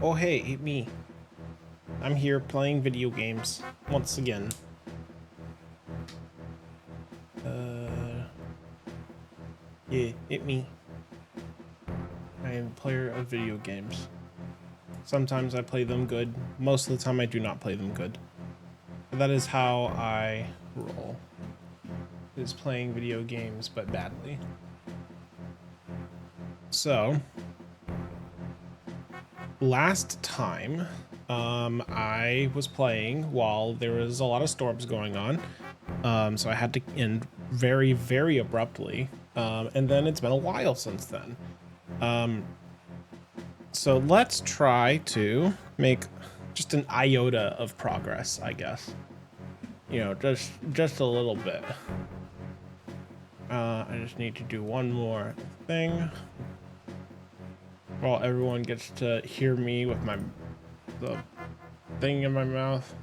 Oh hey, me. I'm here playing video games once again. Yeah, me. I am a player of video games. Sometimes I play them good. Most of the time I do not play them good. But that is how I roll. Is playing video games, but badly. So, last time, I was playing while there was a lot of storms going on. So I had to end very, very abruptly. And then it's been a while since then. So let's try to make just an iota of progress, I guess. You know, just a little bit. I just need to do one more thing while everyone gets to hear me with the thing in my mouth.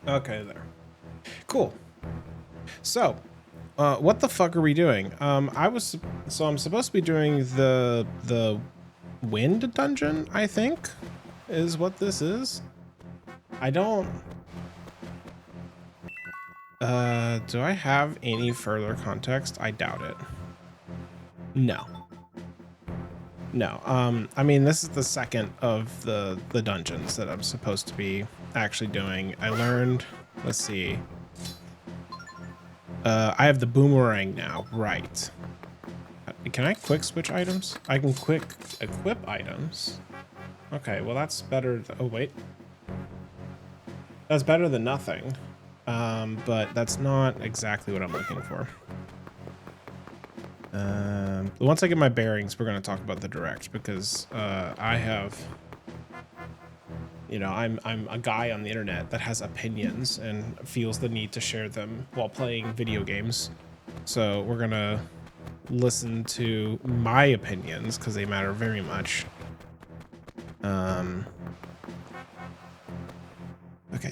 Okay, there. Cool. So, what the fuck are we doing? I'm supposed to be doing the wind dungeon, I think, is what this is. I don't. Do I have any further context? I doubt it. No. I mean, this is the second of the dungeons that I'm supposed to be actually doing. I learned, let's see. I have the boomerang now, right. Can I quick switch items? I can quick equip items. Okay, well that's better. Oh wait. That's better than nothing. But that's not exactly what I'm looking for. Once I get my bearings, we're going to talk about the direct because I have, you know, I'm a guy on the internet that has opinions and feels the need to share them while playing video games. So we're going to listen to my opinions because they matter very much. Okay,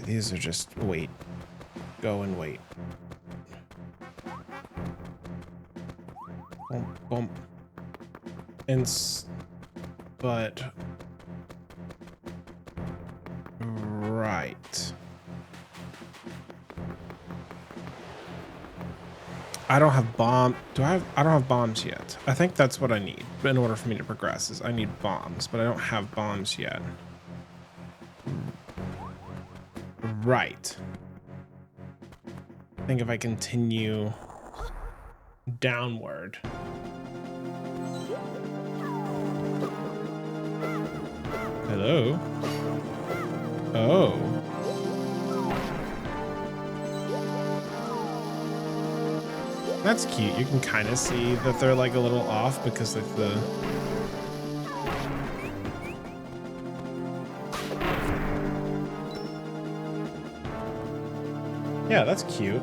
these are just wait. Go and wait. Bump, bump. But right. I don't have bomb. I don't have bombs yet. I think that's what I need in order for me to progress is I need bombs, but I don't have bombs yet. Right. I think if I continue downward. Hello? Oh. That's cute. You can kind of see that they're like a little off because of the... Yeah, that's cute.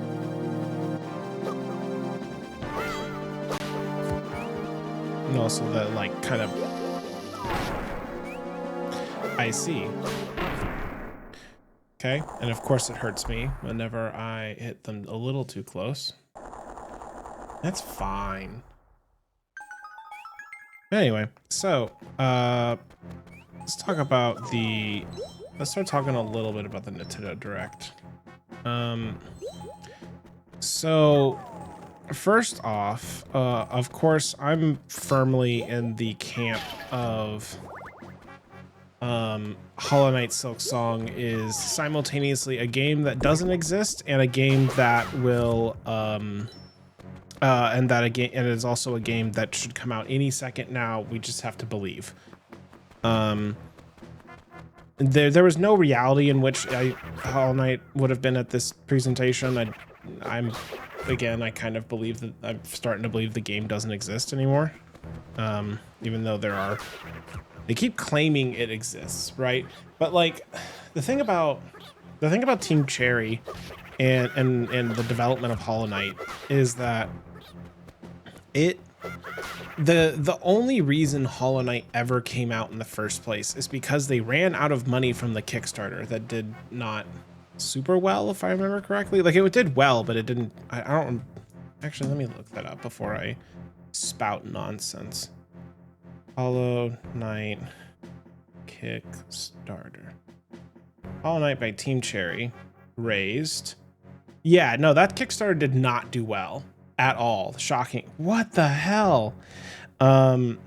And also that like kind of... I see. Okay, and of course it hurts me whenever I hit them a little too close. That's fine. Anyway, so let's talk about let's start talking a little bit about the Nintendo Direct. So first off, of course, I'm firmly in the camp of Hollow Knight Silk Song is simultaneously a game that doesn't exist and a game that will and it is also a game that should come out any second now. We just have to believe. There was no reality in which Hollow Knight would have been at this presentation. I kind of believe that I'm starting to believe the game doesn't exist anymore. Even though they keep claiming it exists, right? But like the thing about Team Cherry and the development of Hollow Knight is that the only reason Hollow Knight ever came out in the first place is because they ran out of money from the Kickstarter that did not super well, if I remember correctly. Like it did well, but it didn't. I don't. Actually, let me look that up before I spout nonsense. Hollow Knight Kickstarter. Hollow Knight by Team Cherry. Raised. Yeah, no, that Kickstarter did not do well at all. Shocking. What the hell? The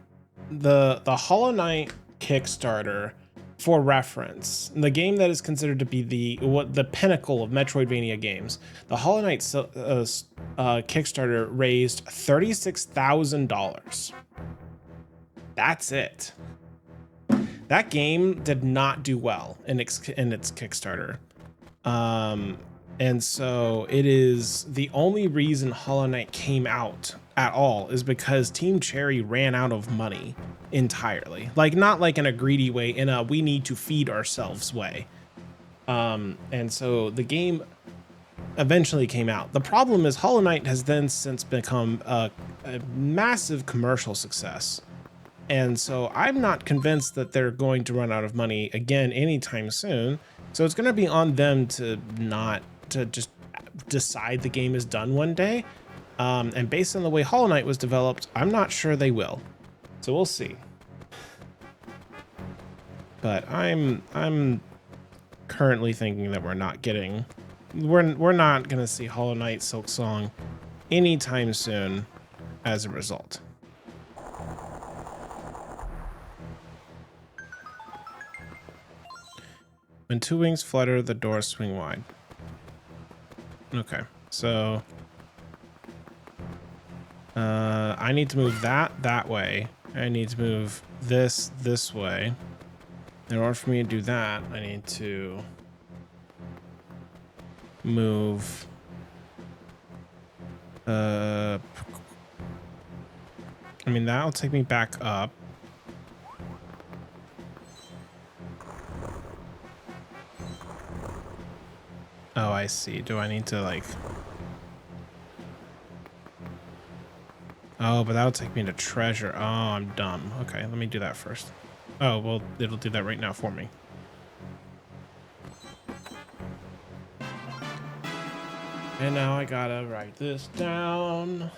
Hollow Knight Kickstarter, for reference, the game that is considered to be the pinnacle of Metroidvania games, the Hollow Knight Kickstarter raised $36,000. That's it. That game did not do well in its Kickstarter. And so it is the only reason Hollow Knight came out at all is because Team Cherry ran out of money entirely. Like, not like in a greedy way, in a we need to feed ourselves way. And so the game eventually came out. The problem is Hollow Knight has then since become a massive commercial success. And so I'm not convinced that they're going to run out of money again anytime soon. So it's going to be on them to just decide the game is done one day. And based on the way Hollow Knight was developed, I'm not sure they will. So we'll see. But I'm currently thinking that we're not going to see Hollow Knight Silksong anytime soon as a result. When two wings flutter, the doors swing wide. Okay, so I need to move that way. I need to move this way. In order for me to do that, I need to move I mean, that'll take me back up. Oh, I see. Do I need to, like... Oh, but that'll take me to treasure. Oh, I'm dumb. Okay, let me do that first. Oh, well, it'll do that right now for me. And now I gotta write this down.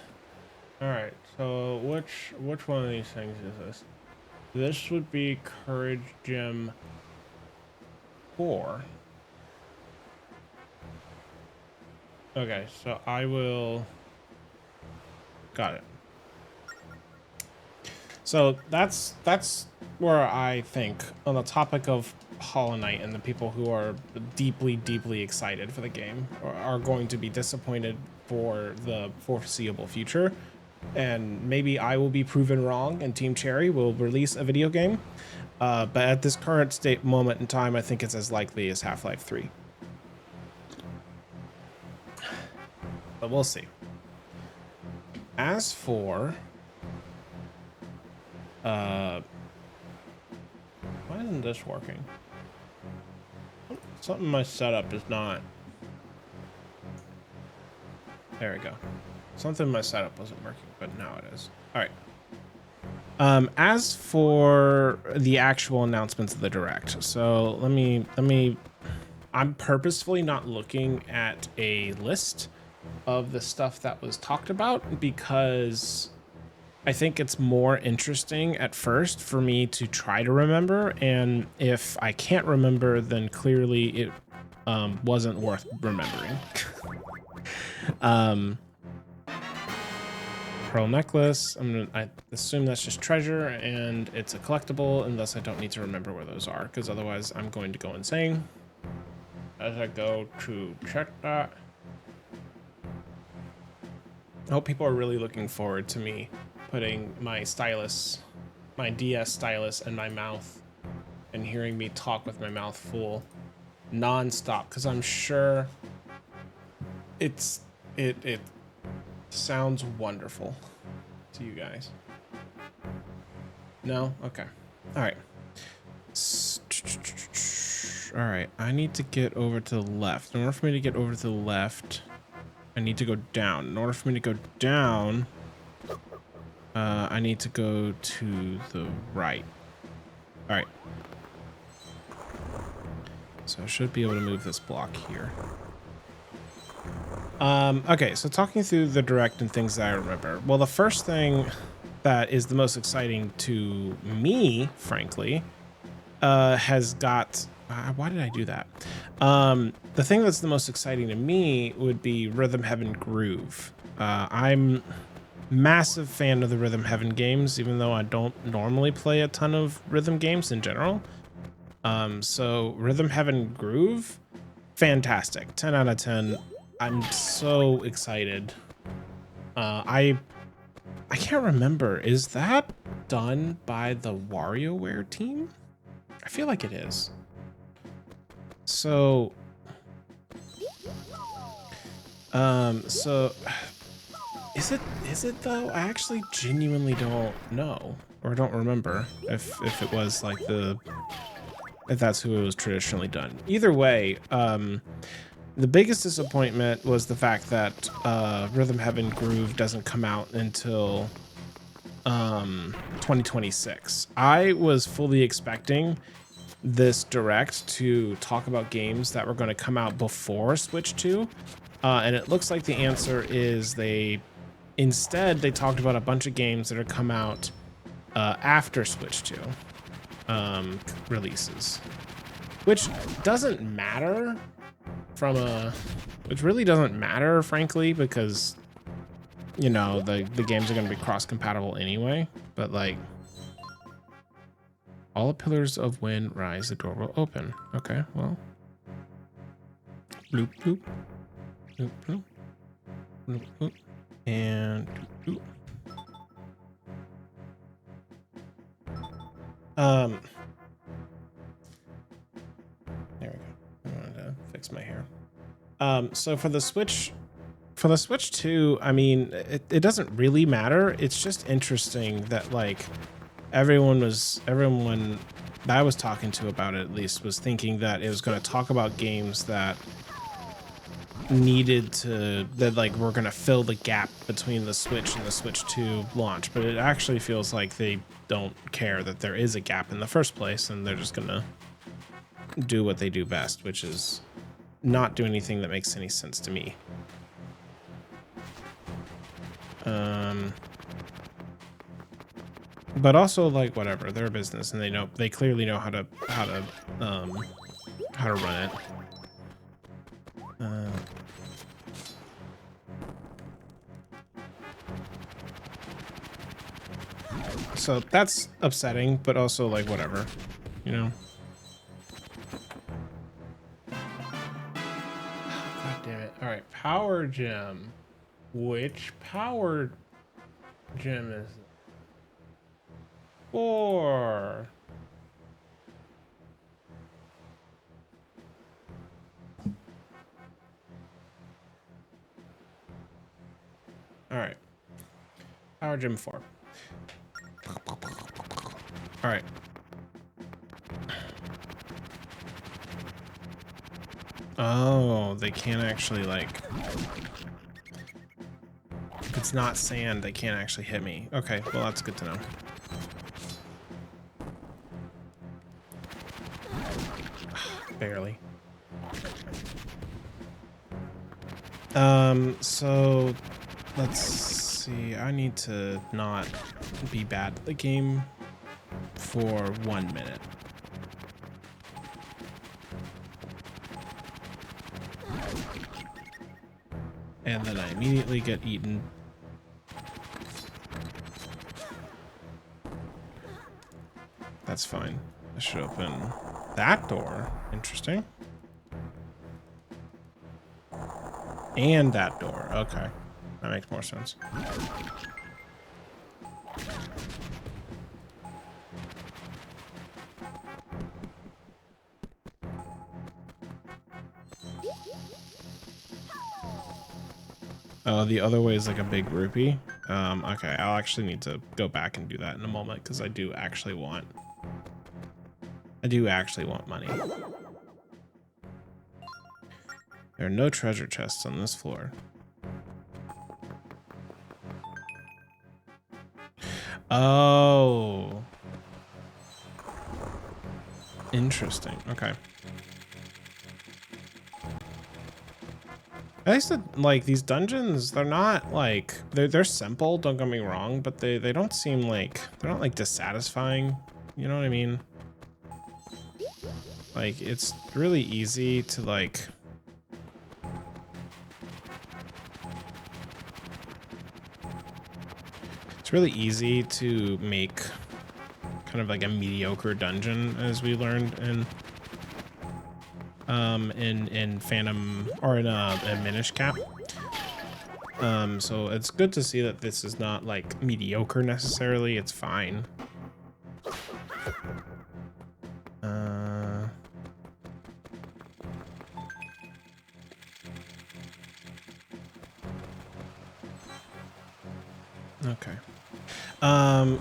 All right, so which one of these things is this? This would be Courage Gem 4. Okay, so I will... Got it. So that's where I think, on the topic of Hollow Knight and the people who are deeply, deeply excited for the game are going to be disappointed for the foreseeable future. And maybe I will be proven wrong and Team Cherry will release a video game. But at this current moment in time, I think it's as likely as Half-Life 3. But we'll see. As for... why isn't this working? Something in my setup is not... There we go. Something in my setup wasn't working, but now it is. All right. As for the actual announcements of the Direct, so let me... I'm purposefully not looking at a list of the stuff that was talked about because I think it's more interesting at first for me to try to remember, and if I can't remember, then clearly it wasn't worth remembering. Pearl necklace. I assume that's just treasure, and it's a collectible, and thus I don't need to remember where those are, because otherwise I'm going to go insane as I go to check that. I hope people are really looking forward to me putting my stylus, my DS stylus, in my mouth and hearing me talk with my mouth full non-stop, because I'm sure it sounds wonderful to you guys. No? Okay. All right. All right. I need to get over to the left. In order for me to get over to the left, I need to go down. In order for me to go down, I need to go to the right. All right. So I should be able to move this block here. Okay, so talking through the direct and things that I remember. Well, the first thing that is the most exciting to me, frankly, has got. Why did I do that? The thing that's the most exciting to me would be Rhythm Heaven Groove. I'm massive fan of the Rhythm Heaven games, even though I don't normally play a ton of rhythm games in general. So Rhythm Heaven Groove, fantastic, 10 out of 10. I'm so excited. I can't remember. Is that done by the WarioWare team? I feel like it is. So, so is it though? I actually genuinely don't know or don't remember if it was like if that's who it was traditionally done. Either way, the biggest disappointment was the fact that Rhythm Heaven Groove doesn't come out until 2026. I was fully expecting this direct to talk about games that were going to come out before Switch 2, and it looks like the answer is instead they talked about a bunch of games that are come out after Switch 2 releases, which doesn't matter which really doesn't matter, frankly, because you know the games are going to be cross compatible anyway. But like, all the pillars of wind rise, the door will open. Okay, well, bloop bloop bloop bloop bloop bloop and bloop. There we go. I wanted to fix my hair. So for the Switch 2, I mean, it doesn't really matter. It's just interesting that like everyone that I was talking to about it, at least, was thinking that it was going to talk about games that like we're going to fill the gap between the Switch and the Switch 2 launch, but it actually feels like they don't care that there is a gap in the first place, and they're just going to do what they do best, which is not do anything that makes any sense to me. But also, like, whatever, they're a business and they clearly know how to run it. So that's upsetting, but also like whatever, you know. God damn it. All right, power gem. Which power gem is it? 4. All right. Power gem 4. All right. Oh, they can't actually like, if it's not sand, they can't actually hit me. Okay, well, that's good to know. Barely. So let's see. I need to not be bad at the game for 1 minute. And then I immediately get eaten. That's fine. I should open that door. Interesting. And that door. Okay. That makes more sense. Oh, the other way is like a big rupee. Okay, I'll actually need to go back and do that in a moment because I do actually want money. There are no treasure chests on this floor. Oh. Interesting. Okay. At least like these dungeons, they're not like they're simple, don't get me wrong, but they don't seem like they're not like dissatisfying. You know what I mean? Like it's really easy to like it's really easy to make kind of like a mediocre dungeon, as we learned in Phantom or in Minish Cap. So it's good to see that this is not like mediocre necessarily. It's fine. Okay.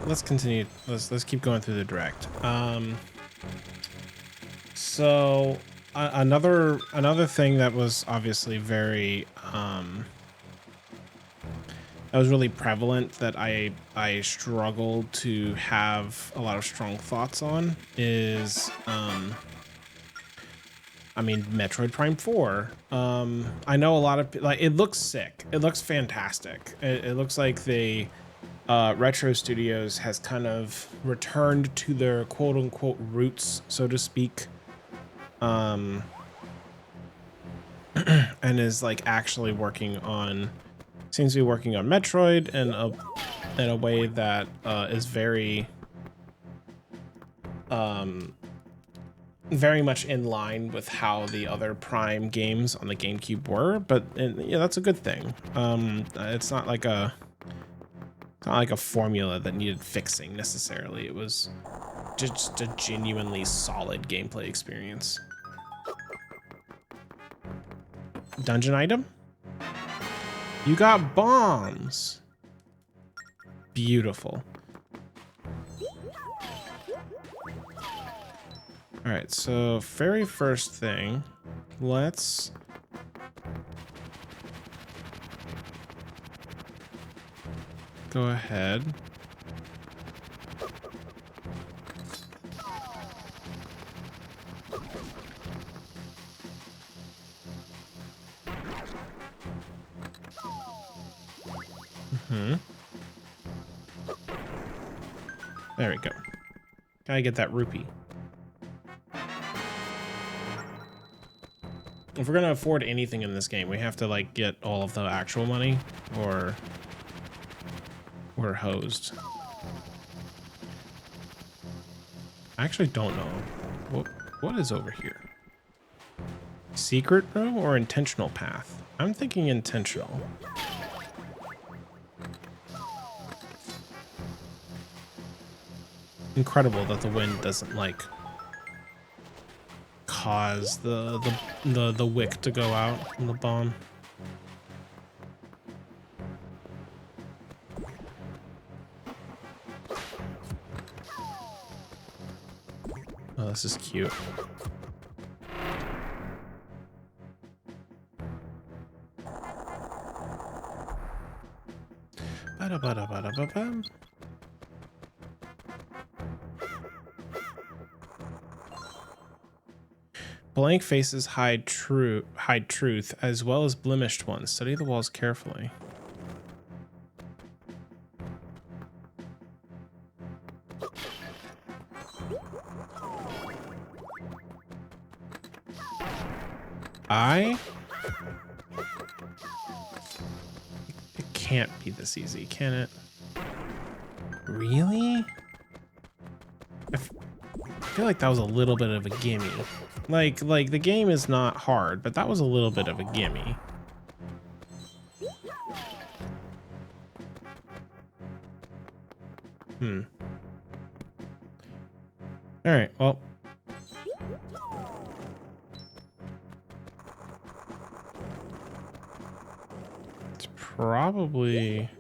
Let's continue. Let's keep going through the direct. So another thing that was obviously very that was really prevalent that I struggled to have a lot of strong thoughts on is I mean, Metroid Prime 4. I know a lot of like it looks sick. It looks fantastic. It looks like the Retro Studios has kind of returned to their quote unquote roots, so to speak. And is like actually working on, seems to be working on Metroid in a way that is very very much in line with how the other Prime games on the GameCube were, but yeah, that's a good thing. It's not like a formula that needed fixing necessarily. It was just a genuinely solid gameplay experience. Dungeon item? You got bombs. Beautiful. All right, so very first thing, let's go ahead. There we go. Gotta get that rupee. If we're gonna afford anything in this game, we have to like get all of the actual money, or we're hosed. I actually don't know. What is over here? Secret room or intentional path? I'm thinking intentional. Incredible that the wind doesn't like cause the wick to go out from the bomb. Oh, this is cute. Ba-da-ba-da-ba-da-ba-bam. Blank faces hide truth as well as blemished ones. Study the walls carefully. It can't be this easy, can it? Really? I feel like that was a little bit of a gimme. Like the game is not hard, but that was a little bit of a gimme. All right, well. It's probably...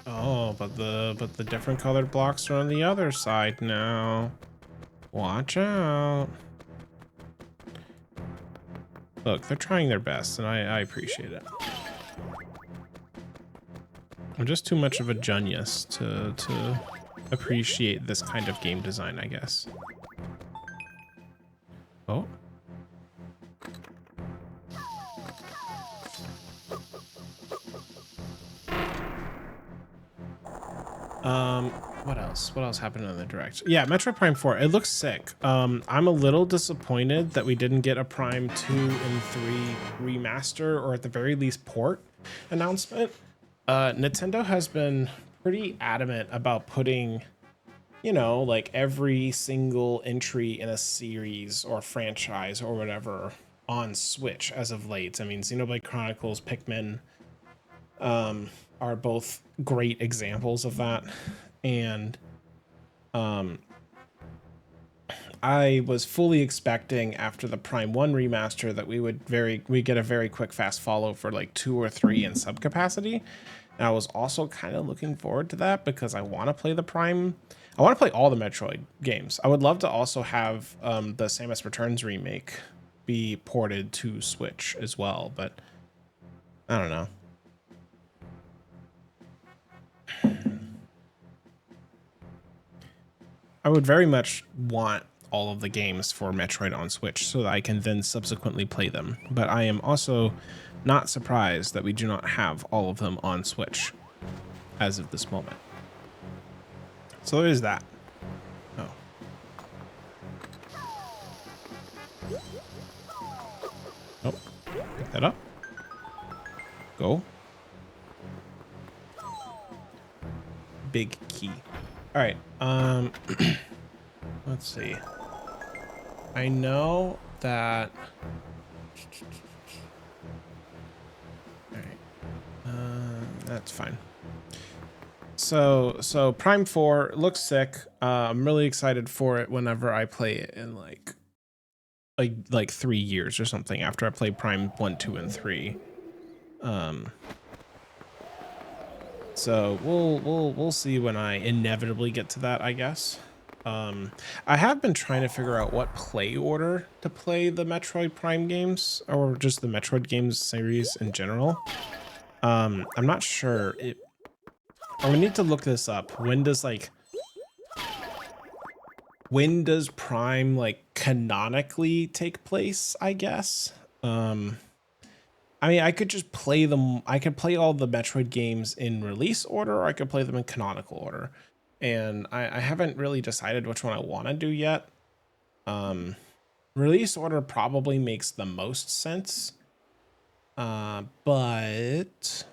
Oh, but the different colored blocks are on the other side now. Watch out. Look, they're trying their best, and I appreciate it. I'm just too much of a genius to appreciate this kind of game design, I guess. Oh. What else? What else happened in the direct? Yeah, Metroid Prime 4. It looks sick. I'm a little disappointed that we didn't get a Prime 2 and 3 remaster, or at the very least port announcement. Nintendo has been pretty adamant about putting, you know, like every single entry in a series or franchise or whatever on Switch as of late. I mean, Xenoblade Chronicles, Pikmin, are both great examples of that. And I was fully expecting after the Prime 1 remaster that we get a very quick fast follow for like 2 or 3 in sub capacity. And I was also kind of looking forward to that because I want to play I want to play all the Metroid games. I would love to also have the Samus Returns remake be ported to Switch as well, but I don't know. I would very much want all of the games for Metroid on Switch so that I can then subsequently play them. But I am also not surprised that we do not have all of them on Switch as of this moment. So there is that. Oh. Oh, pick that up. Go. Big key. All right. Let's see. I know that. All right. That's fine. So Prime 4 looks sick. I'm really excited for it whenever I play it in like 3 years or something after I play Prime 1, 2, and 3. So we'll see when I inevitably get to that, I guess. I have been trying to figure out what play order to play the Metroid Prime games, or just the Metroid games series in general. I'm not sure. I would need to look this up. When does Prime like canonically take place, I guess? I mean, I could just play them. I could play all the Metroid games in release order, or I could play them in canonical order. And I haven't really decided which one I want to do yet. Release order probably makes the most sense. But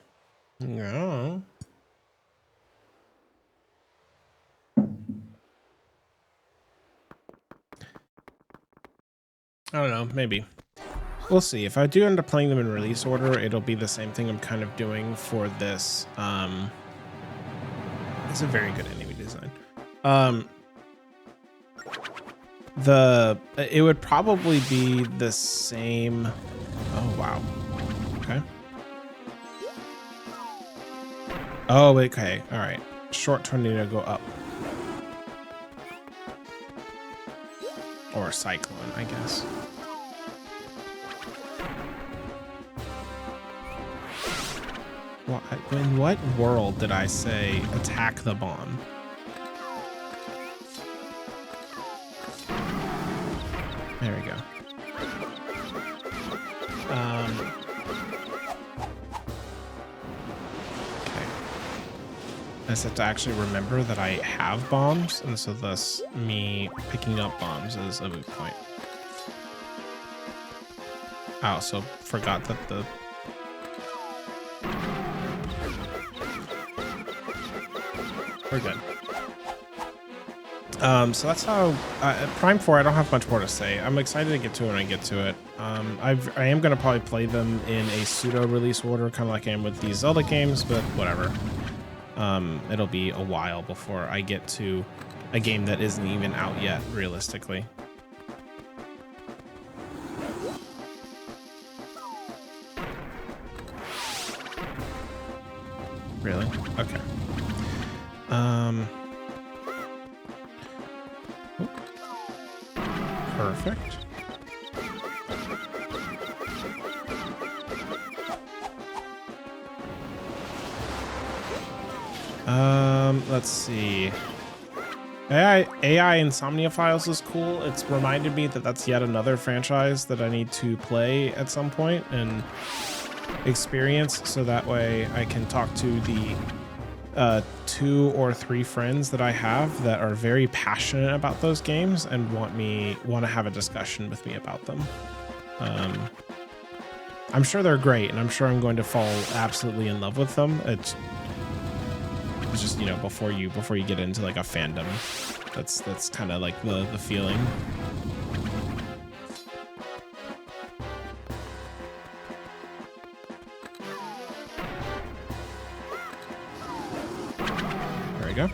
yeah. I don't know, maybe. We'll see. If I do end up playing them in release order, it'll be the same thing I'm kind of doing for this. It's a very good enemy design. It would probably be the same. Oh, wow. Okay. Oh, okay. All right. Short tornado go up. Or cyclone, I guess. In what world did I say attack the bomb? There we go. Okay. I just have to actually remember that I have bombs, and so thus me picking up bombs is a moot point. I also forgot that the we're good. So that's how Prime 4. I don't have much more to say. I'm excited to get to it when I get to it. I am gonna probably play them in a pseudo release order, kind of like I am with these Zelda games, but whatever. It'll be a while before I get to a game that isn't even out yet, realistically. Really? Okay. Perfect. Let's see. AI Insomnia Files is cool. It's reminded me that that's yet another franchise that I need to play at some point and experience, so that way I can talk to the 2 or 3 friends that I have that are very passionate about those games and want to have a discussion with me about them. I'm sure they're great, and I'm sure I'm going to fall absolutely in love with them. It's just, you know, before you get into like a fandom, that's kind of like the feeling. There we go.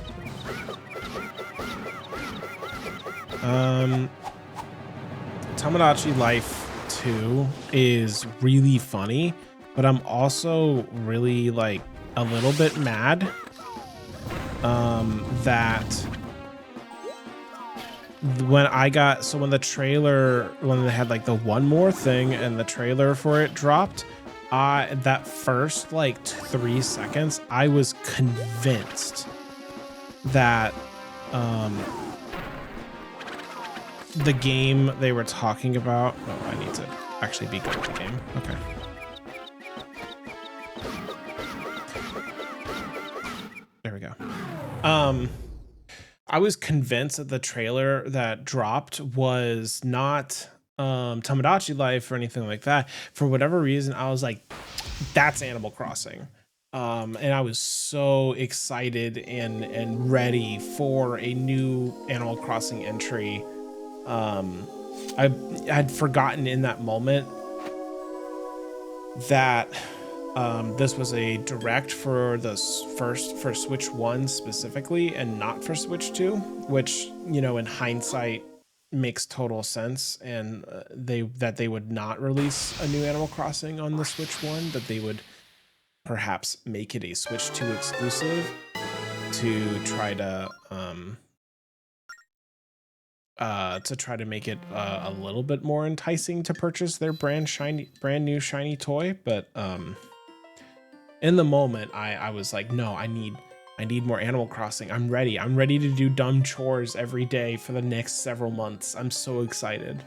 Tomodachi Life 2 is really funny, but I'm also really like a little bit mad that when the trailer, when they had like the one more thing and the trailer for it dropped, that first like 3 seconds, I was convinced that the game they were talking about, oh, I need to actually be good at the game. Okay. There we go. I was convinced that the trailer that dropped was not Tomodachi Life or anything like that. For whatever reason, I was like, that's Animal Crossing. And I was so excited and ready for a new Animal Crossing entry. I had forgotten in that moment that this was a direct for for Switch 1 specifically and not for Switch 2, which, you know, in hindsight makes total sense. And that they would not release a new Animal Crossing on the Switch 1, that they would perhaps make it a Switch 2 exclusive to try to make it a little bit more enticing to purchase their brand new shiny toy. But in the moment, I was like, no, I need more Animal Crossing. I'm ready to do dumb chores every day for the next several months. I'm so excited.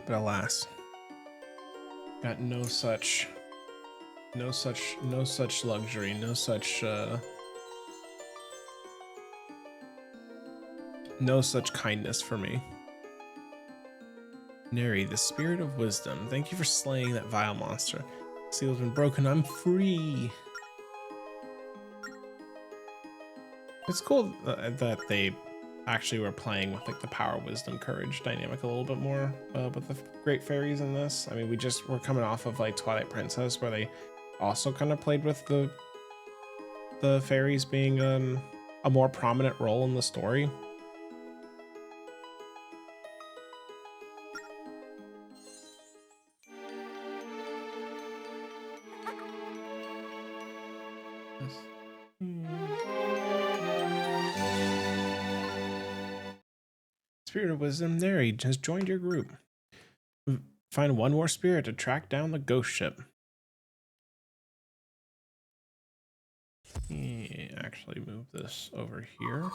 But alas, got no such luxury, no such kindness for me. Neri, the spirit of wisdom. Thank you for slaying that vile monster. Seal's been broken. I'm free. It's cool that they actually were playing with like the power, wisdom, courage dynamic a little bit more with the great fairies in this. I mean, we're coming off of like Twilight Princess, where they also kind of played with the fairies being a more prominent role in the story. Spirit of Wisdom, there, he has joined your group. Find one more spirit to track down the ghost ship. Let me actually move this over here.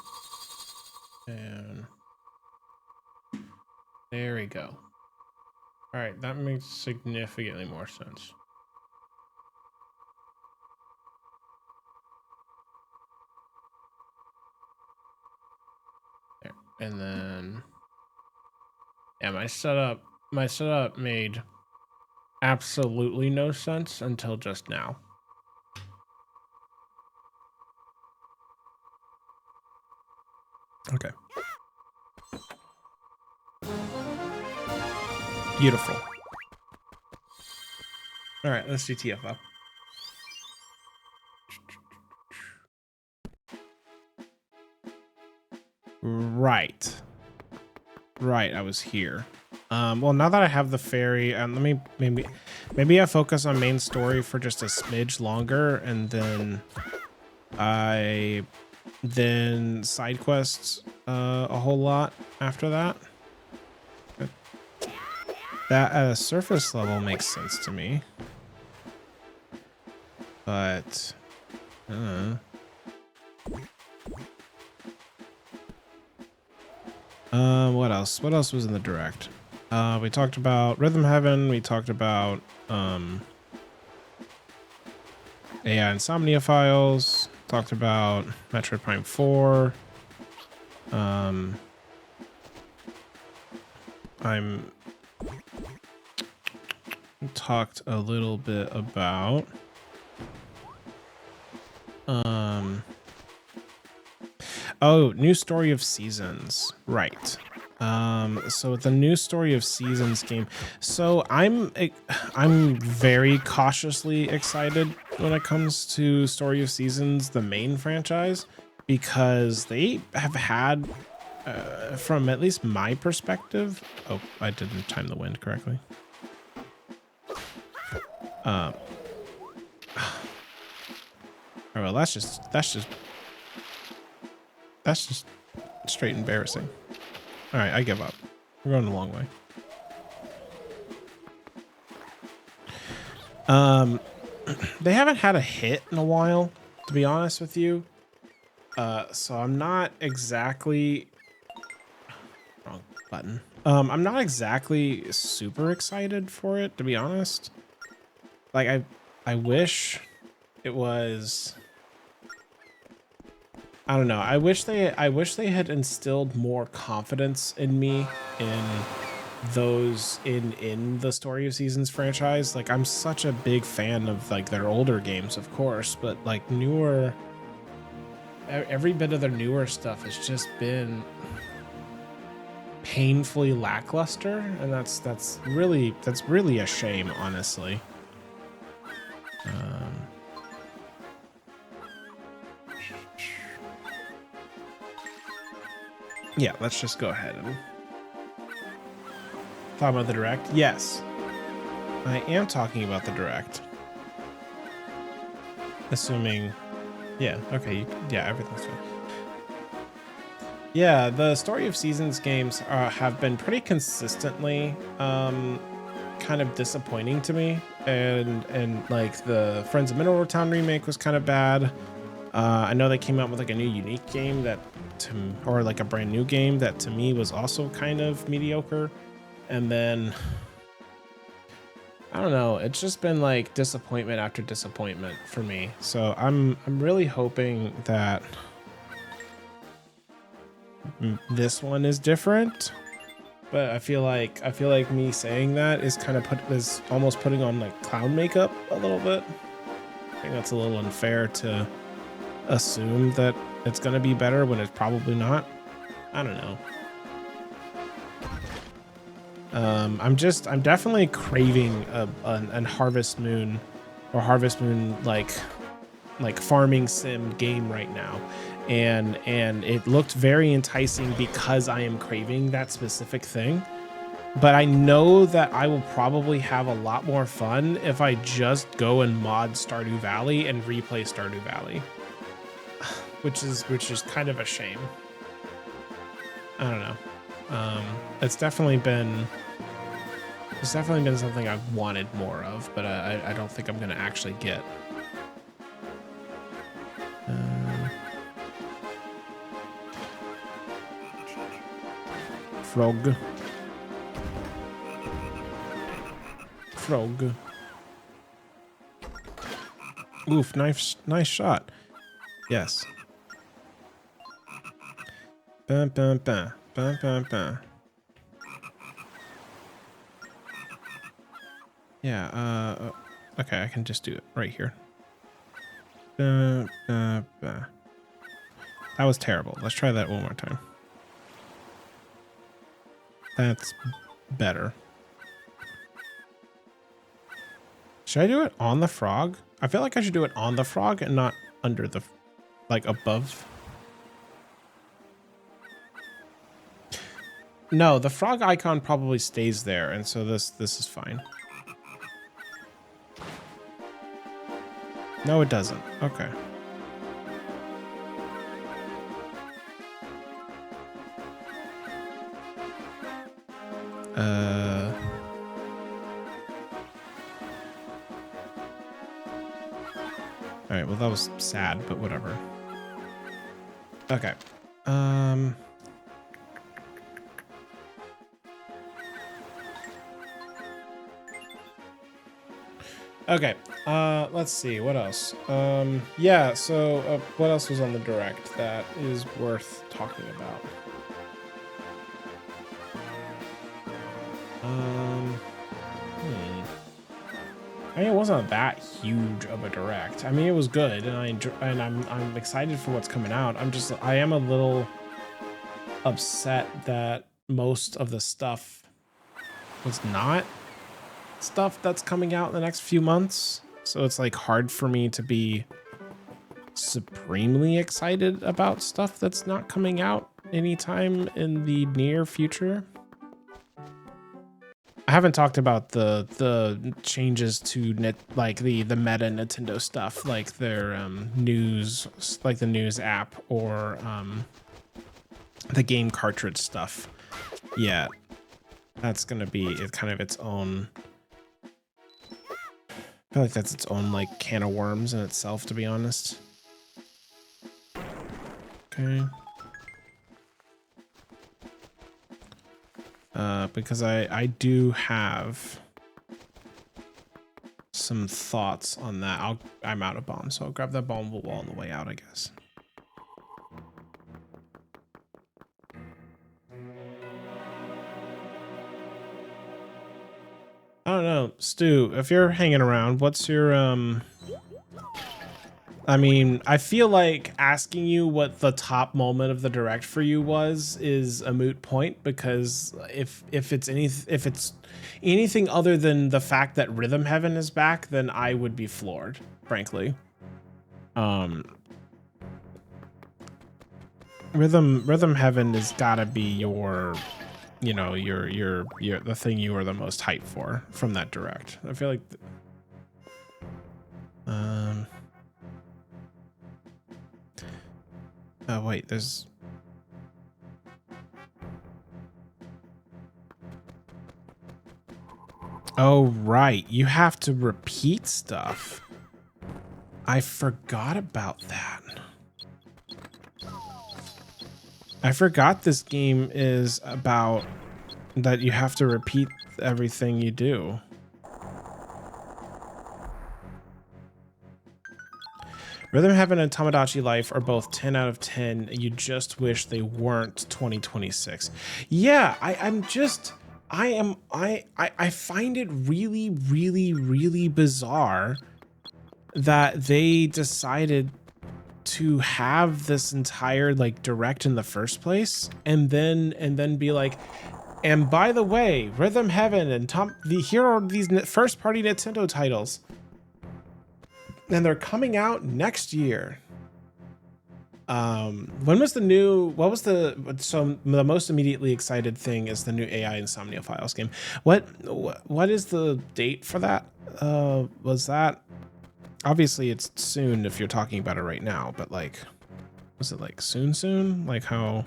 And there we go. All right, that makes significantly more sense. There. And then, yeah, my setup made absolutely no sense until just now. Okay. Beautiful. All right, let's do TFO. Right, I was here. Well, now that I have the fairy, let me maybe I focus on main story for just a smidge longer, and then side quests a whole lot after that. That at a surface level makes sense to me, but What else? What else was in the direct? We talked about Rhythm Heaven. We talked about AI Insomnia Files. Talked about Metroid Prime 4. I'm talked a little bit about oh, new Story of Seasons, right. So the new Story of Seasons game, so I'm very cautiously excited when it comes to Story of Seasons, the main franchise, because they have had from at least my perspective, oh, I didn't time the wind correctly. Oh, well, that's just straight embarrassing. All right, I give up. We're going the long way. They haven't had a hit in a while, to be honest with you. So I'm not exactly wrong button. I'm not exactly super excited for it, to be honest. Like I wish it was. I don't know. I wish they had instilled more confidence in me in those in the Story of Seasons franchise. Like, I'm such a big fan of like their older games, of course, but like newer, every bit of their newer stuff has just been painfully lackluster, and that's really a shame, honestly. Yeah, let's just go ahead and talk about the direct. Yes, I am talking about the direct. Assuming, yeah, okay, yeah, everything's fine. Yeah, the Story of Seasons games have been pretty consistently kind of disappointing to me, and like the Friends of Mineral Town remake was kind of bad. I know they came out with like a new unique game that or like a brand new game that to me was also kind of mediocre. And then I don't know, it's just been like disappointment after disappointment for me. So I'm really hoping that this one is different. But I feel like me saying that is kind of is almost putting on like clown makeup a little bit. I think that's a little unfair to assume that it's going to be better when it's probably not. I don't know. I'm definitely craving a Harvest Moon or Harvest Moon like farming sim game right now, and it looked very enticing because I am craving that specific thing. But I know that I will probably have a lot more fun if I just go and mod Stardew Valley and replay Stardew Valley. Which is kind of a shame. I don't know. It's definitely been something I've wanted more of, but I don't think I'm gonna actually get. Frog. Oof, nice shot. Yes. Bum, bum, bum, bum, bum, bum. Yeah, okay, I can just do it right here. That was terrible. Let's try that one more time. That's better. Should I do it on the frog? I feel like I should do it on the frog and not under the, like above. No, the frog icon probably stays there, and so this is fine. No, it doesn't. Okay. All right, well, that was sad, but whatever. Okay. Okay, let's see, what else? Yeah, so what else was on the Direct that is worth talking about? I mean, it wasn't that huge of a Direct. I mean, it was good, and I'm excited for what's coming out. I am a little upset that most of the stuff was not stuff that's coming out in the next few months. So it's like hard for me to be supremely excited about stuff that's not coming out anytime in the near future. I haven't talked about the changes to like the meta Nintendo stuff, like their news, like the news app, or the game cartridge stuff. Yeah, that's gonna be kind of its own. I feel like that's its own like can of worms in itself, to be honest. Okay. Because I do have some thoughts on that. I'm out of bombs, so I'll grab that bombable wall on the way out, I guess. I don't know, Stu, if you're hanging around, what's your I mean, I feel like asking you what the top moment of the Direct for you is a moot point, because if it's anything other than the fact that Rhythm Heaven is back, then I would be floored, frankly. Rhythm Heaven has gotta be your, you know, your the thing you are the most hyped for from that Direct. I feel like oh wait, there's oh right, you have to repeat stuff. I forgot about that. I forgot this game is about that you have to repeat everything you do. Rhythm Heaven and Tamagotchi Life are both 10 out of 10. You just wish they weren't 2026. Yeah, I find it really, really, really bizarre that they decided to have this entire like Direct in the first place, and then be like, and by the way, Rhythm Heaven and here are these first party Nintendo titles. And they're coming out next year. When was the new, so the most immediately excited thing is the new AI Insomnia Files game. What is the date for that? Was that, obviously it's soon if you're talking about it right now, but like, was it like soon? Like how?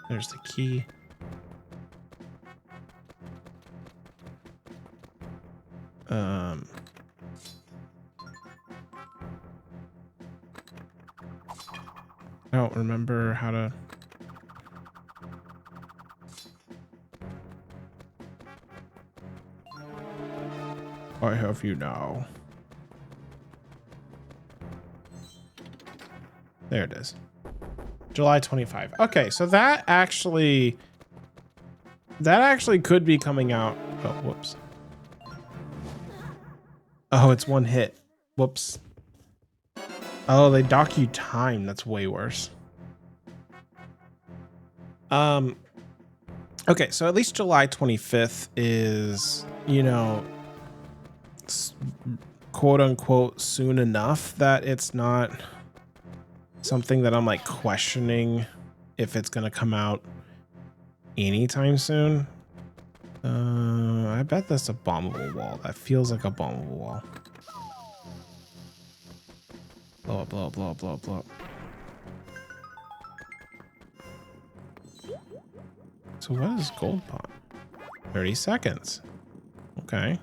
There's the key. I don't remember how to. I have you now. There it is. July 25. Okay, so that actually could be coming out. Oh, whoops. Oh, it's one hit. Whoops. Oh, they dock you time. That's way worse. Okay, so at least July 25th is, you know, quote unquote soon enough that it's not something that I'm like questioning if it's gonna come out anytime soon. I bet that's a bombable wall. That feels like a bombable wall. Blow up, blow up, blow up, blow up, blow up. So what is gold pot? 30 seconds. Okay.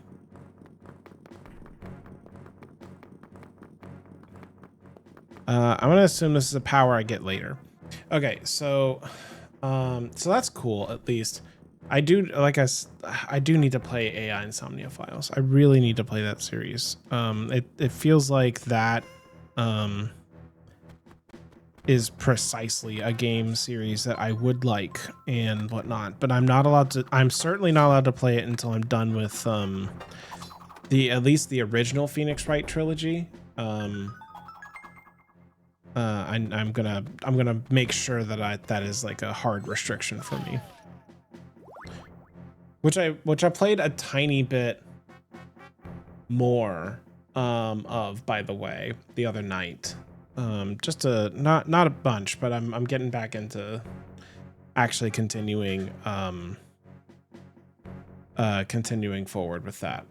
I'm gonna assume this is a power I get later. Okay, so So that's cool. At least I do I do need to play AI Insomnia Files. I really need to play that series. It feels like that is precisely a game series that I would like and whatnot, but I'm certainly not allowed to play it until I'm done with at least the original Phoenix Wright trilogy. I'm gonna make sure that that is like a hard restriction for me. Which I played a tiny bit more of, by the way, the other night. Just not a bunch, but I'm getting back into actually continuing continuing forward with that.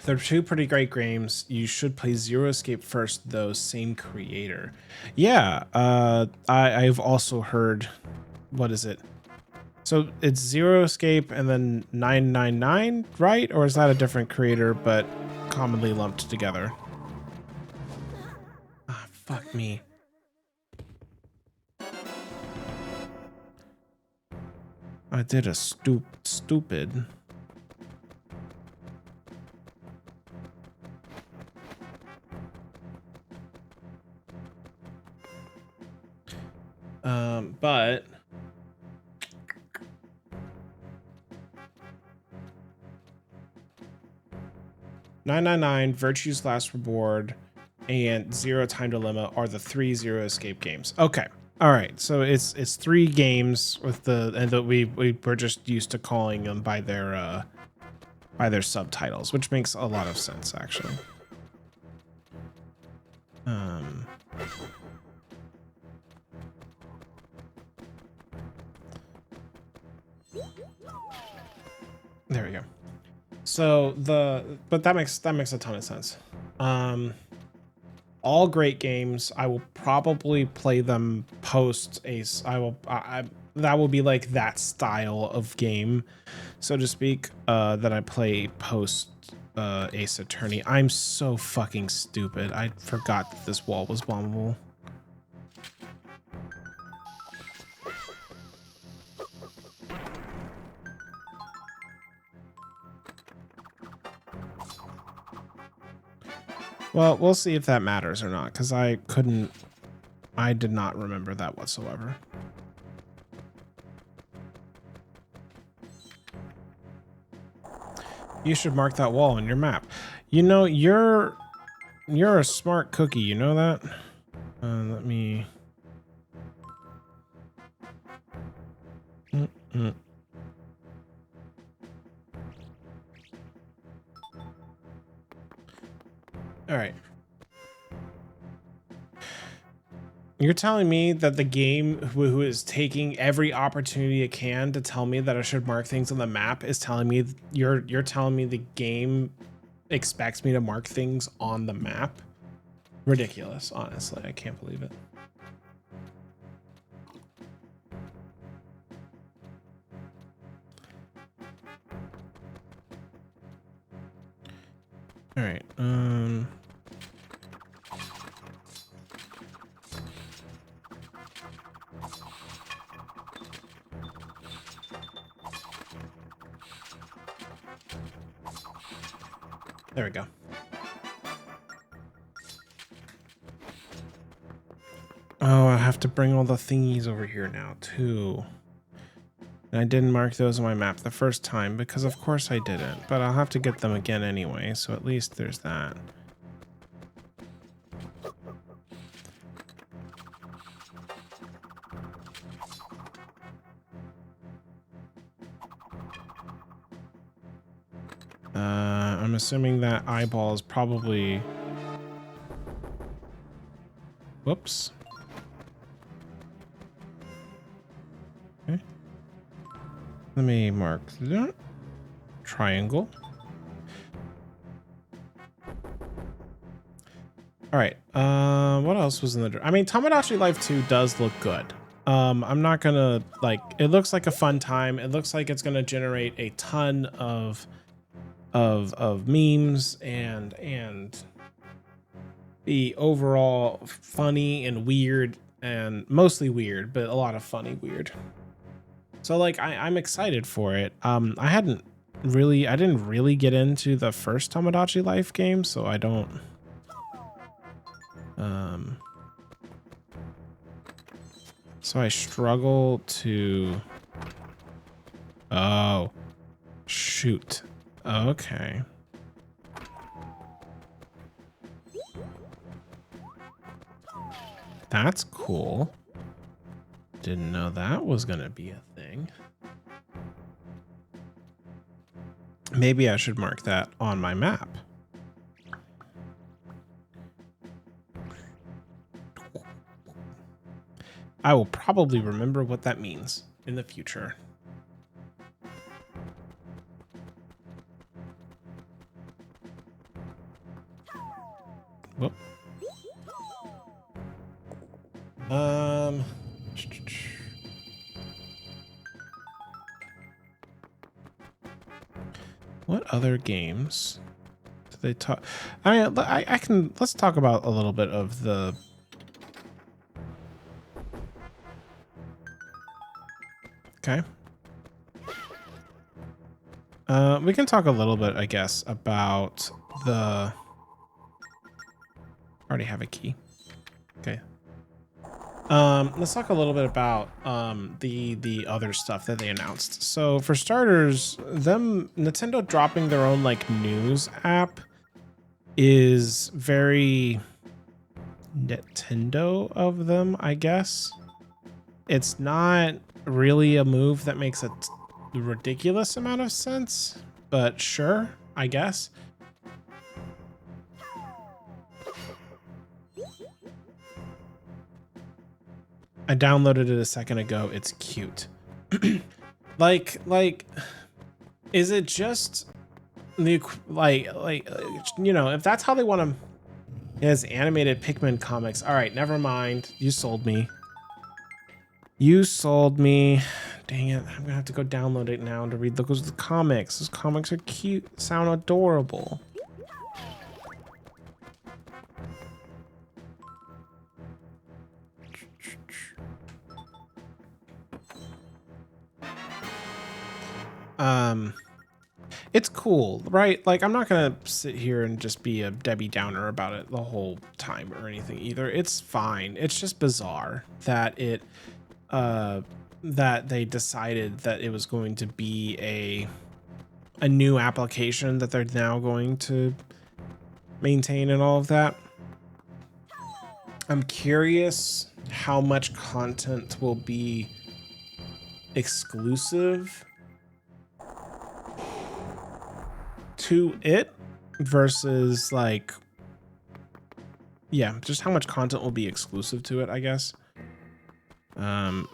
They're two pretty great games. You should play Zero Escape first, though. Same creator. Yeah, I've also heard. What is it? So it's Zero Escape and then 999, right? Or is that a different creator but commonly lumped together? Ah, fuck me. I did a stupid. But 999, Virtue's Last Reward, and Zero Time Dilemma are the 3 Zero Escape games. Okay. All right. So it's 3 games with and that we're just used to calling them by their subtitles, which makes a lot of sense actually. There we go. So but that makes a ton of sense. All great games. I will probably play them post Ace. That will be like that style of game, so to speak, that I play post Ace Attorney. I'm so fucking stupid. I forgot that this wall was bombable. Well, we'll see if that matters or not, because I did not remember that whatsoever. You should mark that wall on your map. You know, you're a smart cookie, you know that? Let me... All right. You're telling me that the game who is taking every opportunity it can to tell me that I should mark things on the map is telling me you're telling me the game expects me to mark things on the map? Ridiculous, honestly. I can't believe it. All right. There we go. Oh, I have to bring all the thingies over here now, too. And I didn't mark those on my map the first time, because of course I didn't. But I'll have to get them again anyway, so at least there's that. I'm assuming that eyeball is probably... Whoops. Okay. Let me mark that. Triangle. All right. What else was in the... I mean, Tomodachi Life 2 does look good. I'm not gonna, like... It looks like a fun time. It looks like it's gonna generate a ton of memes and be overall funny and weird and mostly weird, but a lot of funny weird. So like I'm excited for it. I didn't really get into the first Tomodachi Life game, so I don't so I struggle to. Oh shoot. Okay. That's cool. Didn't know that was gonna be a thing. Maybe I should mark that on my map. I will probably remember what that means in the future. Whoop. What other games do they talk? I mean, I can, let's talk about a little bit of the. Okay. We can talk a little bit, I guess, about the. I already have a key. Okay. Let's talk a little bit about the other stuff that they announced. So for starters, Nintendo dropping their own like news app is very Nintendo of them, I guess. It's not really a move that makes a ridiculous amount of sense, but sure, I guess. I downloaded it a second ago. It's cute. like, is it just the you know, if that's how they want to, as animated Pikmin comics. All right, never mind. You sold me. You sold me. Dang it! I'm gonna have to go download it now to read those comics. Those comics are cute. Sound adorable. It's cool, right? Like, I'm not gonna sit here and just be a Debbie Downer about it the whole time or anything either. It's fine. It's just bizarre that that they decided that it was going to be a new application that they're now going to maintain and all of that. I'm curious how much content will be exclusive to it versus like, yeah, just how much content will be exclusive to it, I guess. I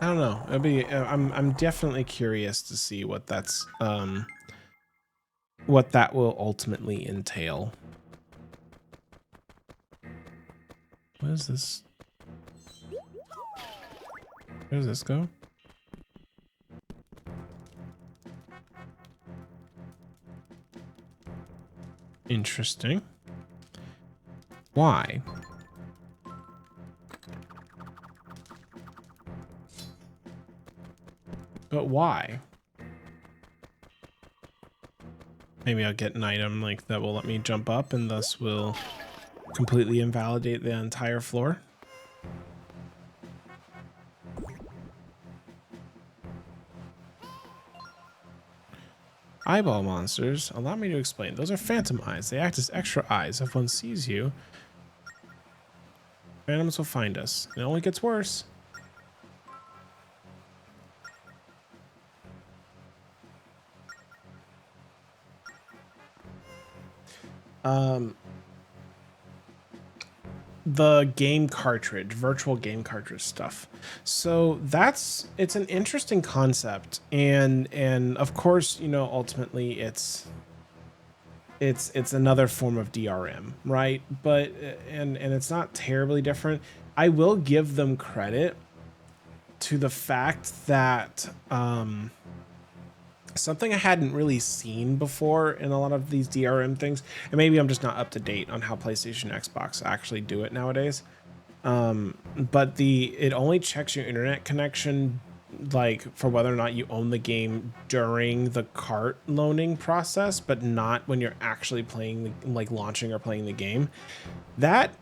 don't know. It'll be. I'm definitely curious to see what that's what that will ultimately entail. What is this? Where does this go? Interesting. Why? But why? Maybe I'll get an item like that will let me jump up and thus will completely invalidate the entire floor. Eyeball monsters. Allow me to explain. Those are phantom eyes. They act as extra eyes. If one sees you, phantoms will find us. It only gets worse. The game cartridge, virtual game cartridge stuff. So it's an interesting concept, and of course, you know, ultimately it's another form of DRM, right? But and it's not terribly different. I will give them credit to the fact that something I hadn't really seen before in a lot of these DRM things, and maybe I'm just not up to date on how PlayStation and Xbox actually do it nowadays. But it only checks your internet connection, like for whether or not you own the game during the cart loaning process, but not when you're actually playing, like launching or playing the game. That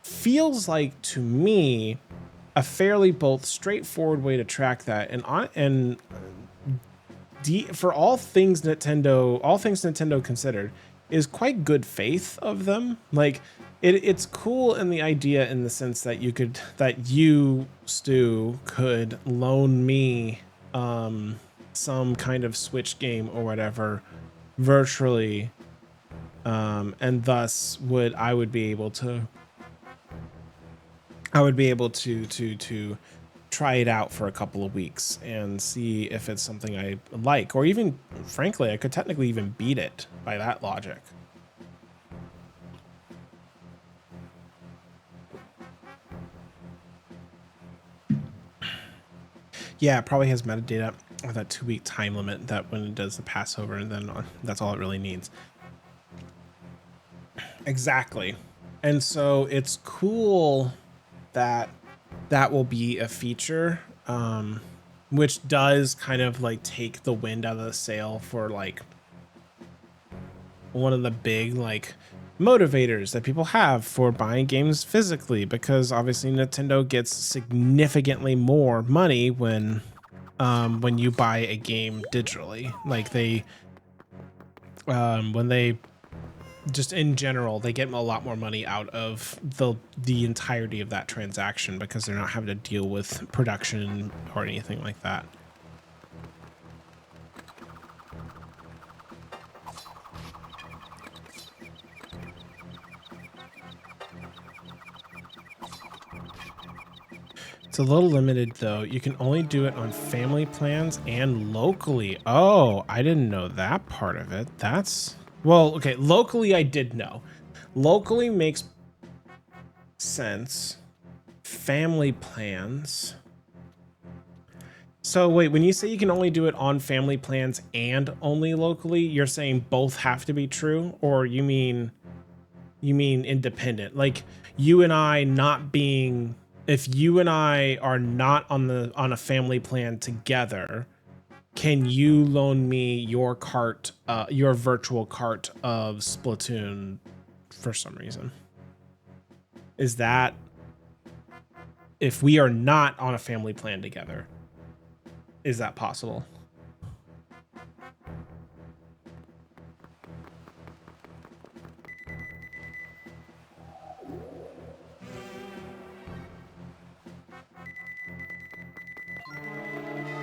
feels like to me a fairly both straightforward way to track that, and for all things Nintendo considered, is quite good faith of them. Like it's cool in the idea, in the sense that you, Stu, could loan me some kind of Switch game or whatever virtually, and thus I would be able to to try it out for a couple of weeks and see if it's something I like, or even frankly, I could technically even beat it by that logic. Yeah, it probably has metadata with that 2-week time limit that when it does the Passover, and then that's all it really needs. Exactly. And so it's cool that that will be a feature, which does kind of like take the wind out of the sail for like one of the big like motivators that people have for buying games physically, because obviously Nintendo gets significantly more money when you buy a game digitally. Like when they just in general, they get a lot more money out of the entirety of that transaction, because they're not having to deal with production or anything like that. It's a little limited though. You can only do it on family plans and locally. Oh, I didn't know that part of it. That's, well, okay, locally I did know. Locally makes sense. Family plans. So wait, when you say you can only do it on family plans and only locally, you're saying both have to be true, or you mean independent? Like you and I not being, if you and I are not on a family plan together, can you loan me your cart, your virtual cart of Splatoon for some reason? Is that if we are not on a family plan together, is that possible?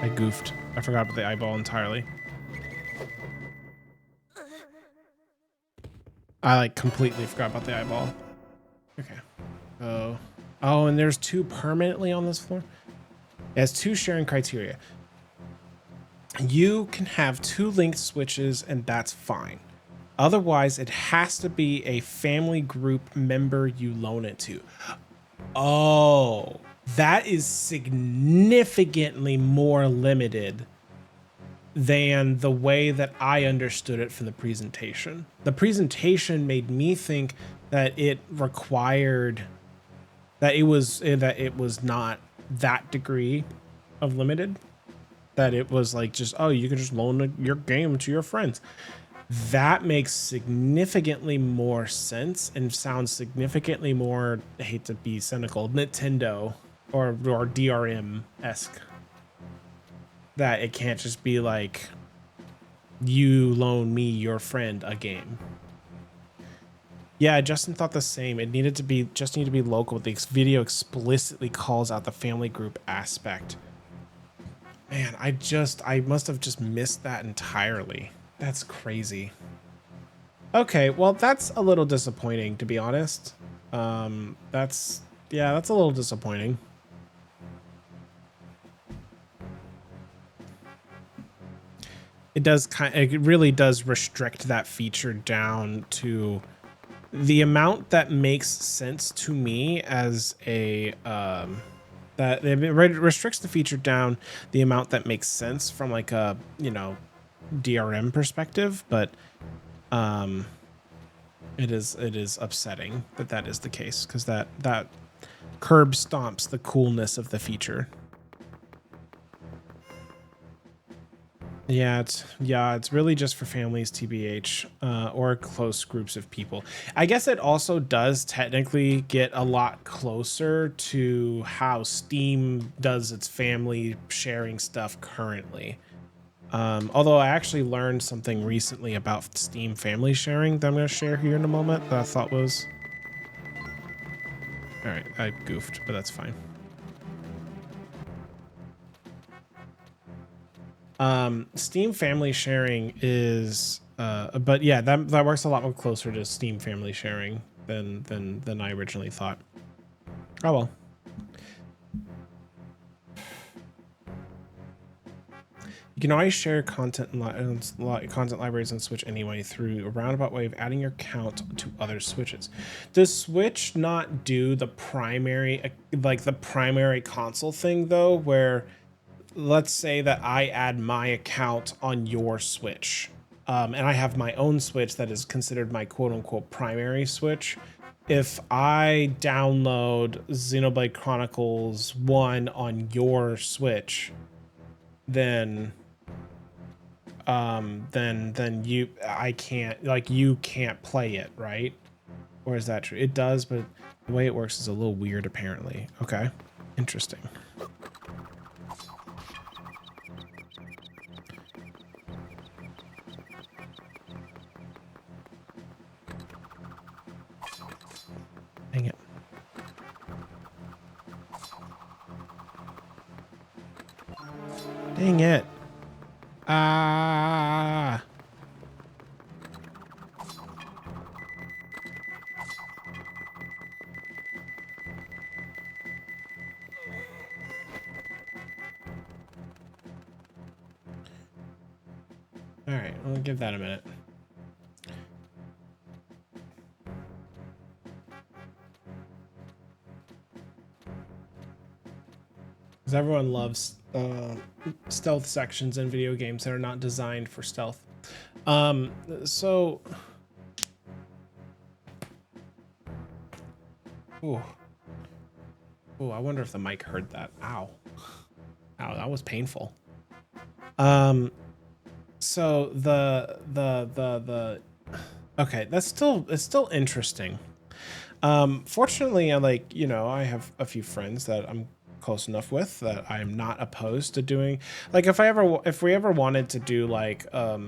I goofed. I forgot about the eyeball entirely. I like completely forgot about the eyeball. Okay. Oh, and there's 2 permanently on this floor. It has 2 sharing criteria. You can have 2 linked switches, and that's fine. Otherwise, it has to be a family group member you loan it to. Oh, that is significantly more limited than the way that I understood it from the presentation. The presentation made me think that it required that it was not that degree of limited, that it was like just, oh, you can just loan your game to your friends. That makes significantly more sense and sounds significantly more, I hate to be cynical, Nintendo or DRM-esque. That it can't just be like, you loan me your friend a game. Yeah, Justin thought the same. It needed to be local. The video explicitly calls out the family group aspect. Man, I must have just missed that entirely. That's crazy. Okay, well, that's a little disappointing, to be honest. That's a little disappointing. It really does restrict that feature down to the amount that makes sense to me as a that it restricts the feature down the amount that makes sense from like a, you know, DRM perspective, but it is upsetting that that is the case, because that curb stomps the coolness of the feature. Yeah, it's really just for families, TBH, or close groups of people. I guess it also does technically get a lot closer to how Steam does its family sharing stuff currently. Although I actually learned something recently about Steam family sharing that I'm going to share here in a moment that I thought was... All right, I goofed, but that's fine. Steam family sharing is, but yeah, that works a lot more closer to Steam family sharing than I originally thought. Oh well. You can always share content content libraries on Switch anyway through a roundabout way of adding your account to other Switches. Does Switch not do the primary, like the primary console thing though, where let's say that I add my account on your Switch, and I have my own Switch that is considered my quote unquote primary Switch. If I download Xenoblade Chronicles 1 on your Switch, then I can't, like, you can't play it, right? Or is that true? It does, but the way it works is a little weird apparently. Okay, interesting. Dang it. Dang it. Ah. All right, I'll give that a minute. Because everyone loves stealth sections in video games that are not designed for stealth. So... Ooh. Ooh, I wonder if the mic heard that. Ow. Ow, that was painful. So the okay, it's still interesting. Fortunately, I have a few friends that I'm close enough with that I'm not opposed to doing, like, if we ever wanted to do like a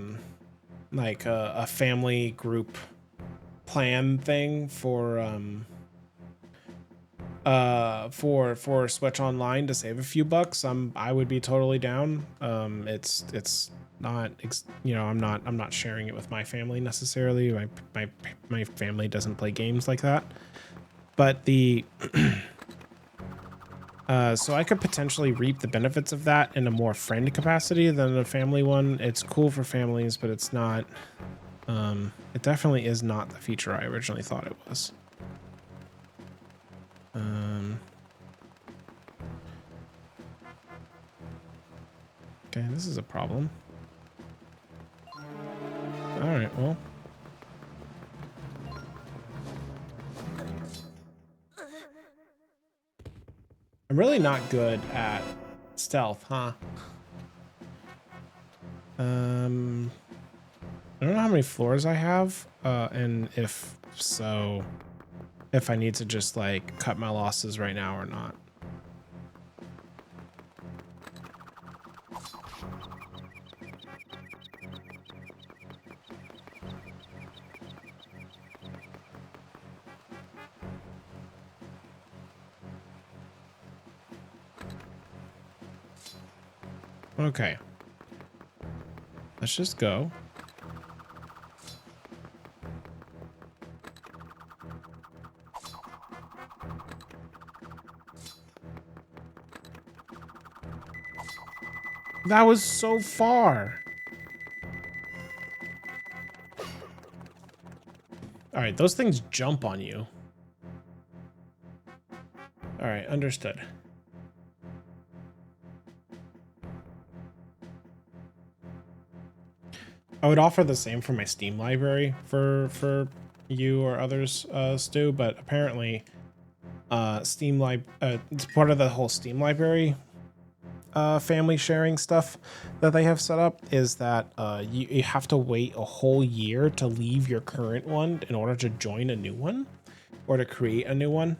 family group plan thing for Switch Online to save a few bucks, I would be totally down. It's not, I'm not sharing it with my family necessarily. My family doesn't play games like that, but so I could potentially reap the benefits of that in a more friend capacity than a family one. It's cool for families, but it's not, it definitely is not the feature I originally thought it was. Okay, this is a problem. All right, well. I'm really not good at stealth, huh? I don't know how many floors I have, and if so, if I need to just like cut my losses right now or not. Okay. Let's just go. That was so far. All right, those things jump on you. All right, understood. I would offer the same for my Steam library for you or others, Stu, but apparently it's part of the whole Steam library family sharing stuff that they have set up is that you have to wait a whole year to leave your current one in order to join a new one or to create a new one,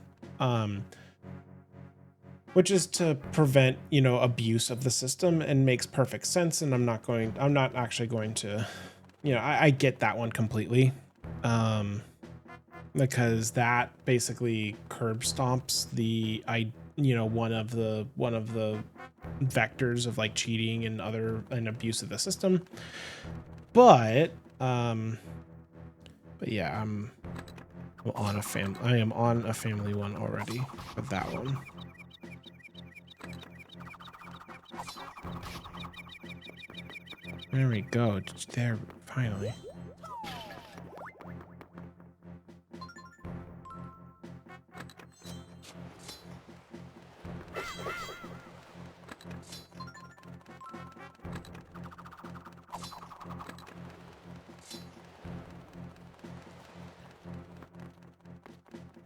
which is to prevent, you know, abuse of the system, and makes perfect sense. And I'm not actually going to, you know, I get that one completely, because that basically curb stomps one of the vectors of like cheating and abuse of the system. But yeah, I am on a family one already with that one. There we go. There, finally.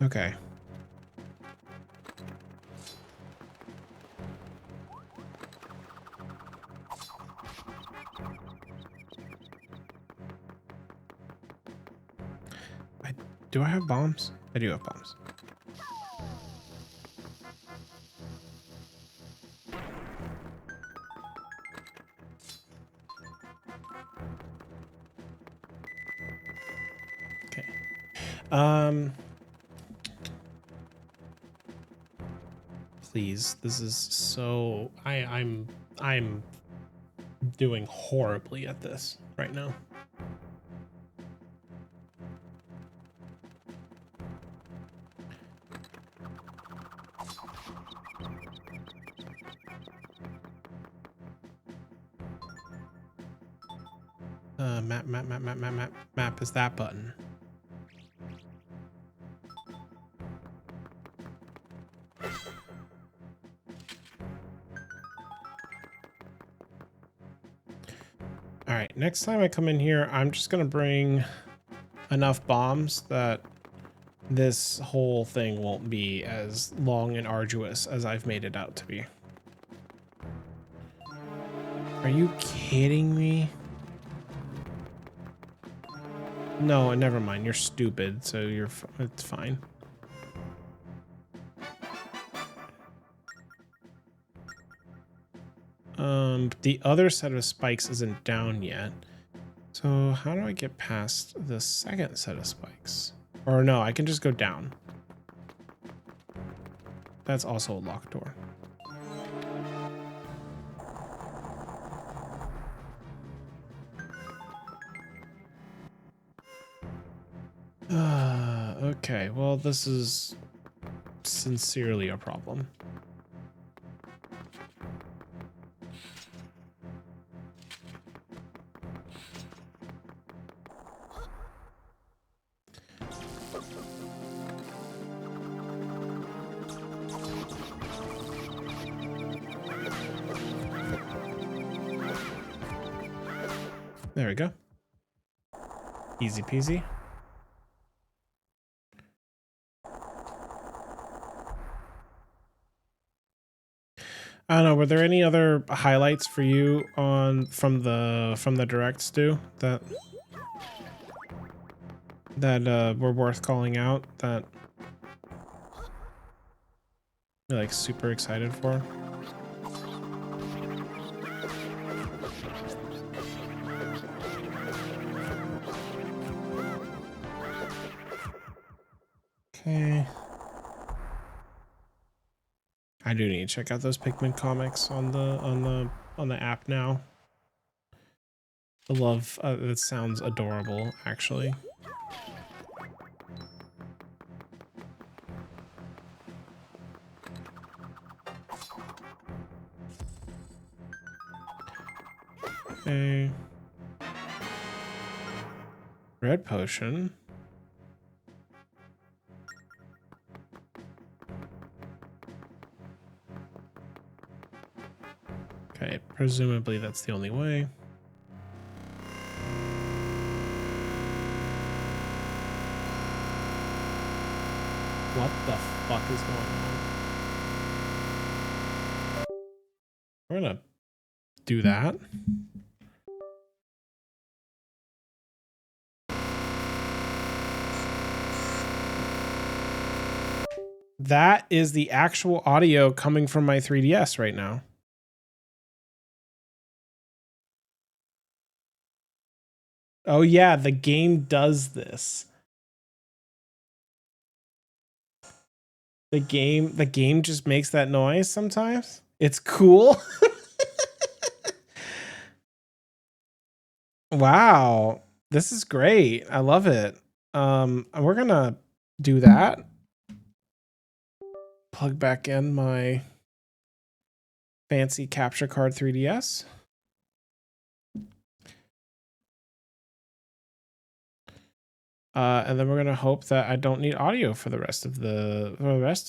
Okay. Do I have bombs? I do have bombs. Okay. Please, this is so I'm doing horribly at this right now. Map is that button. All right, next time I come in here, I'm just gonna bring enough bombs that this whole thing won't be as long and arduous as I've made it out to be. Are you kidding me? No, never mind. You're stupid, so it's fine. The other set of spikes isn't down yet. So how do I get past the second set of spikes? Or no, I can just go down. That's also a locked door. Okay, well, this is sincerely a problem. There we go. Easy peasy. I don't know. Were there any other highlights for you from the direct, Stu, that were worth calling out, that you're like super excited for? Okay. I do need to check out those Pikmin comics on the app now. I love that sounds adorable, actually. Okay. Red potion. Okay, presumably that's the only way. What the fuck is going on? We're gonna do that. That is the actual audio coming from my 3DS right now. Oh yeah, the game does this. The game just makes that noise sometimes. It's cool. Wow. This is great. I love it. We're gonna do that. Plug back in my fancy capture card 3DS. And then we're gonna hope that I don't need audio for the rest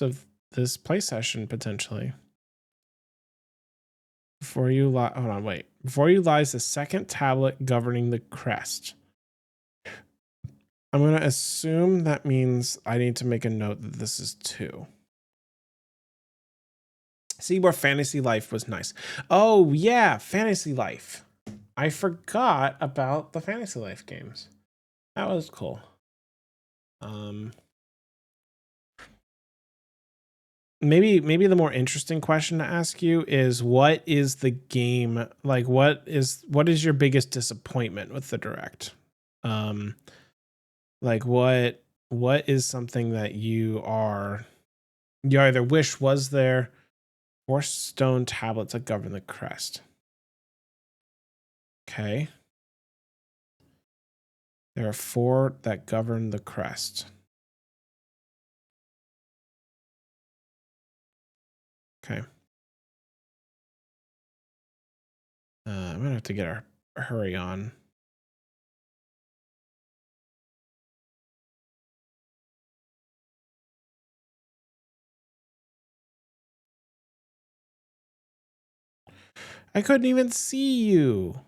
of this play session potentially. Before you hold on, wait. Before you lies the second tablet governing the crest. I'm gonna assume that means I need to make a note that this is 2. See where Fantasy Life was nice. Oh yeah, Fantasy Life. I forgot about the Fantasy Life games. That was cool. Maybe the more interesting question to ask you is, what is the game like? What is your biggest disappointment with the Direct? Like what is something that you either wish was there, or stone tablets that govern the crest? Okay. There are 4 that govern the crest. Okay. I'm gonna have to get our hurry on. I couldn't even see you.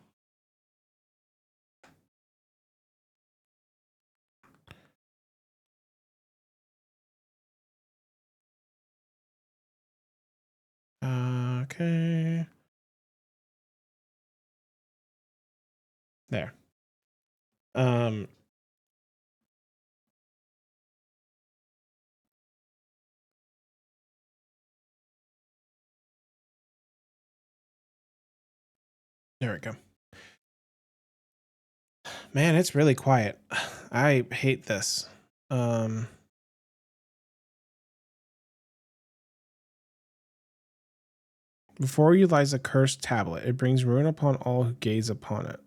Okay. There. There we go. Man, it's really quiet. I hate this. Before you lies a cursed tablet. It brings ruin upon all who gaze upon it.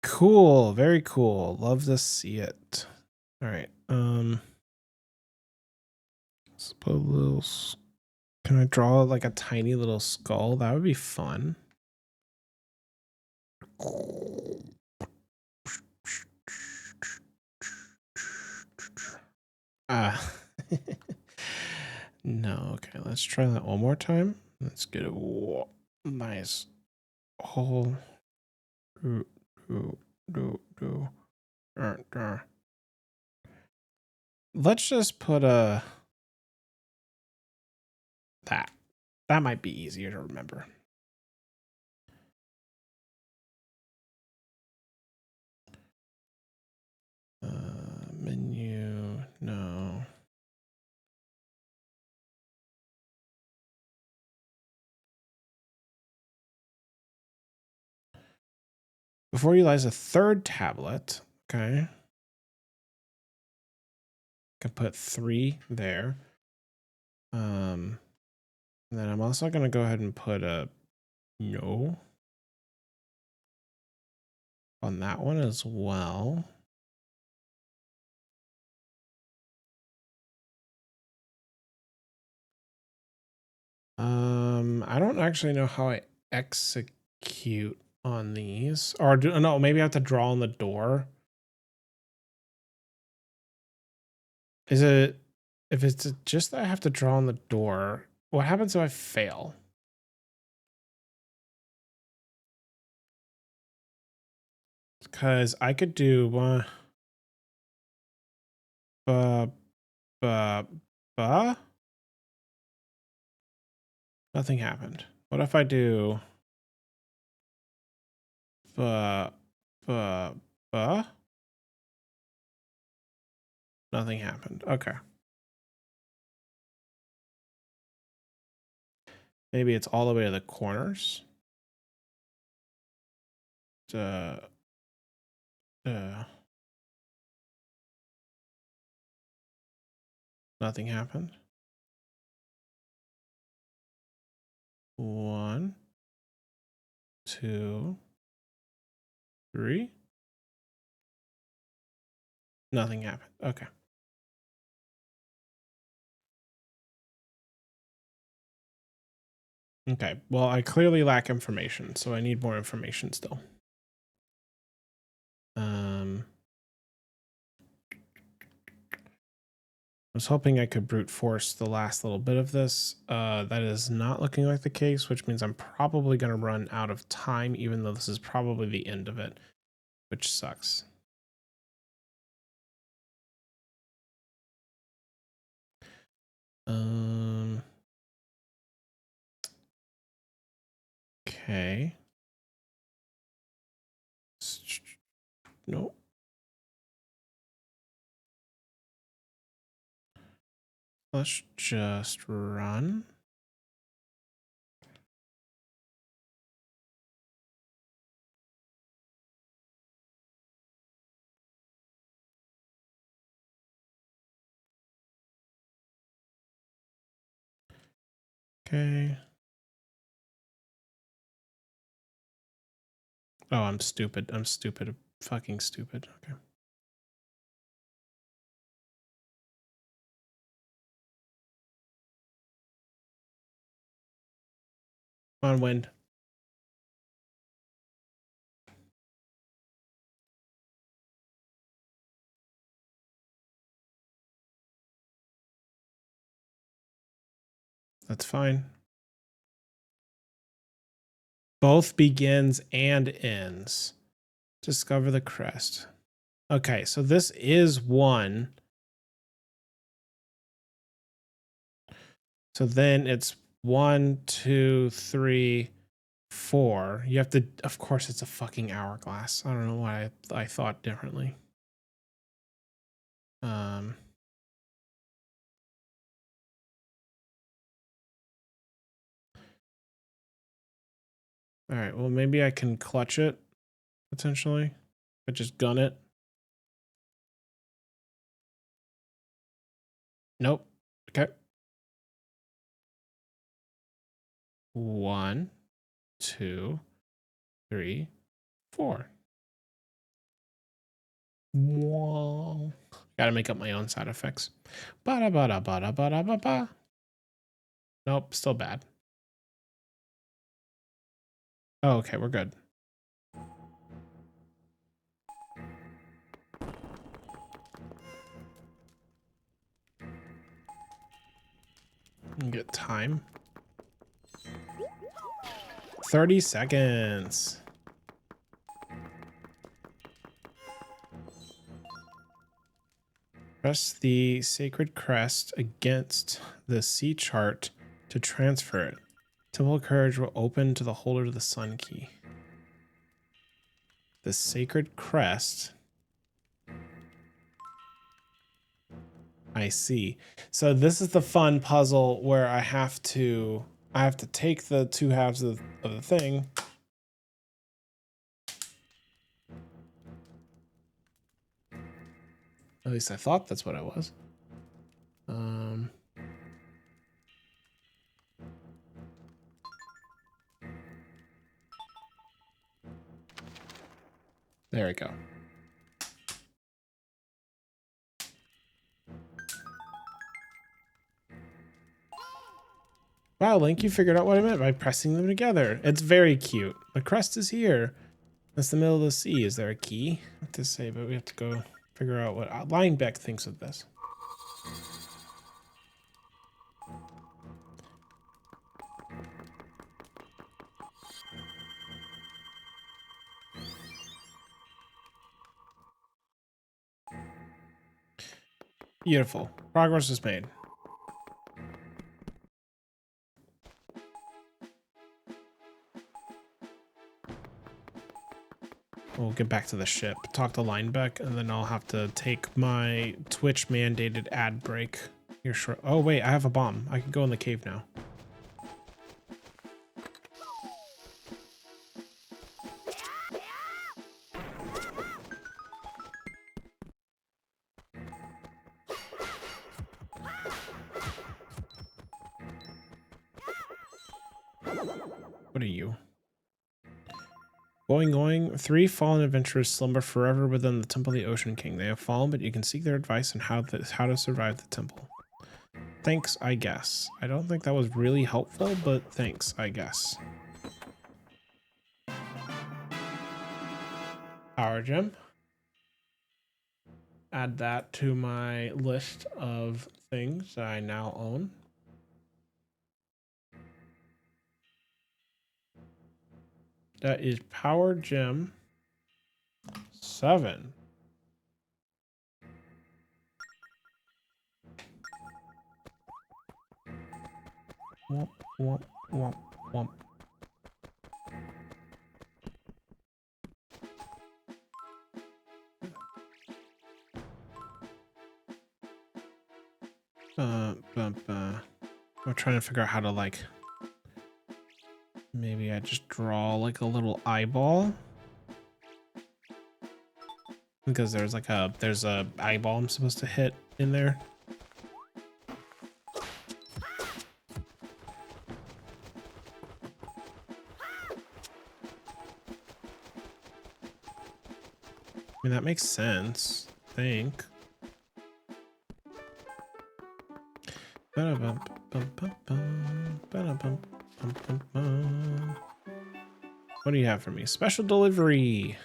Cool. Very cool. Love to see it. All right. Let's put a little. Can I draw like a tiny little skull? That would be fun. Ah. No. Okay. Let's try that one more time. Let's get a nice whole. Let's just put a that might be easier to remember. Menu, no. Before you lies a third tablet. Okay. Can put 3 there. And then I'm also gonna go ahead and put a no on that one as well. I don't actually know how I execute on these, or no, maybe I have to draw on the door. Is it, if it's just that I have to draw on the door, what happens if I fail? Because I could do one, uh, nothing happened. What if I do, uh, nothing happened. Okay. Maybe it's all the way to the corners. Nothing happened. 1, 2, 3. Nothing happened. Okay. Okay. Well, I clearly lack information, so I need more information still. I was hoping I could brute force the last little bit of this. That is not looking like the case, which means I'm probably going to run out of time, even though this is probably the end of it, which sucks. Okay. Nope. Let's just run. Okay. Oh, I'm stupid. I'm stupid. Fucking stupid. Okay. Come on, wind. That's fine. Both begins and ends. Discover the crest. Okay, so this is 1. So then it's 1, 2, 3, 4. You have to, of course, it's a fucking hourglass. I don't know why I thought differently. All right, well, maybe I can clutch it, potentially. I just gun it. Nope. Okay. 1, 2, 3, 4. Whoa. Gotta make up my own side effects. Ba ba da ba da ba da ba ba. Nope, still bad. Oh, okay, we're good. Get time. 30 seconds. Press the sacred crest against the sea chart to transfer it. Temple Courage will open to the holder of the sun key. The sacred crest. I see. So this is the fun puzzle where I have to take the 2 halves of the thing. At least I thought that's what it was. There we go. Wow, Link, you figured out what I meant by pressing them together. It's very cute. The crest is here. That's the middle of the sea. Is there a key? What to say, but we have to go figure out what Linebeck thinks of this. Beautiful. Progress is made. We'll get back to the ship, talk to Linebeck, and then I'll have to take my Twitch mandated ad break. Here, sure. Oh wait, I have a bomb. I can go in the cave now. What are you? Going, going. 3 fallen adventurers slumber forever within the Temple of the Ocean King. They have fallen, but you can seek their advice on how to survive the temple. Thanks, I guess. I don't think that was really helpful, but thanks, I guess. Power gem. Add that to my list of things that I now own. That is power gem 7. Womp, womp, womp, womp. I'm trying to figure out how to, like, maybe I just draw like a little eyeball, because there's a eyeball I'm supposed to hit in there. I mean, that makes sense, I think. What do you have for me? Special delivery.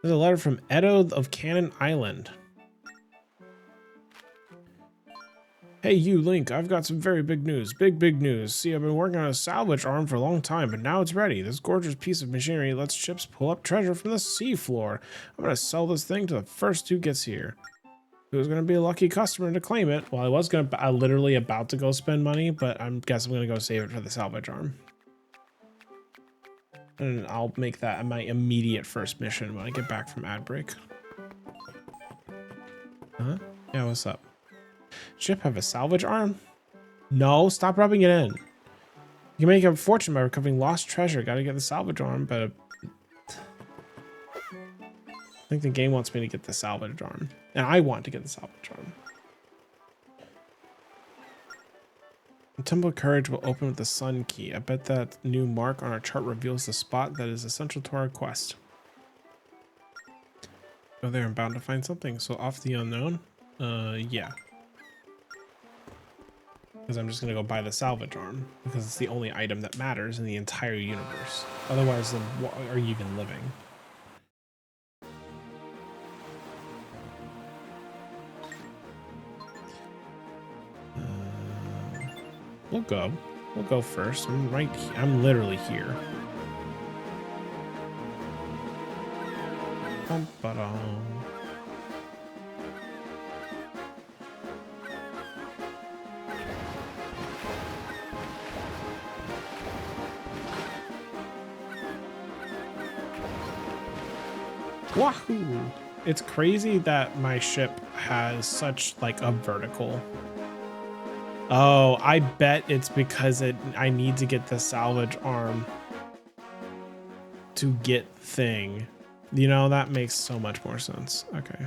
There's a letter from Edo of Cannon Island. Hey, you, Link, I've got some very big news. Big news. See, I've been working on a salvage arm for a long time, but now it's ready. This gorgeous piece of machinery lets ships pull up treasure from the seafloor. I'm going to sell this thing to the first who gets here. Who's going to be a lucky customer to claim it? Well, I literally about to go spend money, but I guess I'm going to go save it for the salvage arm. And I'll make that my immediate first mission when I get back from ad break. Huh? Yeah, what's up? Ship have a salvage arm? No, stop rubbing it in. You can make a fortune by recovering lost treasure. Gotta get the salvage arm, but I think the game wants me to get the salvage arm. And I want to get the salvage arm. The Temple of Courage will open with the Sun Key. I bet that new mark on our chart reveals the spot that is essential to our quest. Go there, I'm bound to find something. So off the unknown? Yeah. Because I'm just going to go buy the salvage arm. Because it's the only item that matters in the entire universe. Otherwise, then what are you even living? We'll go. We'll go first. I'm literally here. Wahoo! It's crazy that my ship has such like a vertical. Oh, I bet it's because I need to get the salvage arm to get thing. You know, that makes so much more sense. Okay.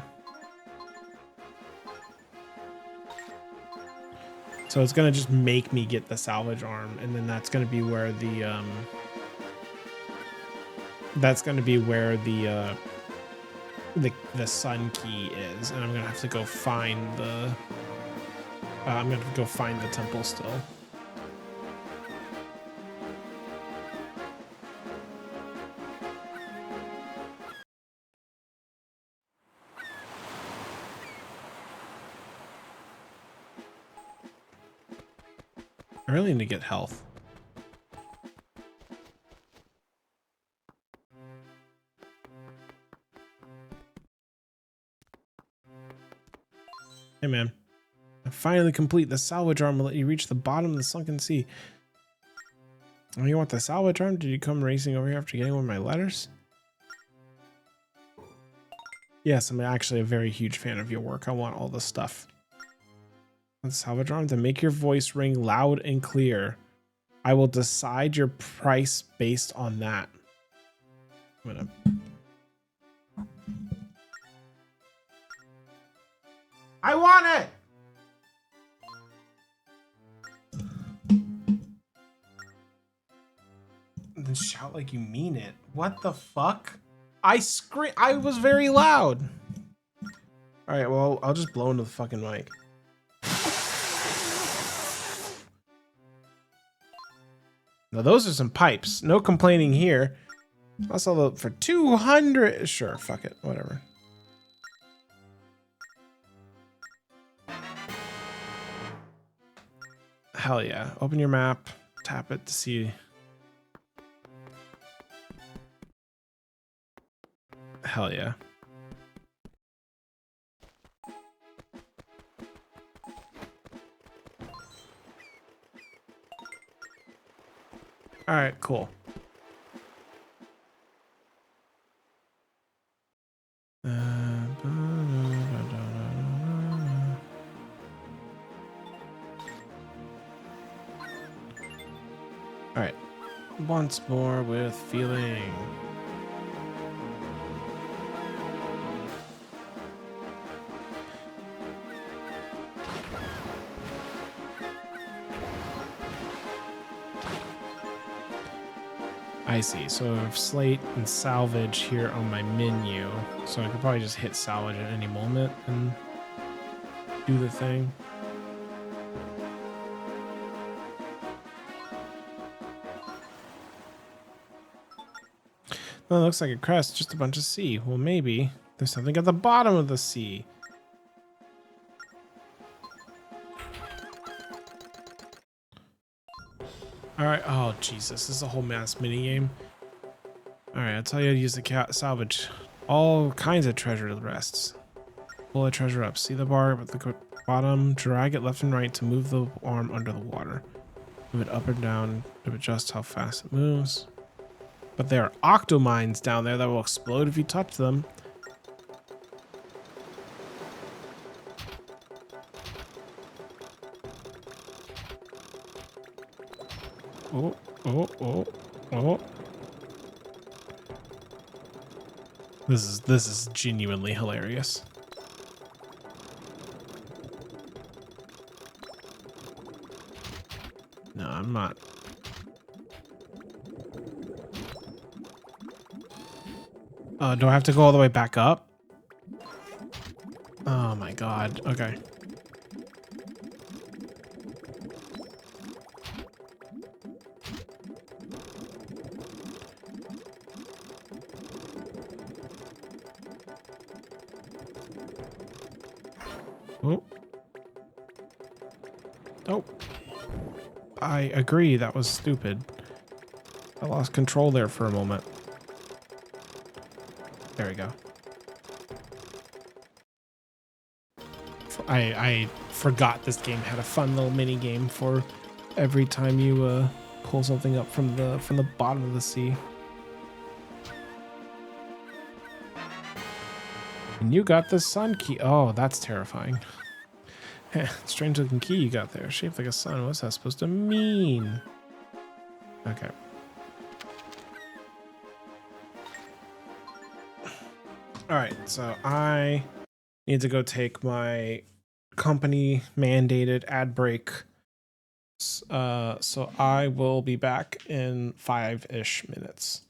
So it's gonna just make me get the salvage arm, and then that's gonna be where the the sun key is, and I'm gonna have to go find the I'm gonna go find the temple still. I really need to get health. Hey, man. Finally complete. The salvage arm will let you reach the bottom of the sunken sea. Oh, you want the salvage arm? Did you come racing over here after getting one of my letters? Yes, I'm actually a very huge fan of your work. I want all the stuff. The salvage arm to make your voice ring loud and clear. I will decide your price based on that. I'm gonna... I want it! And then shout like you mean it. What the fuck? I was very loud. All right, well, I'll just blow into the fucking mic. Now those are some pipes. No complaining here. I'll sell it for 200. Sure, fuck it, whatever. Hell yeah. Open your map, tap it to see. Hell yeah. All right, cool. All right, once more with feeling. I see. So I have slate and salvage here on my menu. So I could probably just hit salvage at any moment and do the thing. Well, it looks like a crest, just a bunch of sea. Well, maybe there's something at the bottom of the sea. All right. Oh, Jesus. This is a whole mass minigame. All right. I'll tell you how to use the salvage. All kinds of treasure rests. Pull a treasure up. See the bar at the bottom. Drag it left and right to move the arm under the water. Move it up and down to adjust how fast it moves. But there are octomines down there that will explode if you touch them. Oh, oh, oh, oh. This is genuinely hilarious. No, I'm not. Do I have to go all the way back up? Oh my god. Okay. Oh. Oh. I agree, that was stupid. I lost control there for a moment. There we go. I forgot this game had a fun little mini game for every time you pull something up from the bottom of the sea. And you got the sun key. Oh, that's terrifying. Strange looking key you got there, shaped like a sun. What's that supposed to mean? Okay. All right, so I need to go take my company mandated ad break. So I will be back in 5-ish minutes.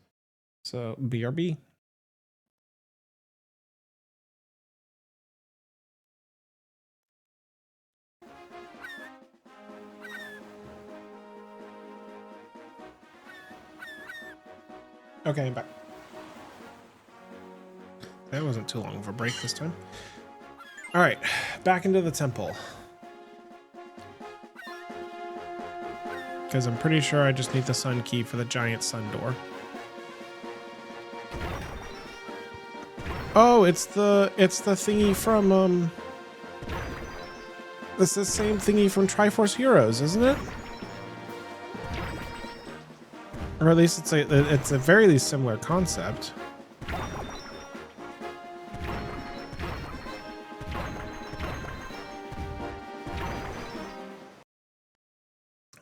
So BRB. Okay, I'm back. That wasn't too long of a break this time. All right, back into the temple. Because I'm pretty sure I just need the sun key for the giant sun door. Oh, it's the thingy from This is the same thingy from Triforce Heroes, isn't it? Or at least it's a very least similar concept.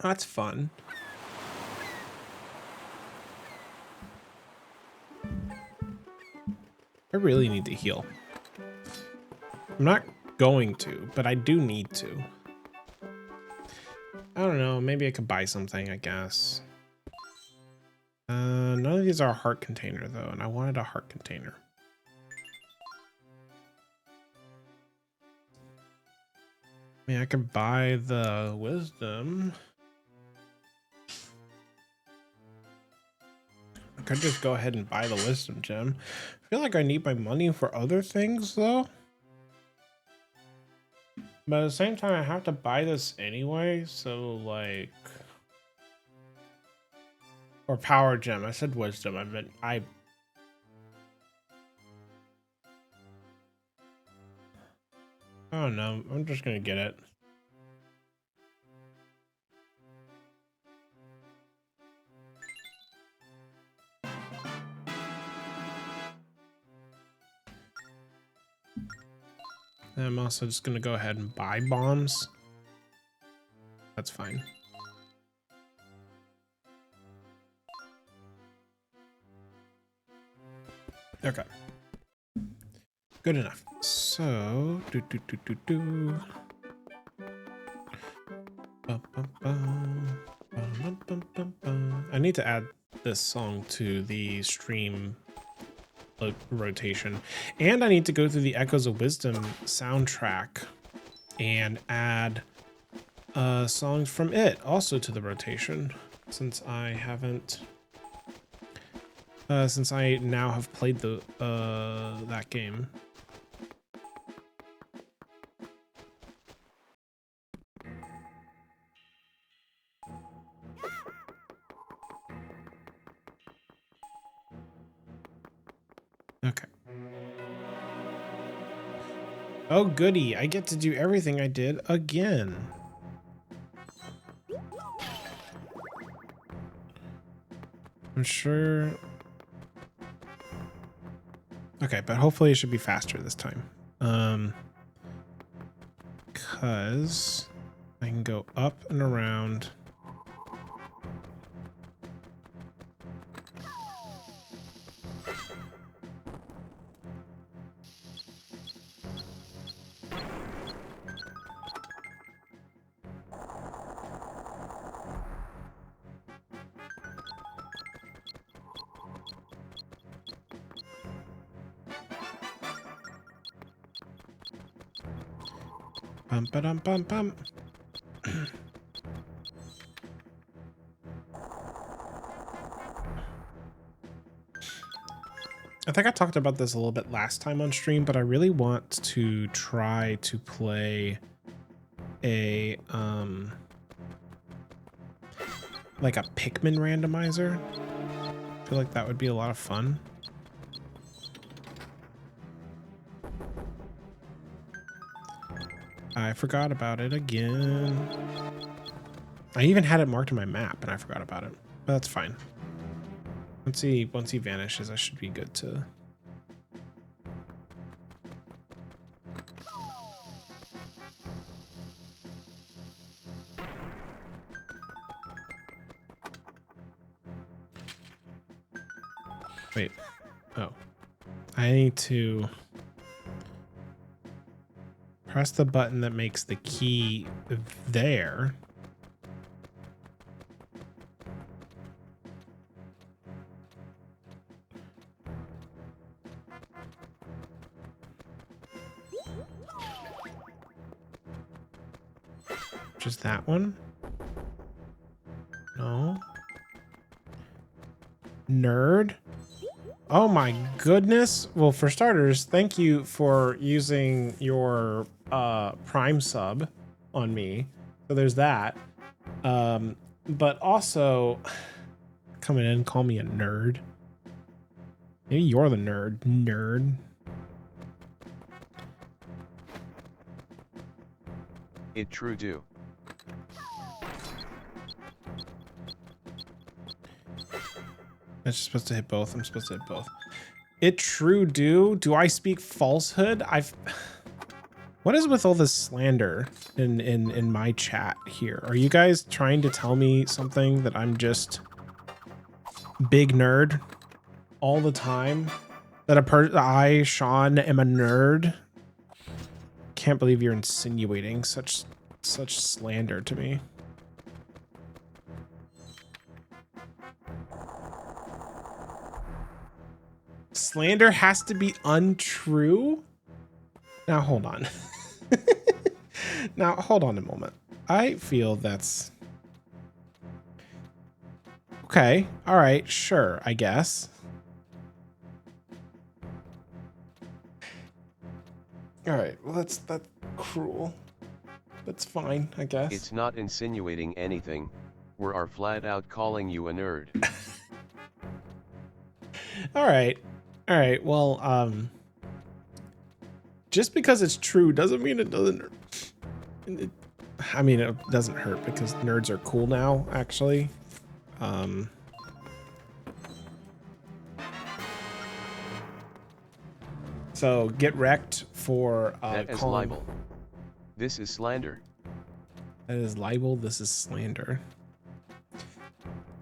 That's fun. I really need to heal. I'm not going to, but I do need to. I don't know, maybe I could buy something, I guess. None of these are a heart container though, and I wanted a heart container. I mean, I could buy the wisdom. I could just go ahead and buy the wisdom gem. I feel like I need my money for other things though. But at the same time, I have to buy this anyway, so like... Or power gem. I said wisdom. I meant I don't know. I'm just gonna get it. And I'm also just gonna go ahead and buy bombs. That's fine. Okay. Good enough. So, I need to add this song to the stream rotation, and I need to go through the Echoes of Wisdom soundtrack and add songs from it also to the rotation, since I haven't since I now have played the that game. Okay. Oh goody, I get to do everything I did again. I'm sure. Okay, but hopefully it should be faster this time. Because I can go up and around. Bum ba dum bum bum. I think I talked about this a little bit last time on stream, but I really want to try to play a like a Pikmin randomizer. I feel like that would be a lot of fun. I forgot about it again. I even had it marked on my map and I forgot about it, but that's fine. Once he vanishes, I should be good to. Wait. Oh. I need to press the button that makes the key there. Just that one? No. Nerd? Oh my goodness. Well, for starters, thank you for using your Prime sub on me. So there's that. But also coming in, call me a nerd. Maybe you're the nerd. It true do. I'm supposed to hit both. I'm supposed to hit both. It true do. Do I speak falsehood? What is with all this slander in my chat here? Are you guys trying to tell me something that I'm just big nerd all the time? That I, Sean, am a nerd? Can't believe you're insinuating such slander to me. Slander has to be untrue? Now hold on. Now hold on a moment. I feel that's okay. All right, sure, I guess. All right, well that's cruel. That's fine, I guess. It's not insinuating anything. We are flat out calling you a nerd. All right. Well, just because it's true doesn't mean it doesn't. I mean, it doesn't hurt because nerds are cool now, actually. So get wrecked for that is libel. This is slander. That is libel. This is slander.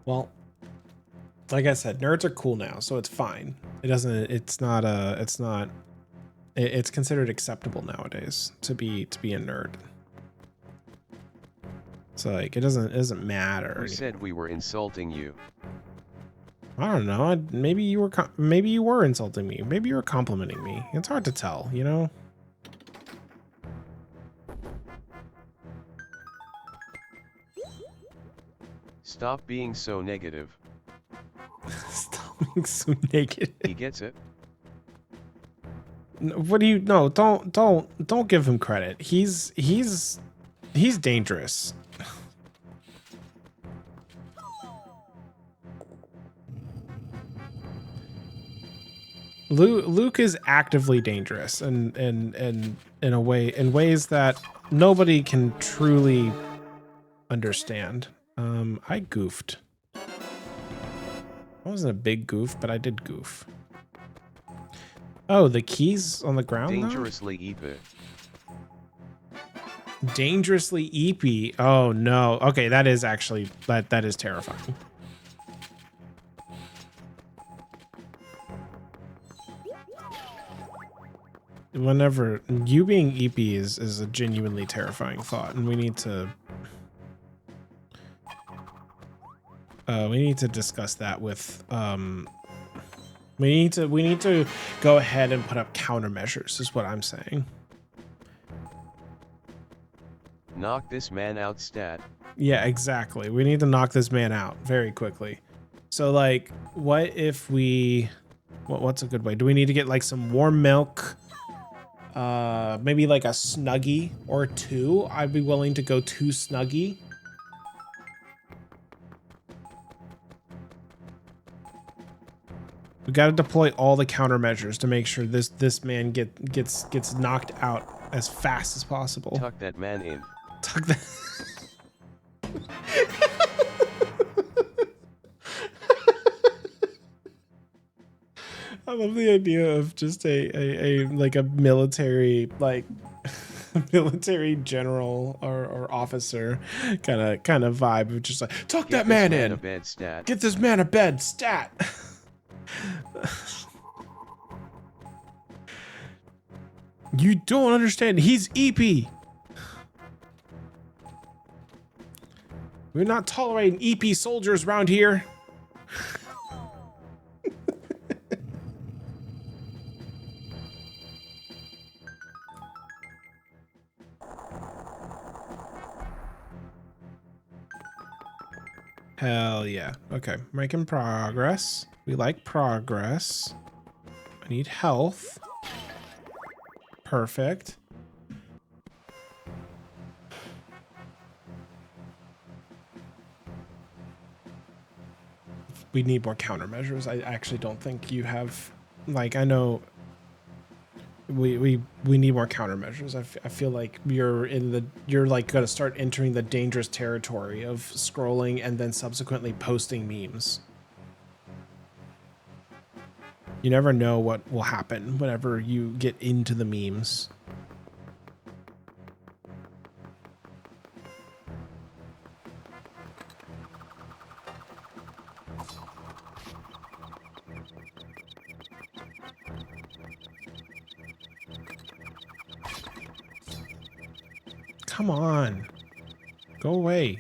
Well, like I said, nerds are cool now, so it's fine. It's considered acceptable nowadays to be a nerd. So like it doesn't matter. Who said we were insulting you? I don't know. Maybe you were insulting me. Maybe you were complimenting me. It's hard to tell, you know? Stop being so negative. Stop being so negative. He gets it. What do you? No, don't give him credit. He's dangerous. Luke is actively dangerous and in ways that nobody can truly understand. I goofed. I wasn't a big goof, but I did goof. Oh, the keys on the ground. Dangerously EP. Dangerously EP. Oh no. Okay, that is actually that is terrifying. Whenever you being EP is a genuinely terrifying thought, and we need to discuss that with we need to go ahead and put up countermeasures is what I'm saying. Knock this man out stat. Yeah, exactly. We need to knock this man out very quickly. So like, what if we what's a good way? Do we need to get like some warm milk? Maybe like a Snuggie or two. I'd be willing to go 2 Snuggie. We got to deploy all the countermeasures to make sure this man gets knocked out as fast as possible. Tuck that man in. Tuck that. I love the idea of just a military military general or officer kind of vibe of just like tuck that man in. A bed stat. Get this man a bed stat. You don't understand. He's EP. We're not tolerating EP soldiers around here. Hell yeah. Okay, making progress. We like progress. I need health. Perfect. We need more countermeasures. I actually don't think you have, like, I know we need more countermeasures. I feel like you're like going to start entering the dangerous territory of scrolling and then subsequently posting memes. You never know what will happen whenever you get into the memes. Come on. Go away.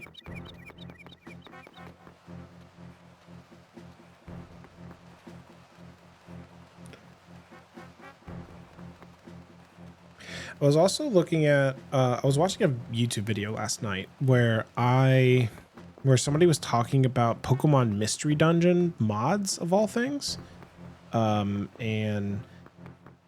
I was also looking at, I was watching a YouTube video last night where somebody was talking about Pokemon Mystery Dungeon mods of all things. And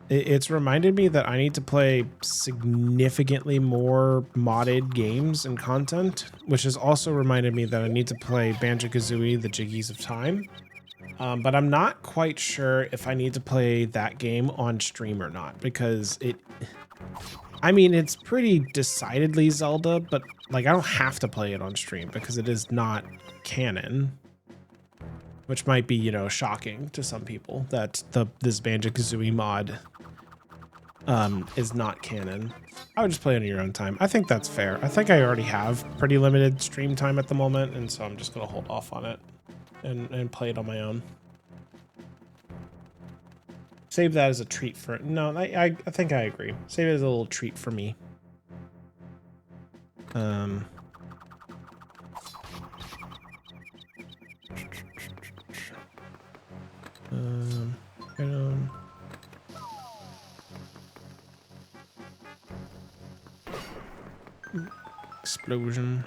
it's reminded me that I need to play significantly more modded games and content, which has also reminded me that I need to play Banjo-Kazooie, The Jiggies of Time. But I'm not quite sure if I need to play that game on stream or not, because I mean, it's pretty decidedly Zelda, but like I don't have to play it on stream because it is not canon. Which might be, you know, shocking to some people that this Banjo-Kazooie mod is not canon. I would just play it on your own time. I think that's fair. I think I already have pretty limited stream time at the moment, and so I'm just gonna hold off on it and play it on my own. Save that as a treat for no, I think I agree. Save it as a little treat for me. Explosion.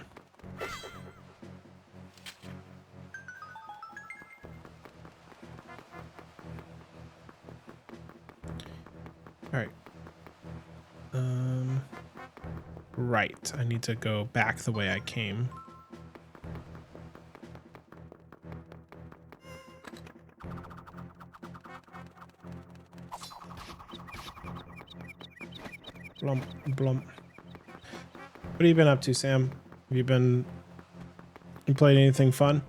All right. Right. I need to go back the way I came. Blump, blump. What have you been up to, Sam? Have you played anything fun?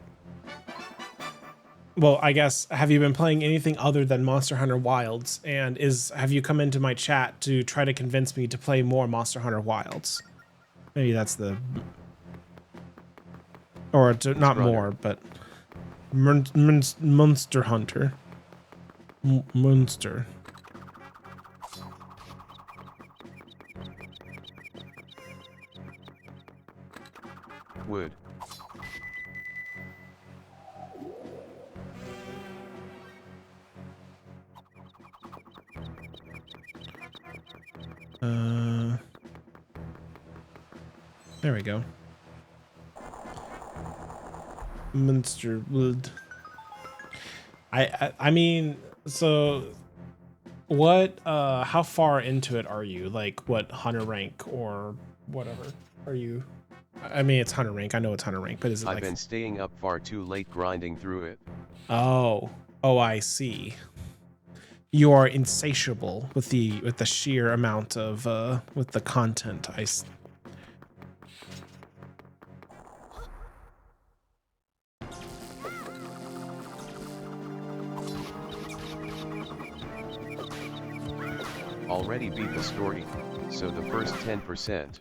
Well, I guess, have you been playing anything other than Monster Hunter Wilds? And have you come into my chat to try to convince me to play more Monster Hunter Wilds? Maybe that's the... Or to, not more, but... Monster Hunter. Monster. Wood. There we go. Monster Wood. I mean, so what how far into it are you? Like what hunter rank or whatever are you? I mean, it's hunter rank. I know it's hunter rank, but is it I've like... been staying up far too late grinding through it. Oh, I see. You are insatiable with the sheer amount of with the content. Already beat the story, so the first 10%.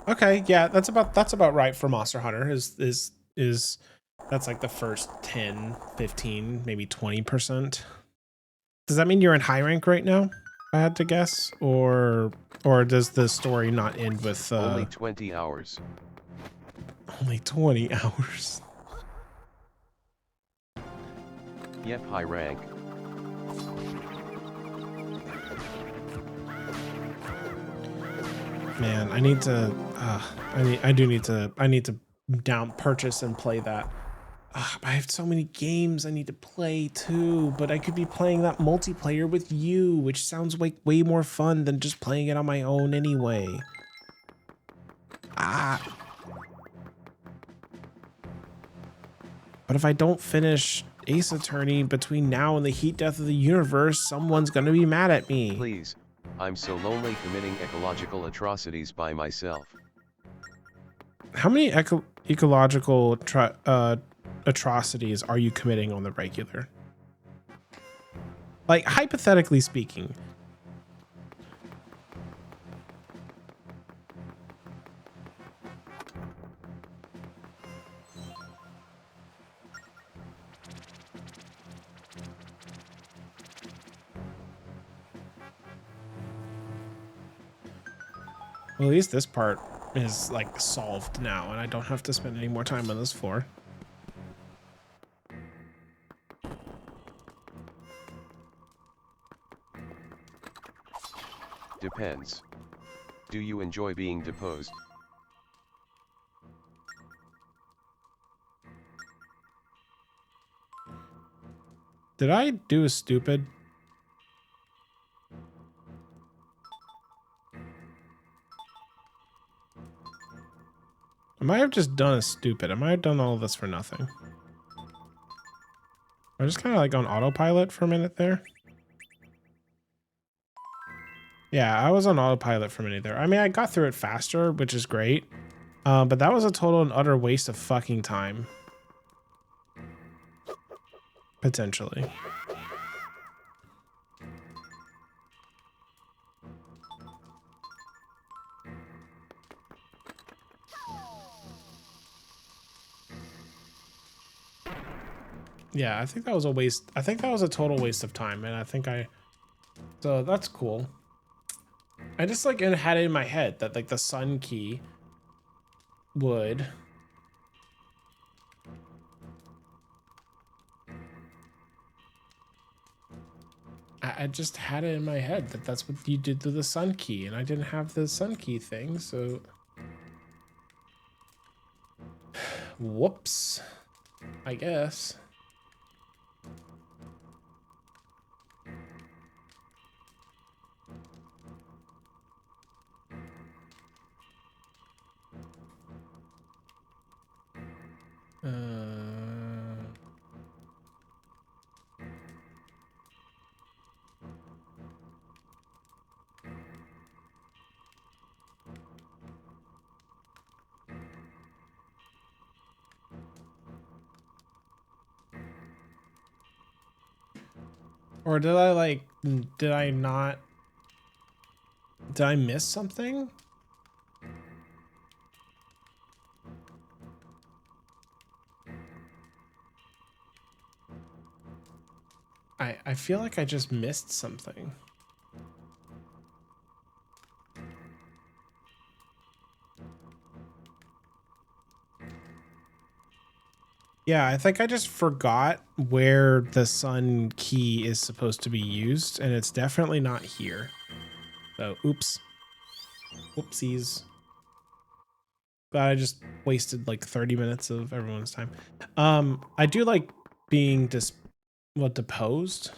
Okay, yeah, that's about right for Monster Hunter. Is that's like the first 10, 15, maybe 20%. Does that mean you're in high rank right now? If I had to guess, or does the story not end with only 20 hours? Only 20 hours. Yep, high rank. Man, I need to I need to purchase and play that. I have so many games I need to play too, but I could be playing that multiplayer with you, which sounds like way more fun than just playing it on my own anyway. But if I don't finish Ace Attorney between now and the heat death of the universe, someone's gonna be mad at me. Please, I'm so lonely committing ecological atrocities by myself. How many ecological atrocities are you committing on the regular? Like, hypothetically speaking. Well, at least this part is like solved now, and I don't have to spend any more time on this floor. Depends. Do you enjoy being deposed? Did I do a stupid? I might have just done a stupid. I might have done all of this for nothing. I just kind of like on autopilot for a minute there. Yeah, I was on autopilot for a minute there. I mean, I got through it faster, which is great. But that was a total and utter waste of fucking time. Potentially. Yeah, I think that was a waste. I think that was a total waste of time, and I think so that's cool. I just like had it in my head that like the sun key would I just had it in my head that that's what you did to the sun key, and I didn't have the sun key thing, so whoops, I guess. Or did I like, did I miss something? I feel like I just missed something. Yeah, I think I just forgot where the sun key is supposed to be used, and it's definitely not here. So, oops. Whoopsies. Glad I just wasted like 30 minutes of everyone's time. I do like being deposed.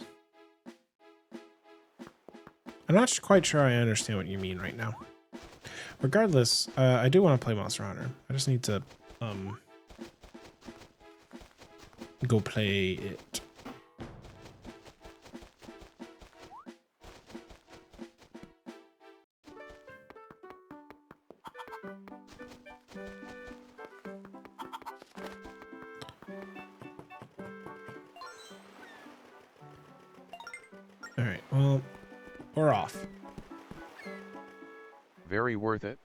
I'm not quite sure I understand what you mean right now. Regardless, I do want to play Monster Hunter. I just need to go play it. All right, well, we're off. Very worth it.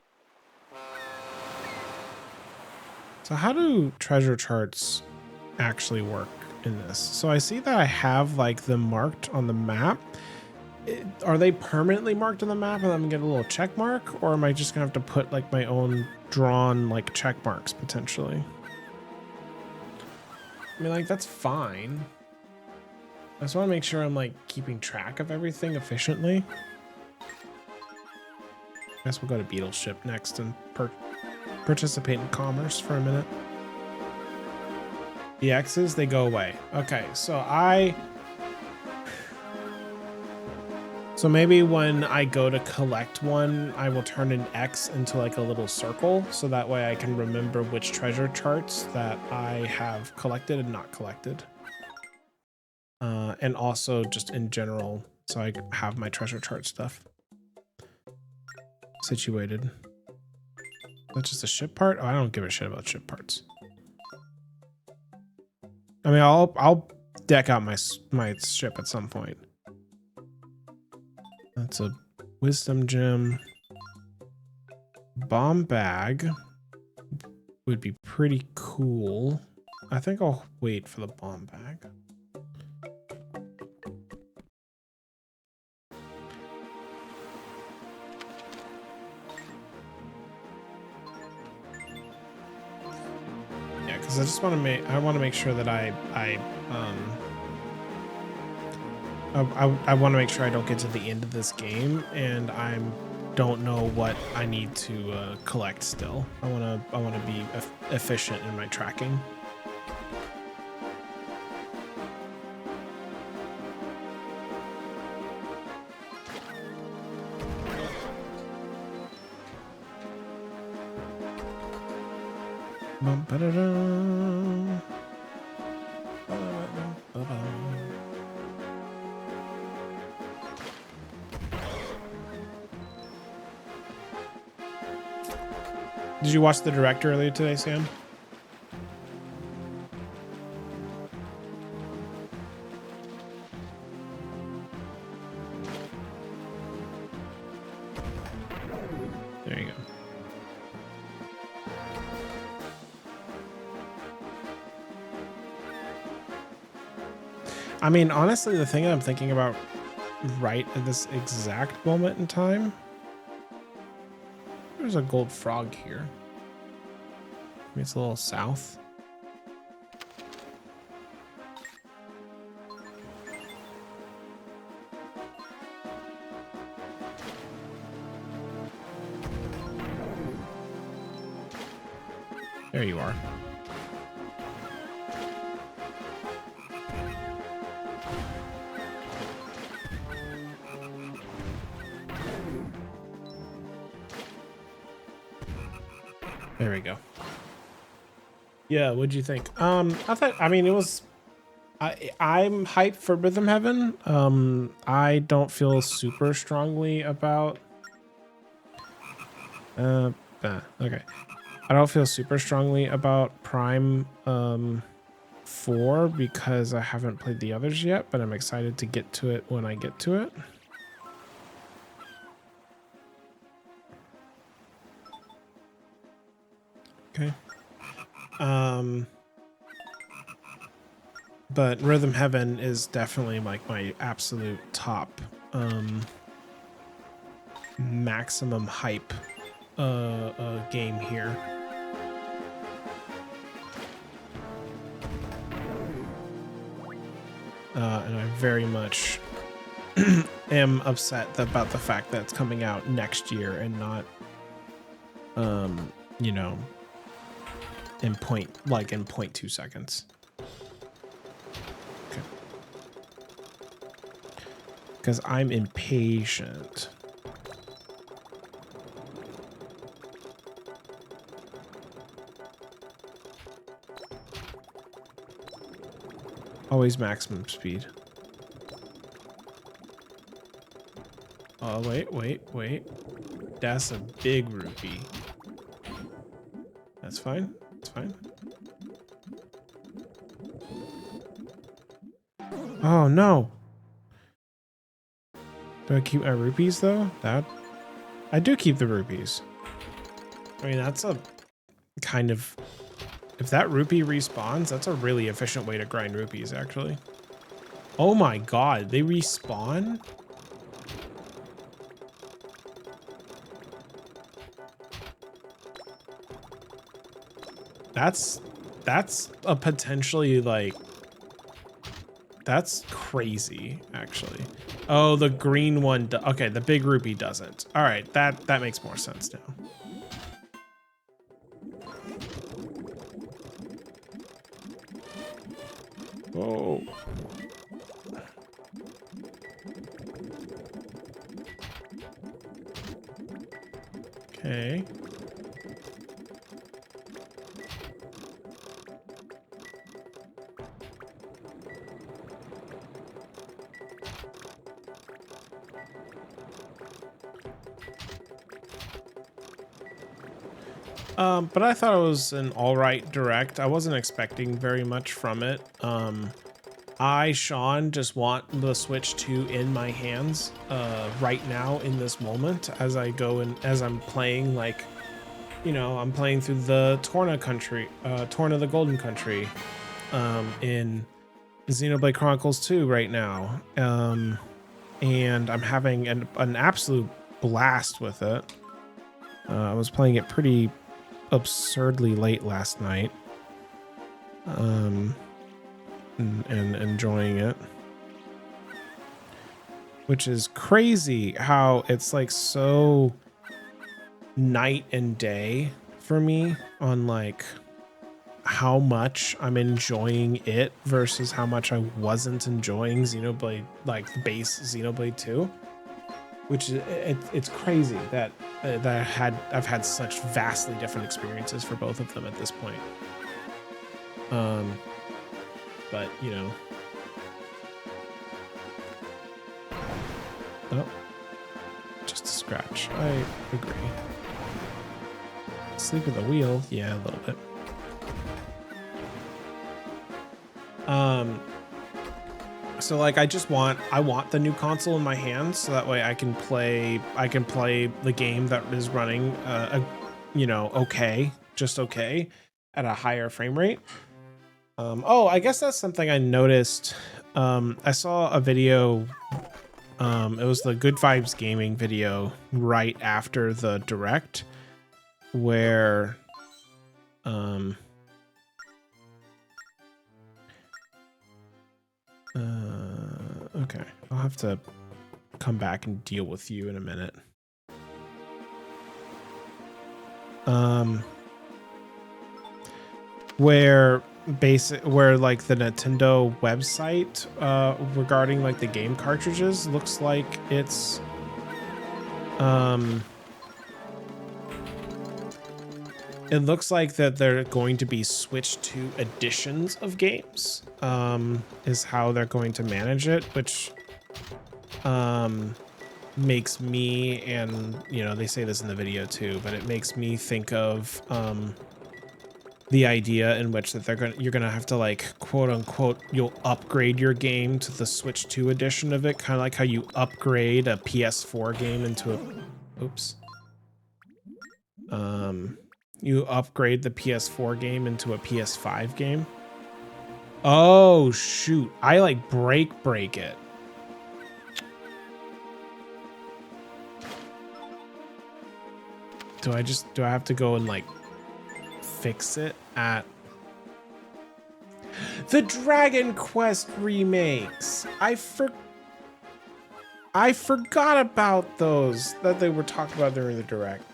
So how do treasure charts actually work in this? So I see that I have like them marked on the map. Are they permanently marked on the map and I'm gonna get a little check mark, or am I just gonna have to put like my own drawn like check marks potentially? I mean, like, that's fine. I just want to make sure I'm like keeping track of everything efficiently. I guess we'll go to Beetle Ship next and participate in commerce for a minute. The X's, they go away. Okay, so maybe when I go to collect one, I will turn an X into like a little circle, so that way I can remember which treasure charts that I have collected and not collected. and also just in general, so I have my treasure chart stuff situated. That's just a ship part? Oh, I don't give a shit about ship parts. I mean, I'll deck out my ship at some point. That's a wisdom gem. Bomb bag would be pretty cool. I think I'll wait for the bomb bag. Yeah, because I just want to make sure that I want to make sure I don't get to the end of this game and don't know what I need to collect still. I want to be efficient in my tracking. Did you watch the direct earlier today, Sam? There you go. I mean, honestly, the thing I'm thinking about right at this exact moment in time, there's a gold frog here. Maybe it's a little south. There you are. There we go. Yeah, what'd you think? I mean, it was, I'm hyped for Rhythm Heaven. I don't feel super strongly about, okay. I don't feel super strongly about Prime, 4 because I haven't played the others yet, but I'm excited to get to it when I get to it. Okay. But Rhythm Heaven is definitely like my absolute top maximum hype game here. And I very much am upset about the fact that it's coming out next year and not you know, in 0.2 seconds. Okay. Because I'm impatient. Always maximum speed. Oh, wait. That's a big rupee. That's fine. That's fine. Oh, no. Do I keep my rupees, though? I do keep the rupees. I mean, that's a kind of... If that rupee respawns, that's a really efficient way to grind rupees, actually. Oh my god, they respawn? That's a potentially, like... That's crazy, actually. Oh, the green one... Okay, the big rupee doesn't. All right, that makes more sense now. Whoa. Okay. But I thought it was an all right direct. I wasn't expecting very much from it. Sean, just want the Switch 2 in my hands right now in this moment as I go and as I'm playing, like, you know, I'm playing through the Torna the Golden Country in Xenoblade Chronicles 2 right now. And I'm having an absolute blast with it. I was playing it pretty absurdly late last night. And enjoying it, which is crazy how it's like so night and day for me on like how much I'm enjoying it versus how much I wasn't enjoying Xenoblade, like the base Xenoblade 2, which is it's crazy that I've had such vastly different experiences for both of them at this point. But, you know. Oh. Just a scratch. I agree. Sleep at the wheel? Yeah, a little bit. So like I want the new console in my hands so that way I can play the game that is running you know, okay, just okay at a higher frame rate. Oh, I guess that's something I noticed. I saw a video. It was the Good Vibes Gaming video right after the direct, where okay, I'll have to come back and deal with you in a minute. Where like the Nintendo website regarding like the game cartridges looks like it's it looks like that they're going to be switched to editions of games is how they're going to manage it, which makes me, and you know, they say this in the video too, but it makes me think of the idea in which that you're gonna have to, like, quote unquote, you'll upgrade your game to the Switch 2 edition of it, kind of like how you upgrade a PS4 game into a you upgrade the PS4 game into a PS5 game. Oh shoot, I like break it. Do I have to go and like fix it at the Dragon Quest remakes? I forgot about those, that they were talked about during the direct.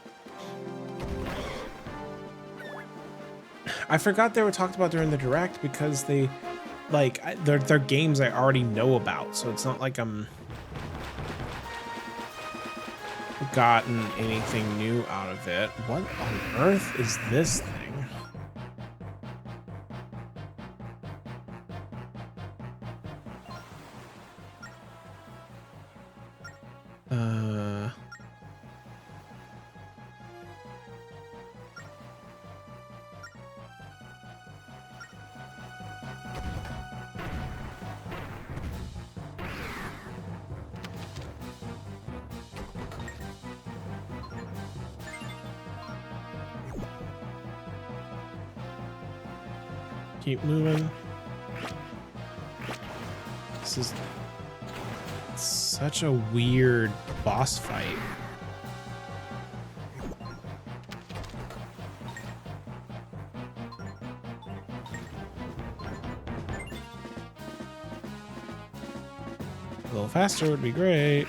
I forgot they were talked about during the direct because they, like, they're games I already know about, so it's not like I'm gotten anything new out of it. What on earth is this thing? Keep moving. This is such a weird boss fight. A little faster would be great.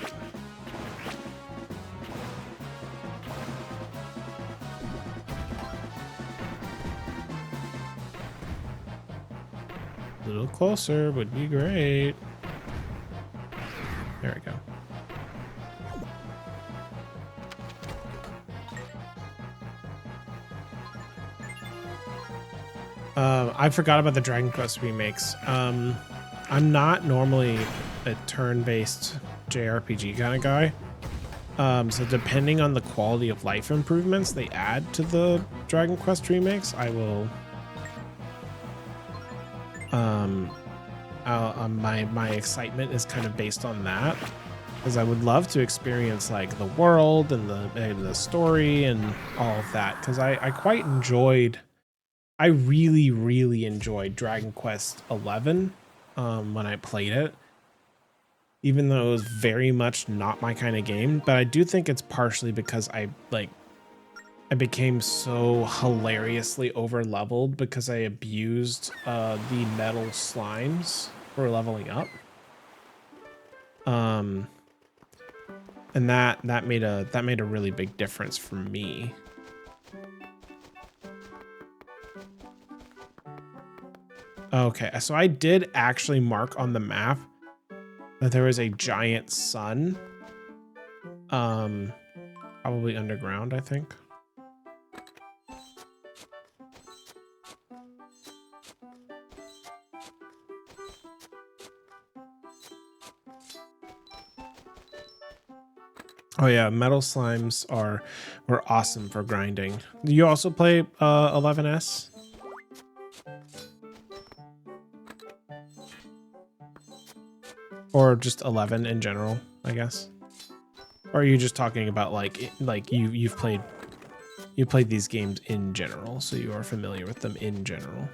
A little closer would be great. There we go. I forgot about the Dragon Quest remakes. I'm not normally a turn-based JRPG kind of guy. So depending on the quality of life improvements they add to the Dragon Quest remakes, I will my excitement is kind of based on that, because I would love to experience like the world and the story and all of that, because I really enjoyed Dragon Quest 11 when I played it, even though it was very much not my kind of game. But I do think it's partially because I became so hilariously over leveled because I abused the metal slimes for leveling up. And that made a really big difference for me. Okay, so I did actually mark on the map that there was a giant sun. Probably underground, I think. Oh yeah, metal slimes were awesome for grinding. Do you also play 11S? Or just 11 in general, I guess? Or are you just talking about like you've played these games in general, so you are familiar with them in general?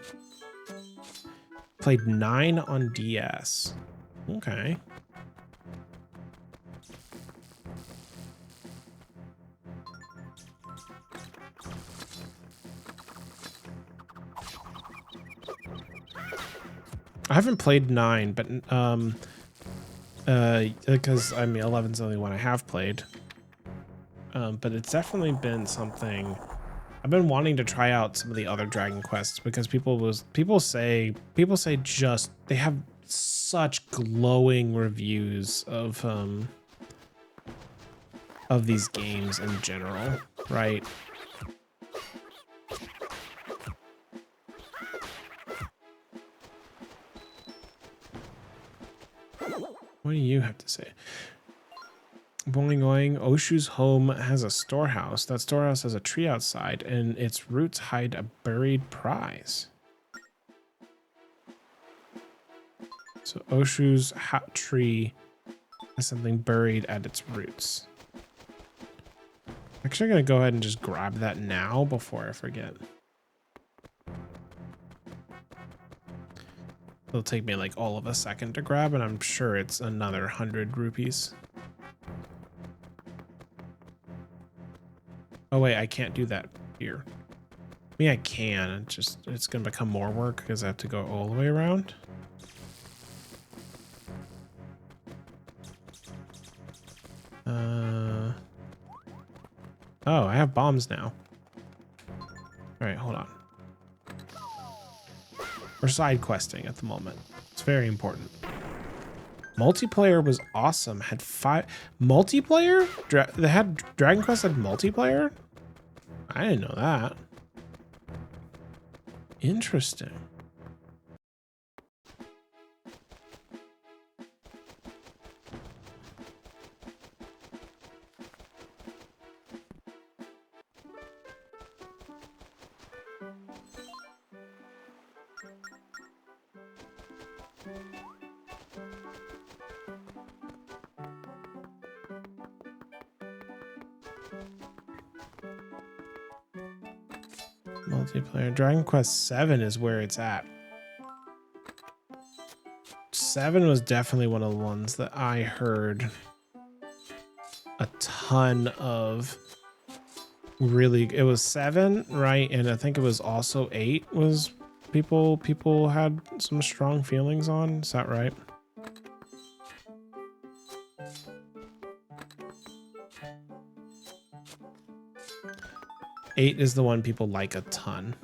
Played 9 on DS. Okay. I haven't played 9, but because I mean 11's the only one I have played. But it's definitely been something I've been wanting to try out, some of the other Dragon Quests, because people say just they have such glowing reviews of these games in general, right? What do you have to say? Boing boing. Oshu's home has a storehouse. That storehouse has a tree outside, and its roots hide a buried prize. So Oshu's hot tree has something buried at its roots. Actually, I'm gonna go ahead and just grab that now before I forget. It'll take me like all of a second to grab, and I'm sure it's another 100 rupees. Oh wait, I can't do that here. I mean, I can. It's gonna become more work because I have to go all the way around. Oh, I have bombs now. All right, hold on. We're side questing at the moment. It's very important. Multiplayer was awesome. Had 5 multiplayer. They had Dragon Quest had multiplayer. I didn't know that. Interesting. Multiplayer. Dragon Quest 7 is where it's at. 7 was definitely one of the ones that I heard a ton of. Really, it was 7, right? And I think it was also 8 was people had some strong feelings on. Is that right? Eight is the one people like a ton.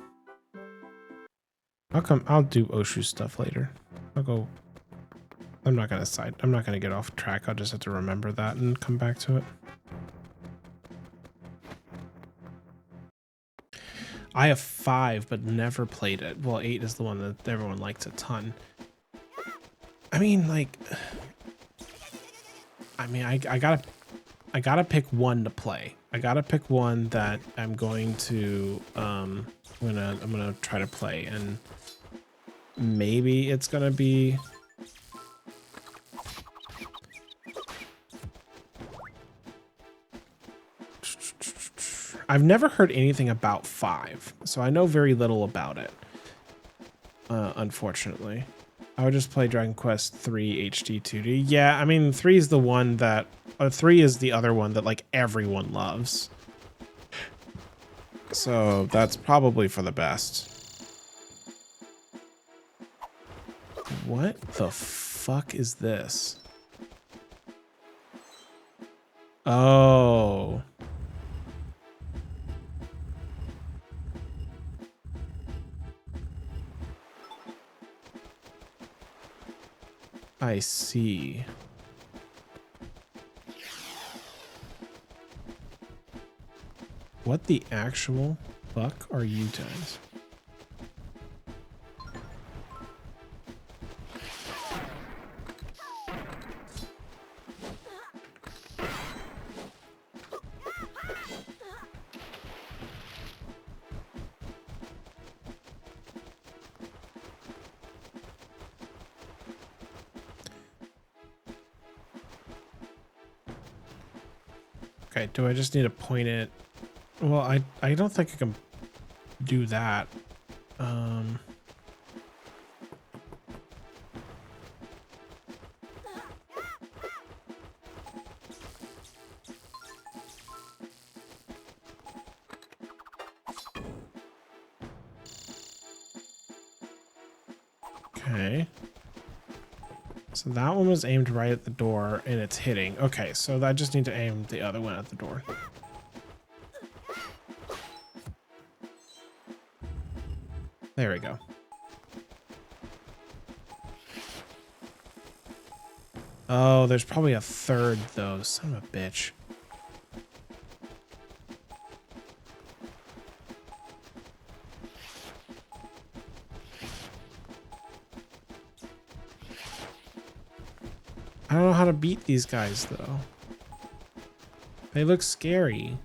I'll do Oshu stuff later. I'm not gonna get off track. I'll just have to remember that and come back to it. I have 5, but never played it. Well, 8 is the one that everyone likes a ton. I mean, like, I gotta pick one to play. I gotta pick one that I'm going to, I'm gonna try to play, and maybe it's gonna be. I've never heard anything about 5, so I know very little about it. Unfortunately, I would just play Dragon Quest 3 HD 2D. Yeah, I mean 3 is the one that 3 is the other one that like everyone loves. So that's probably for the best. What the fuck is this? Oh. I see. What the actual fuck are you guys? Okay, do I just need to point it? Well, I don't think I can do that. Okay. So that one was aimed right at the door and it's hitting. Okay, so I just need to aim the other one at the door. There we go. Oh, there's probably a third though. Son of a bitch. I don't know how to beat these guys though. They look scary.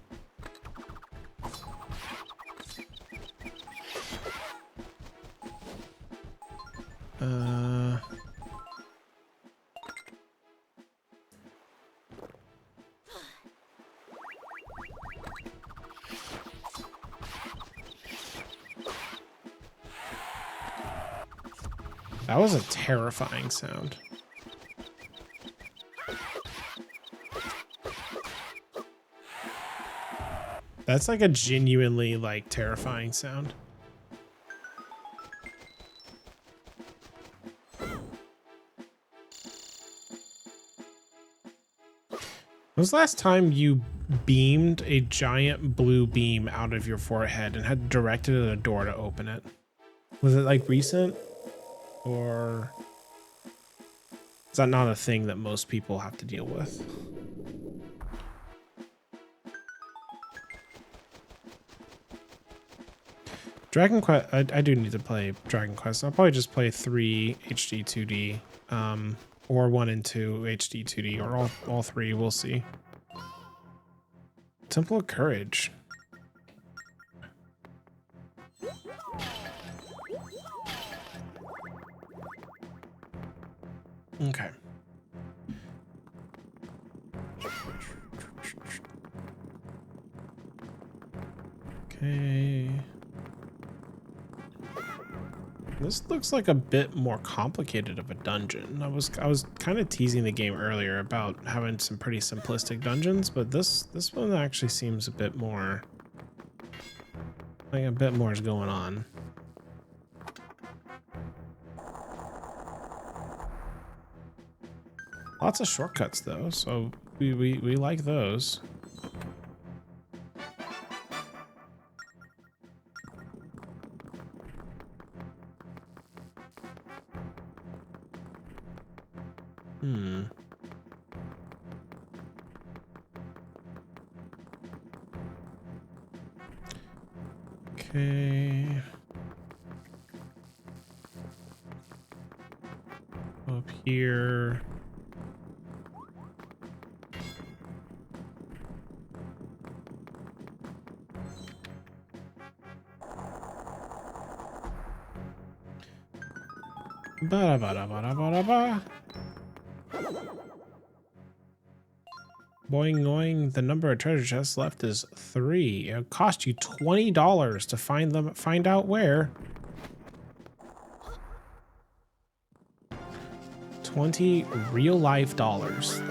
That was a terrifying sound. That's like a genuinely like terrifying sound. When was the last time you beamed a giant blue beam out of your forehead and had directed at a door to open it? Was it like recent? Or is that not a thing that most people have to deal with? Dragon Quest, I do need to play Dragon Quest. I'll probably just play 3 HD 2D, or 1 and 2 HD 2D, or all 3, we'll see. Temple of Courage. Okay. Okay. This looks like a bit more complicated of a dungeon. I was kind of teasing the game earlier about having some pretty simplistic dungeons, but this one actually seems a bit more like a bit more is going on. Lots of shortcuts though, so we like those. Okay. up here. Ba-da-ba-da-ba-da-ba-da-ba. Boing boing. The number of treasure chests left is 3. It'll cost you $20 to find them. Find out where. 20 real life dollars.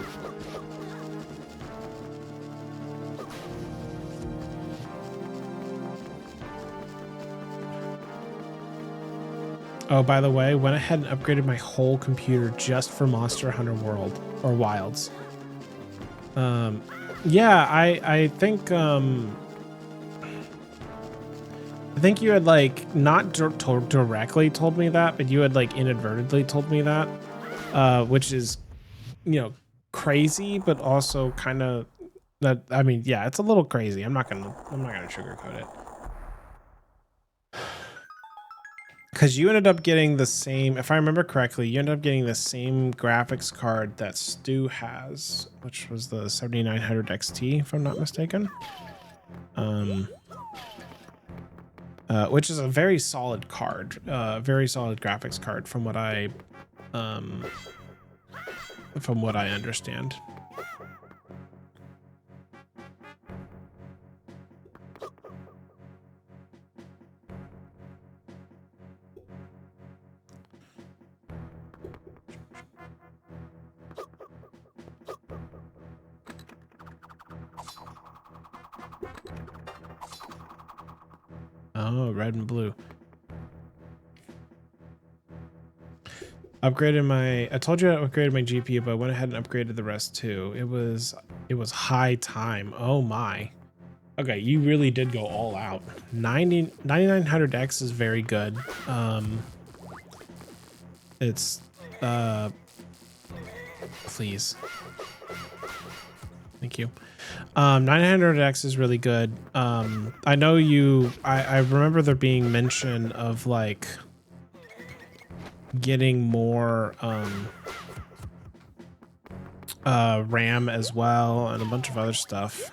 Oh, by the way, went ahead and upgraded my whole computer just for Monster Hunter World or Wilds. Yeah, I think you had like not directly told me that, but you had like inadvertently told me that, which is, you know, crazy, but also kind of that. I mean, yeah, it's a little crazy. I'm not gonna sugarcoat it. Because you ended up getting the same, if I remember correctly, you ended up getting the same graphics card that Stu has, which was the 7900 XT, if I'm not mistaken. Which is a very solid card, very solid graphics card from what I understand. Oh, red and blue. Upgraded my, I told you I upgraded my GPU, but I went ahead and upgraded the rest too. It was high time. Oh my. Okay, you really did go all out. 9900X is very good. It's please. Thank you. 900X is really good. I know I remember there being mention of like getting more RAM as well and a bunch of other stuff.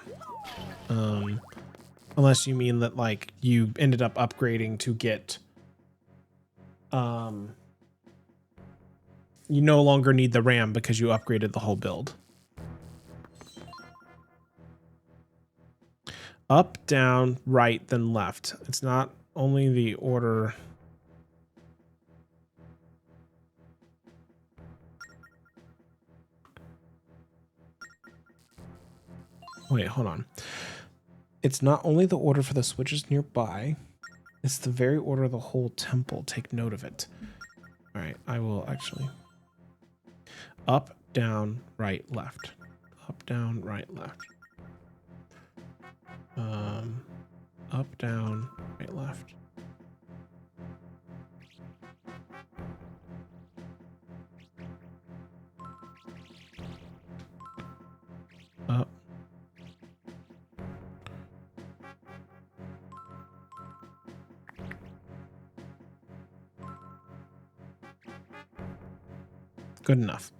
Unless you mean that like you ended up upgrading to get you no longer need the RAM because you upgraded the whole build. Up, down, right, then left. It's not only the order. Wait, hold on. It's not only the order for the switches nearby, it's the very order of the whole temple. Take note of it. All right, I will actually. Up, down, right, left. Up, down, right, left. Up, down, right, left. Up. Good enough.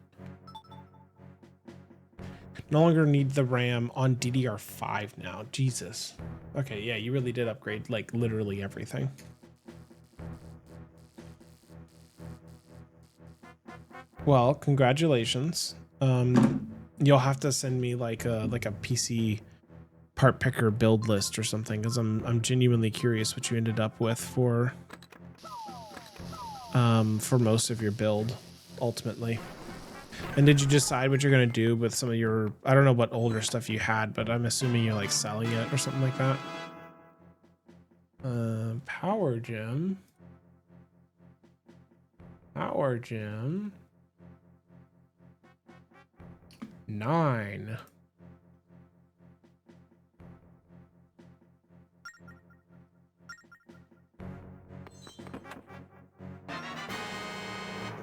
No longer need the RAM on DDR5 now. Jesus. Okay, yeah, you really did upgrade like literally everything. Well, congratulations. You'll have to send me like a PC part picker build list or something, because I'm genuinely curious what you ended up with for most of your build ultimately. And did you decide what you're gonna do with some of your, I don't know what older stuff you had, but I'm assuming you're like selling it or something like that. Power gem. Power gem. 9.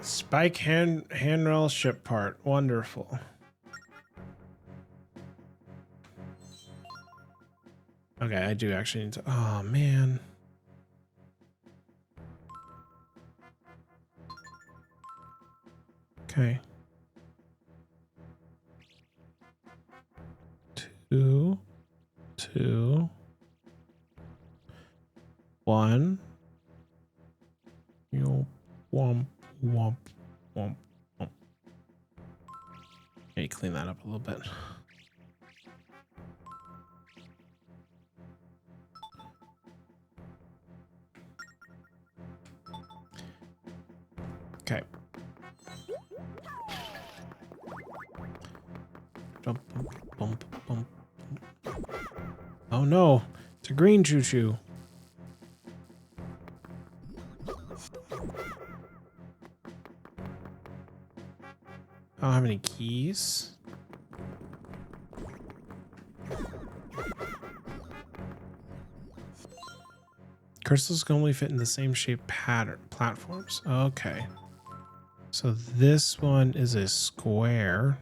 Spike handrail ship part. Wonderful. Okay, I do actually need to. Oh man. Okay. 2, 2, 1. Yo, womp, womp, womp, womp. Maybe clean that up a little bit. Okay. Bump, bump, bump, bump. Oh no, it's a green choo-choo. I don't have any keys. Crystals can only fit in the same shape pattern platforms. Okay. So this one is a square.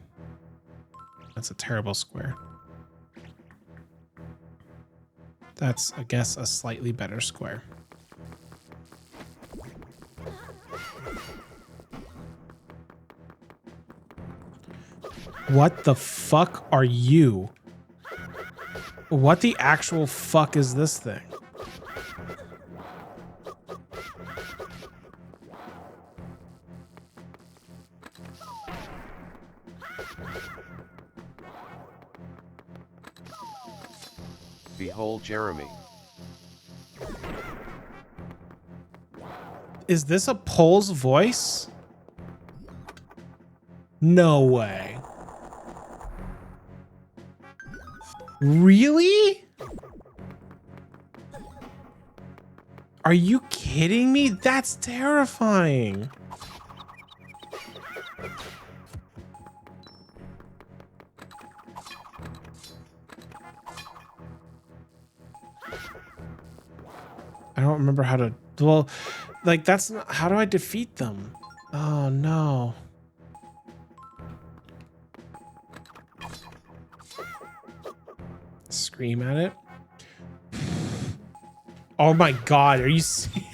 That's a terrible square. That's, I guess, a slightly better square. What the fuck are you? What the actual fuck is this thing? Behold Jeremy. Is this a Pole's voice? No way. Really? Are you kidding me? That's terrifying. I don't remember how to, well, like that's not, how do I defeat them? Oh no. Scream at it. Oh my god, are you serious?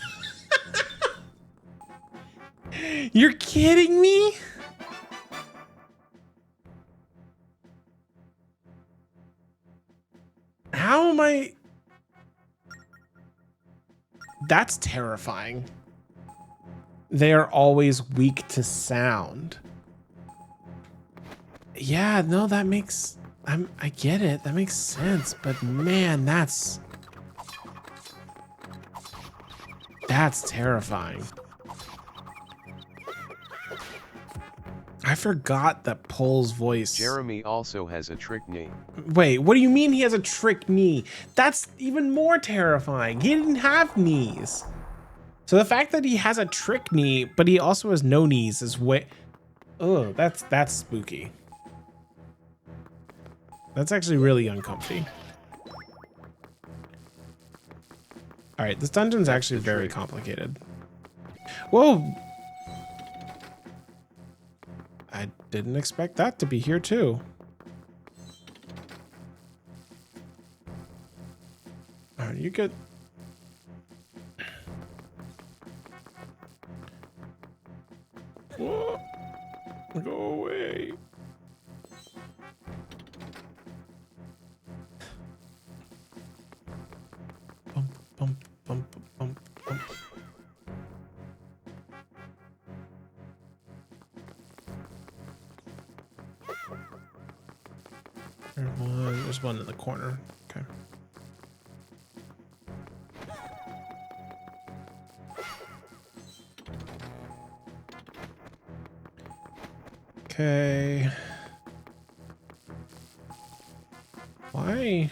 You're kidding me? How am I? That's terrifying. They are always weak to sound. Yeah, no, that makes, I get it. That makes sense, but man, that's terrifying. I forgot that Pole's voice. Jeremy also has a trick knee. Wait, what do you mean he has a trick knee? That's even more terrifying. He didn't have knees. So the fact that he has a trick knee, but he also has no knees is way... Oh, that's spooky. That's actually really uncomfy. All right, this dungeon's actually very complicated. Whoa! I didn't expect that to be here too. All right, you good? Whoa. Go away. Bump, bump, bump, bump, bump. There's one in the corner. Okay. Okay. Why?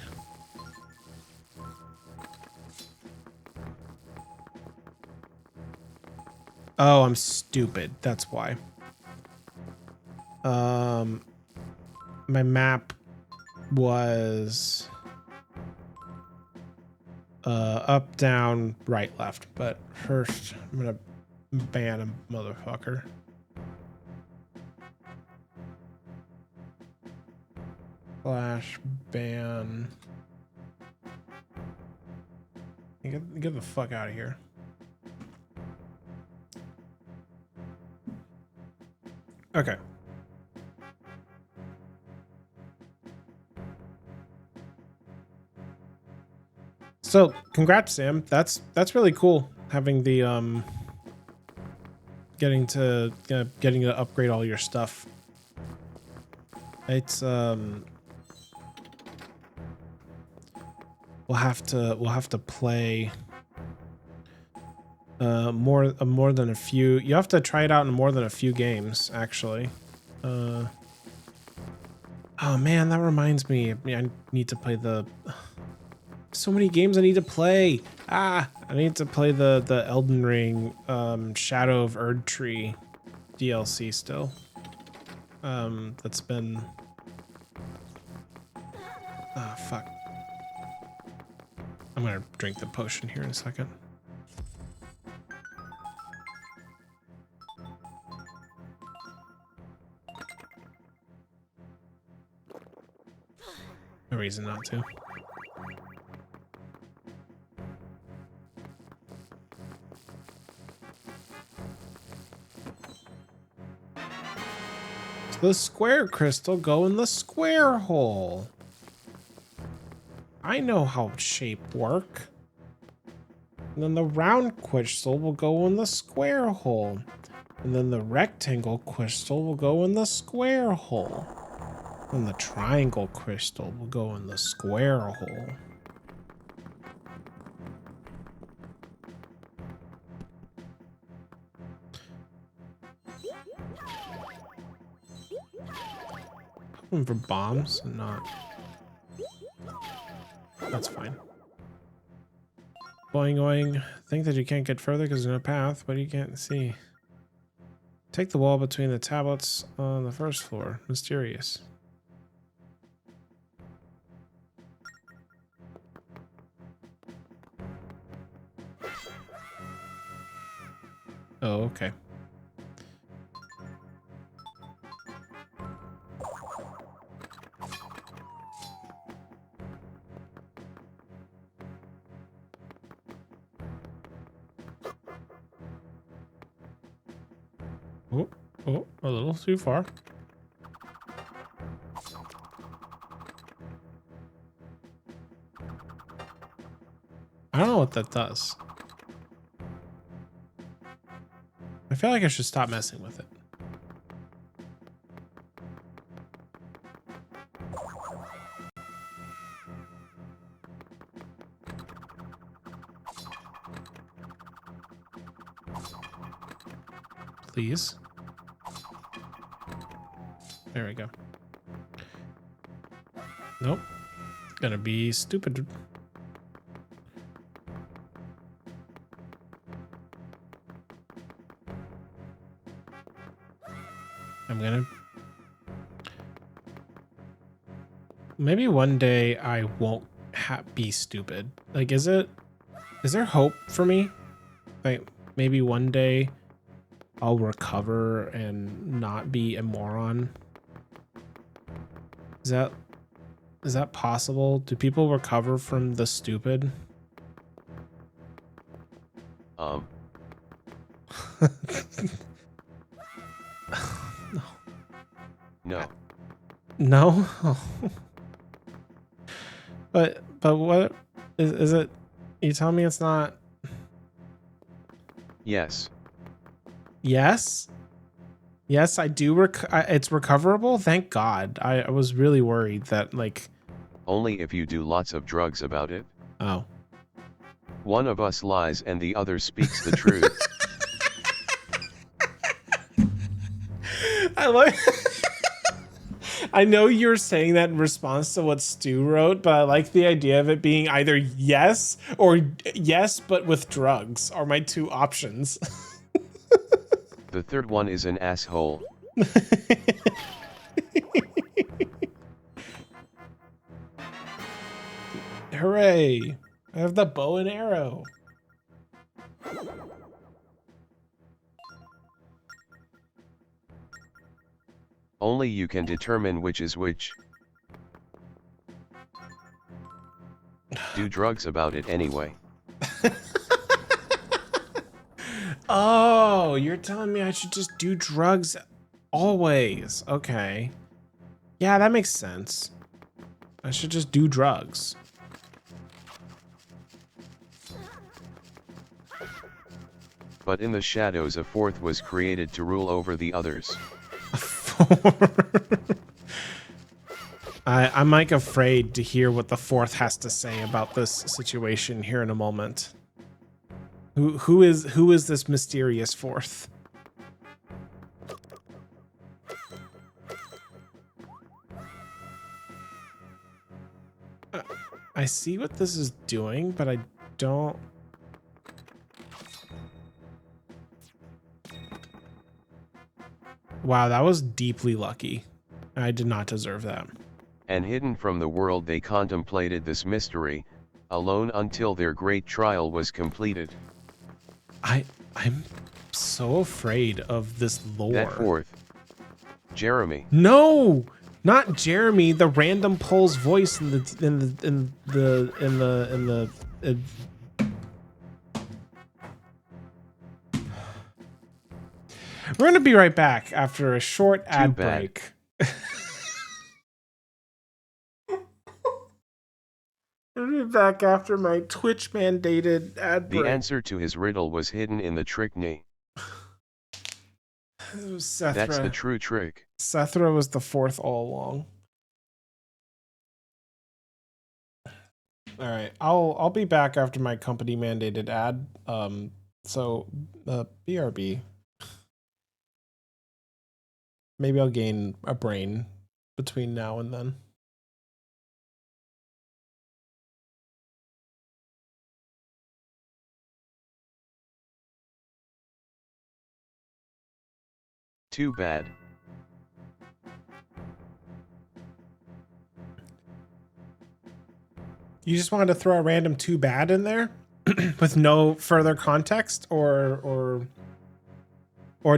Oh, I'm stupid. That's why. My map was up, down, right, left. But first, I'm gonna ban a motherfucker. Slash ban. Get the fuck out of here. Okay. So, congrats, Sam. That's really cool having the getting to upgrade all your stuff. It's we'll have to play more than a few. You have to try it out in more than a few games, actually. Oh man, that reminds me. I need to play the. So many games I need to play. I need to play the Elden Ring Shadow of Erdtree DLC still. That's been. Ah, fuck. I'm gonna drink the potion here in a second. No reason not to. So the square crystal go in the square hole. I know how shape work. And then the round crystal will go in the square hole. And then the rectangle crystal will go in the square hole. And the triangle crystal will go in the square hole. Hoping for bombs and not. That's fine. Boing oing. Think that you can't get further because there's no path, but you can't see. Take the wall between the tablets on the first floor. Mysterious. Oh, okay. Oh, a little too far. I don't know what that does. I feel like I should stop messing with it. Please. There we go. Nope. Gonna be stupid. I'm gonna... Maybe one day I won't be stupid. Like, is there hope for me? Like, maybe one day I'll recover and not be a moron. Is that possible? Do people recover from the stupid? No. No. No? But what is it? You tell me it's not. Yes. Yes? Yes, I do. It's recoverable? Thank God. I was really worried that, like... Only if you do lots of drugs about it. Oh. One of us lies and the other speaks the truth. I like... I know you're saying that in response to what Stu wrote, but I like the idea of it being either yes or yes, but with drugs are my two options. The third one is an asshole. Hooray! I have the bow and arrow. Only you can determine which is which. Do drugs about it anyway. Oh, you're telling me I should just do drugs always. Okay. Yeah, that makes sense. I should just do drugs. But in the shadows, a fourth was created to rule over the others. I'm like afraid to hear what the fourth has to say about this situation here in a moment. Who is this mysterious fourth? I see what this is doing, but I don't. Wow, that was deeply lucky. I did not deserve that. And hidden from the world, they contemplated this mystery, alone until their great trial was completed. I'm so afraid of this lore. That fourth, Jeremy. No, not Jeremy. The random Pole's voice in the. We're gonna be right back after a short ad break. We'll be back after my Twitch mandated ad break. The answer to his riddle was hidden in the trick knee. Sethra. That's the true trick. Sethra was the fourth all along. All right, I'll be back after my company mandated ad. So BRB. Maybe I'll gain a brain between now and then. Too bad. You just wanted to throw a random too bad in there with no further context, or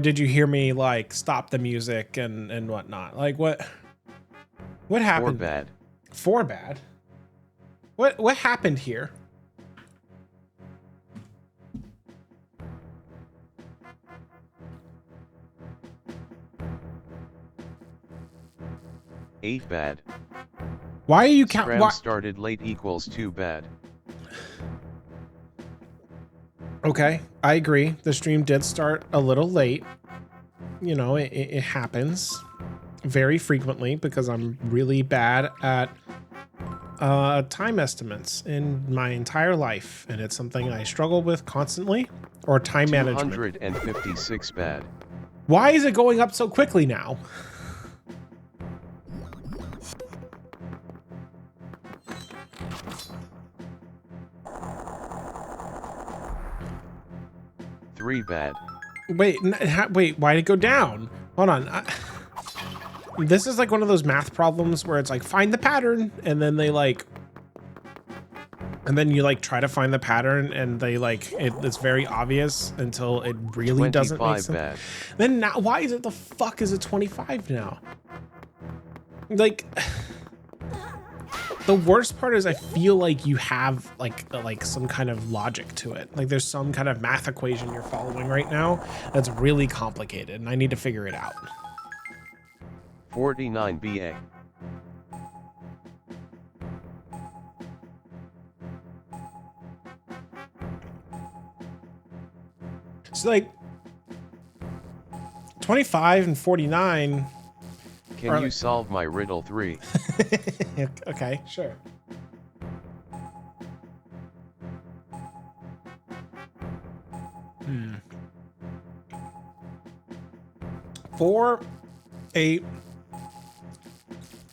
did you hear me like stop the music and whatnot? Like what happened? For bad. For bad? What happened here? Eight bad. Why are you counting? Scram started late equals too bad. Okay, I agree. The stream did start a little late. You know, it happens very frequently because I'm really bad at time estimates in my entire life, and it's something I struggle with constantly. Or time management. 256 bad. Why is it going up so quickly now? Three bad. Wait, wait, why'd it go down? Hold on. This is like one of those math problems where it's like, find the pattern, and then they like, and then you like try to find the pattern, and they like, it's very obvious until it really doesn't make sense. Bad. Then now, why is it the fuck is it 25 now? Like, the worst part is I feel like you have like some kind of logic to it. Like there's some kind of math equation you're following right now that's really complicated, and I need to figure it out. 49 BA. So like 25 and 49. Can you solve my riddle 3? Okay, sure. Hmm. 4, 8.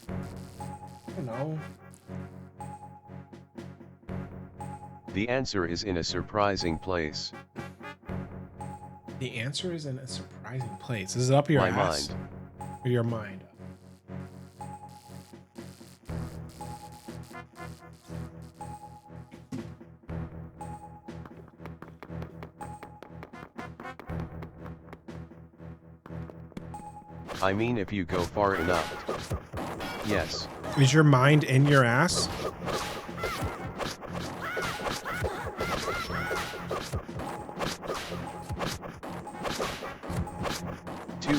I don't know. The answer is in a surprising place. The answer is in a surprising place. Is it up your ass? Mind. Or your mind? I mean, if you go far enough. Yes. Is your mind in your ass? Too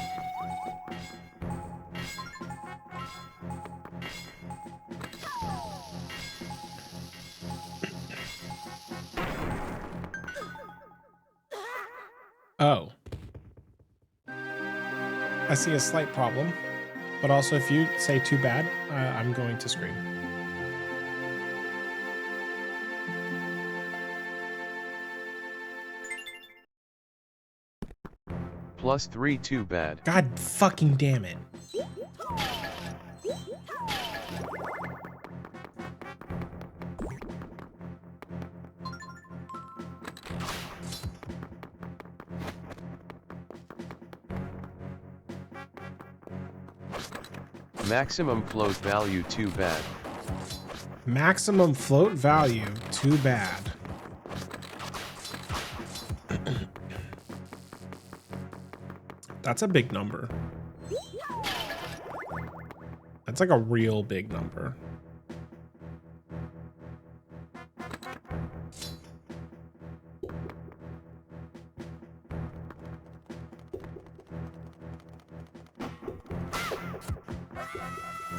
Oh. I see a slight problem, but also if you say too bad, I'm going to scream. +3 too bad. God fucking damn it. Maximum float value too bad. Maximum float value, too bad. That's a big number. That's like a real big number.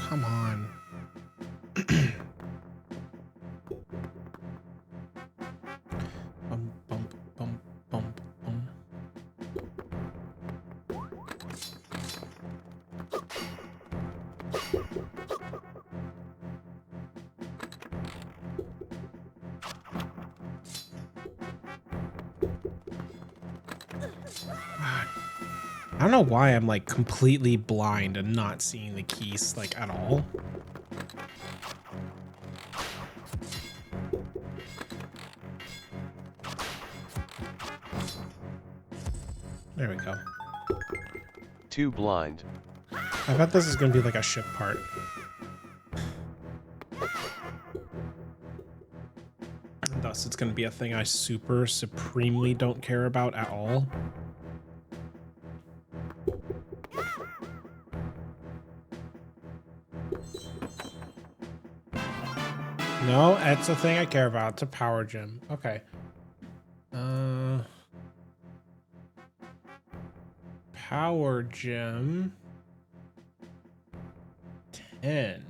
Come on. Bum, bum, bum, bum, bum. I don't know why I'm like completely blind and not seeing the keys like at all. There we go. Too blind. I bet this is going to be like a ship part. And thus it's going to be a thing I supremely don't care about at all. No, it's a thing I care about. It's a power gem. Okay. Power gem. 10.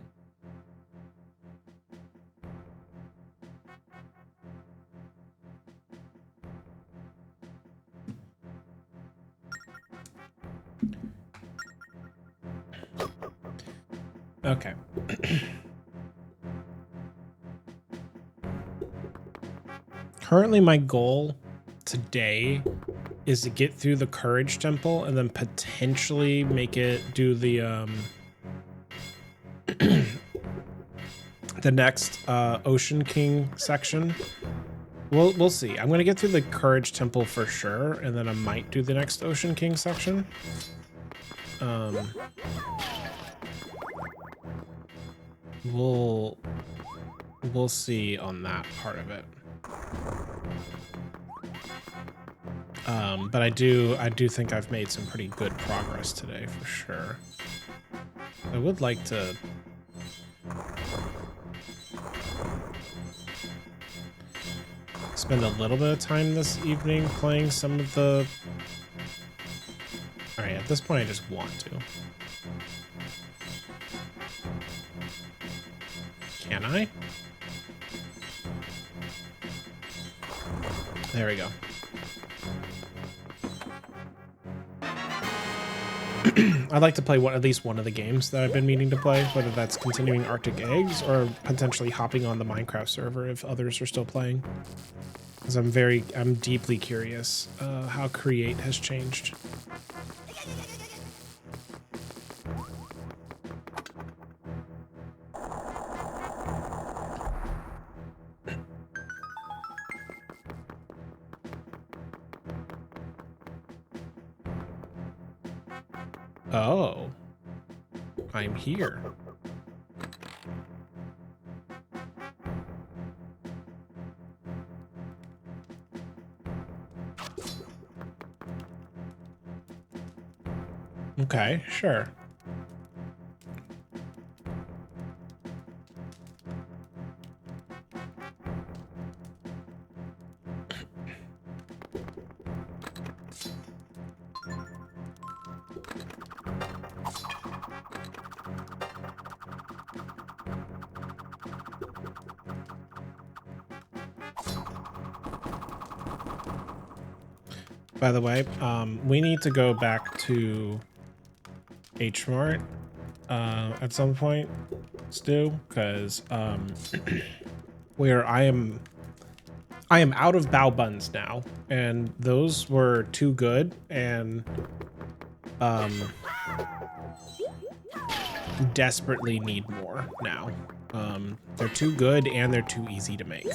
Okay. Currently, my goal today is to get through the Courage Temple and then potentially make it do the the next Ocean King section. We'll see. I'm gonna get through the Courage Temple for sure, and then I might do the next Ocean King section. We'll see on that part of it. But I do think I've made some pretty good progress today for sure. I would like to spend a little bit of time this evening playing some of the... Alright, at this point I just want to. Can I? There we go. I'd like to play at least one of the games that I've been meaning to play, whether that's continuing Arctic Eggs or potentially hopping on the Minecraft server if others are still playing. Because I'm deeply curious how Create has changed. Oh, I'm here. Okay, sure. By the way, we need to go back to H Mart at some point, Stu, because where I am out of bao buns now, and those were too good, and desperately need more now. They're too good and they're too easy to make.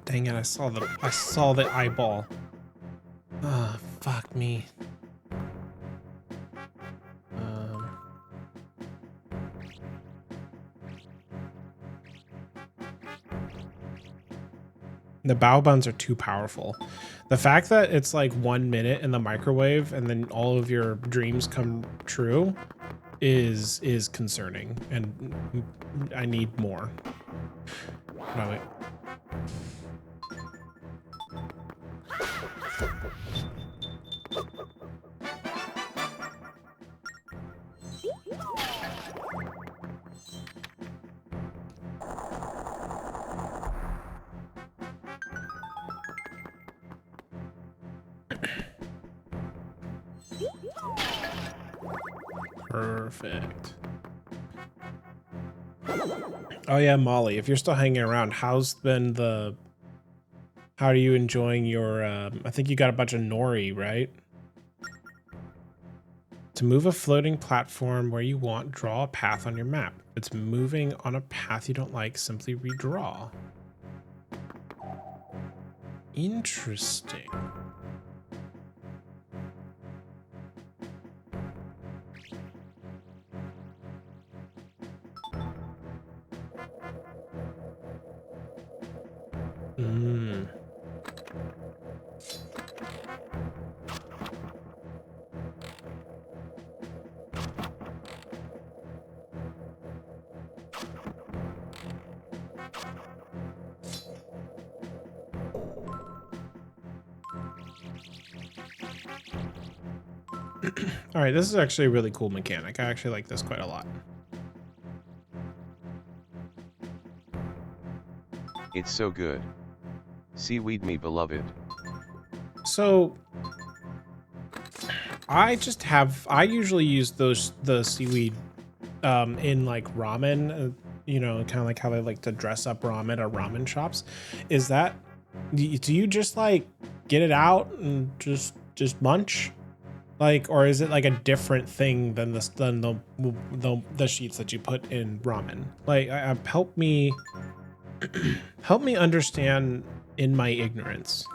Dang it, I saw the eyeball. Ah, fuck me. The bao buns are too powerful. The fact that it's like 1 minute in the microwave and then all of your dreams come true is concerning, and I need more. No, wait. Perfect. Oh yeah, Molly, if you're still hanging around, how are you enjoying your, I think you got a bunch of nori, right? To move a floating platform where you want, draw a path on your map. If it's moving on a path you don't like, simply redraw. Interesting. All right, this is actually a really cool mechanic. I actually like this quite a lot. It's so good. Seaweed me beloved. So I usually use the seaweed in like ramen, you know, kind of like how they like to dress up ramen at ramen shops. Is that, do you just like get it out and just munch? Like, or is it like a different thing than the sheets that you put in ramen? Like, help me understand in my ignorance.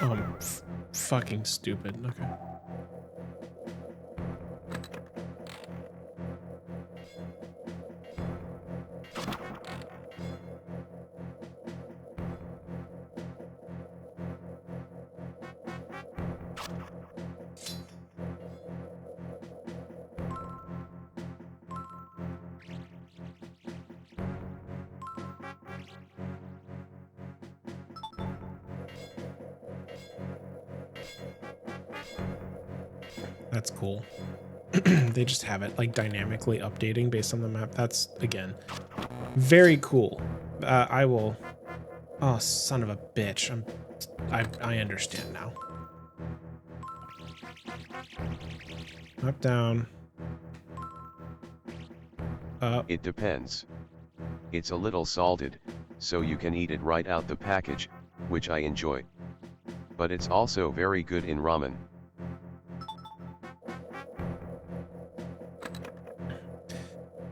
Oh, I'm fucking stupid. Okay. That's cool. They just have it like dynamically updating based on the map. That's, again, very cool. I will. Oh, son of a bitch. I understand now. Up, down. Up. It depends. It's a little salted, so you can eat it right out the package, which I enjoy. But it's also very good in ramen.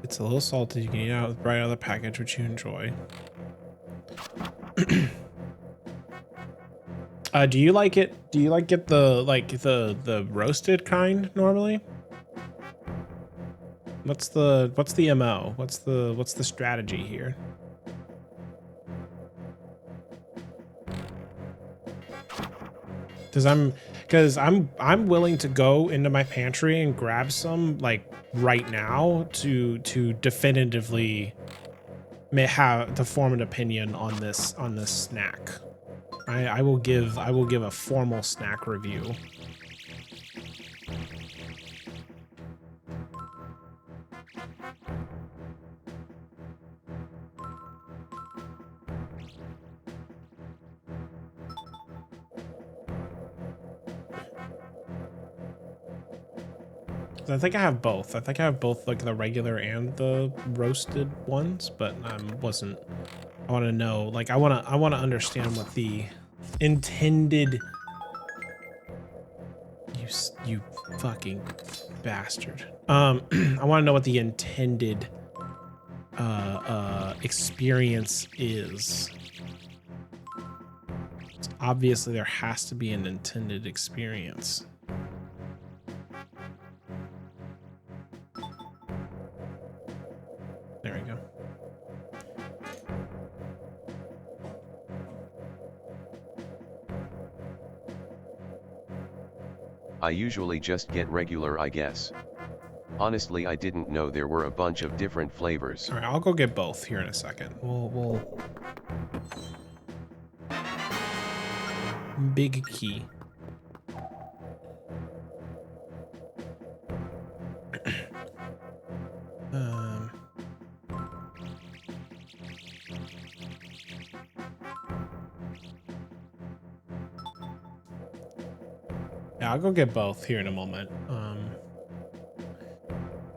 It's a little salty. You can eat it right out of the package, which you enjoy. Do you like it? Do you like it the roasted kind normally? What's the MO? What's the strategy here? Because I'm willing to go into my pantry and grab some like right now to definitively to form an opinion on this snack. I will give a formal snack review. I think I have both. I think I have both, like the regular and the roasted ones, but I want to know, like I want to understand what the intended you fucking bastard. I want to know what the intended experience is. So obviously there has to be an intended experience. There we go. I usually just get regular, I guess. Honestly, I didn't know there were a bunch of different flavors. All right, I'll go get both here in a second. We'll big key. Yeah, I'll go get both here in a moment.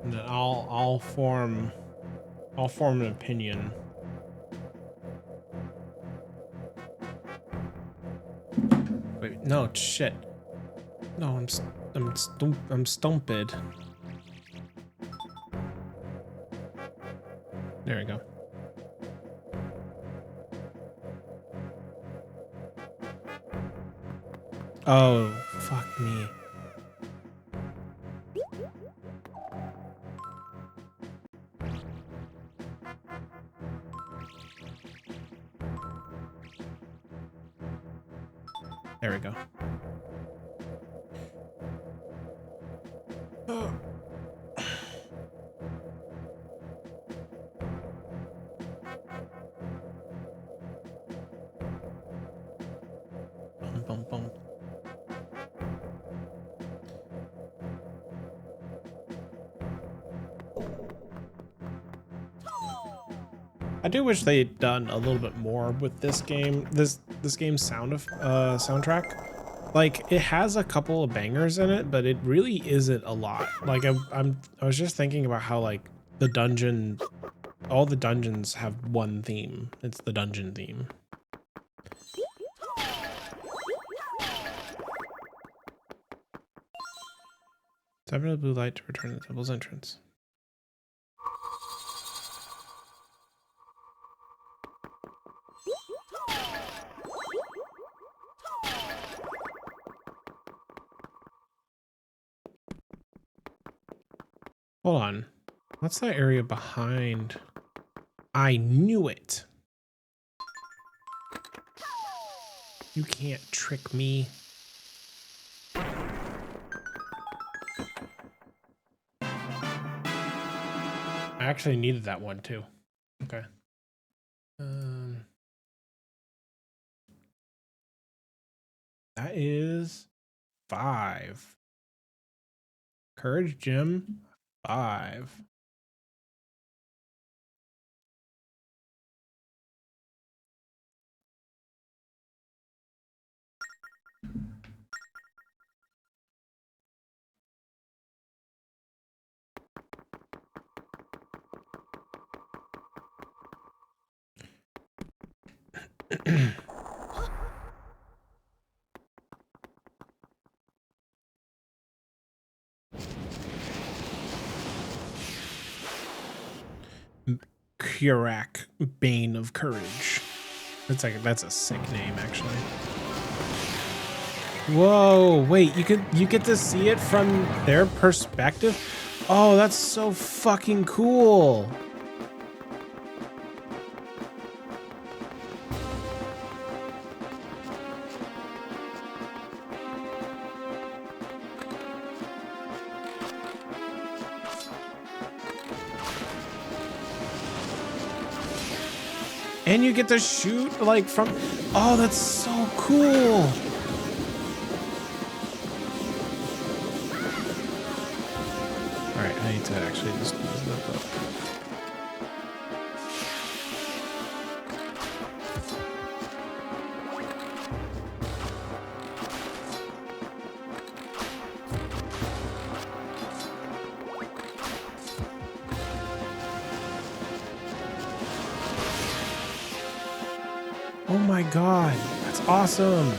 And then I'll form an opinion. Wait, no, shit. No, I'm stumped. There we go. Oh, fuck me. There we go. Oh. Bum, bum, bum. I do wish they'd done a little bit more with this game. This game's soundtrack. Like, it has a couple of bangers in it, but it really isn't a lot. Like, I was just thinking about how, like, all the dungeons have one theme. It's the dungeon theme. Tap the blue light to return to the temple's entrance. Hold on. What's that area behind? I knew it. You can't trick me. I actually needed that one too. Okay. That is 5. Courage gem, 5. Kurak, Bane of Courage. That's a sick name, actually. Whoa, wait, you get to see it from their perspective? Oh, that's so fucking cool. And you get to shoot like from, oh, that's so cool. All right, I need to actually just use the book. Oh my God, that's awesome.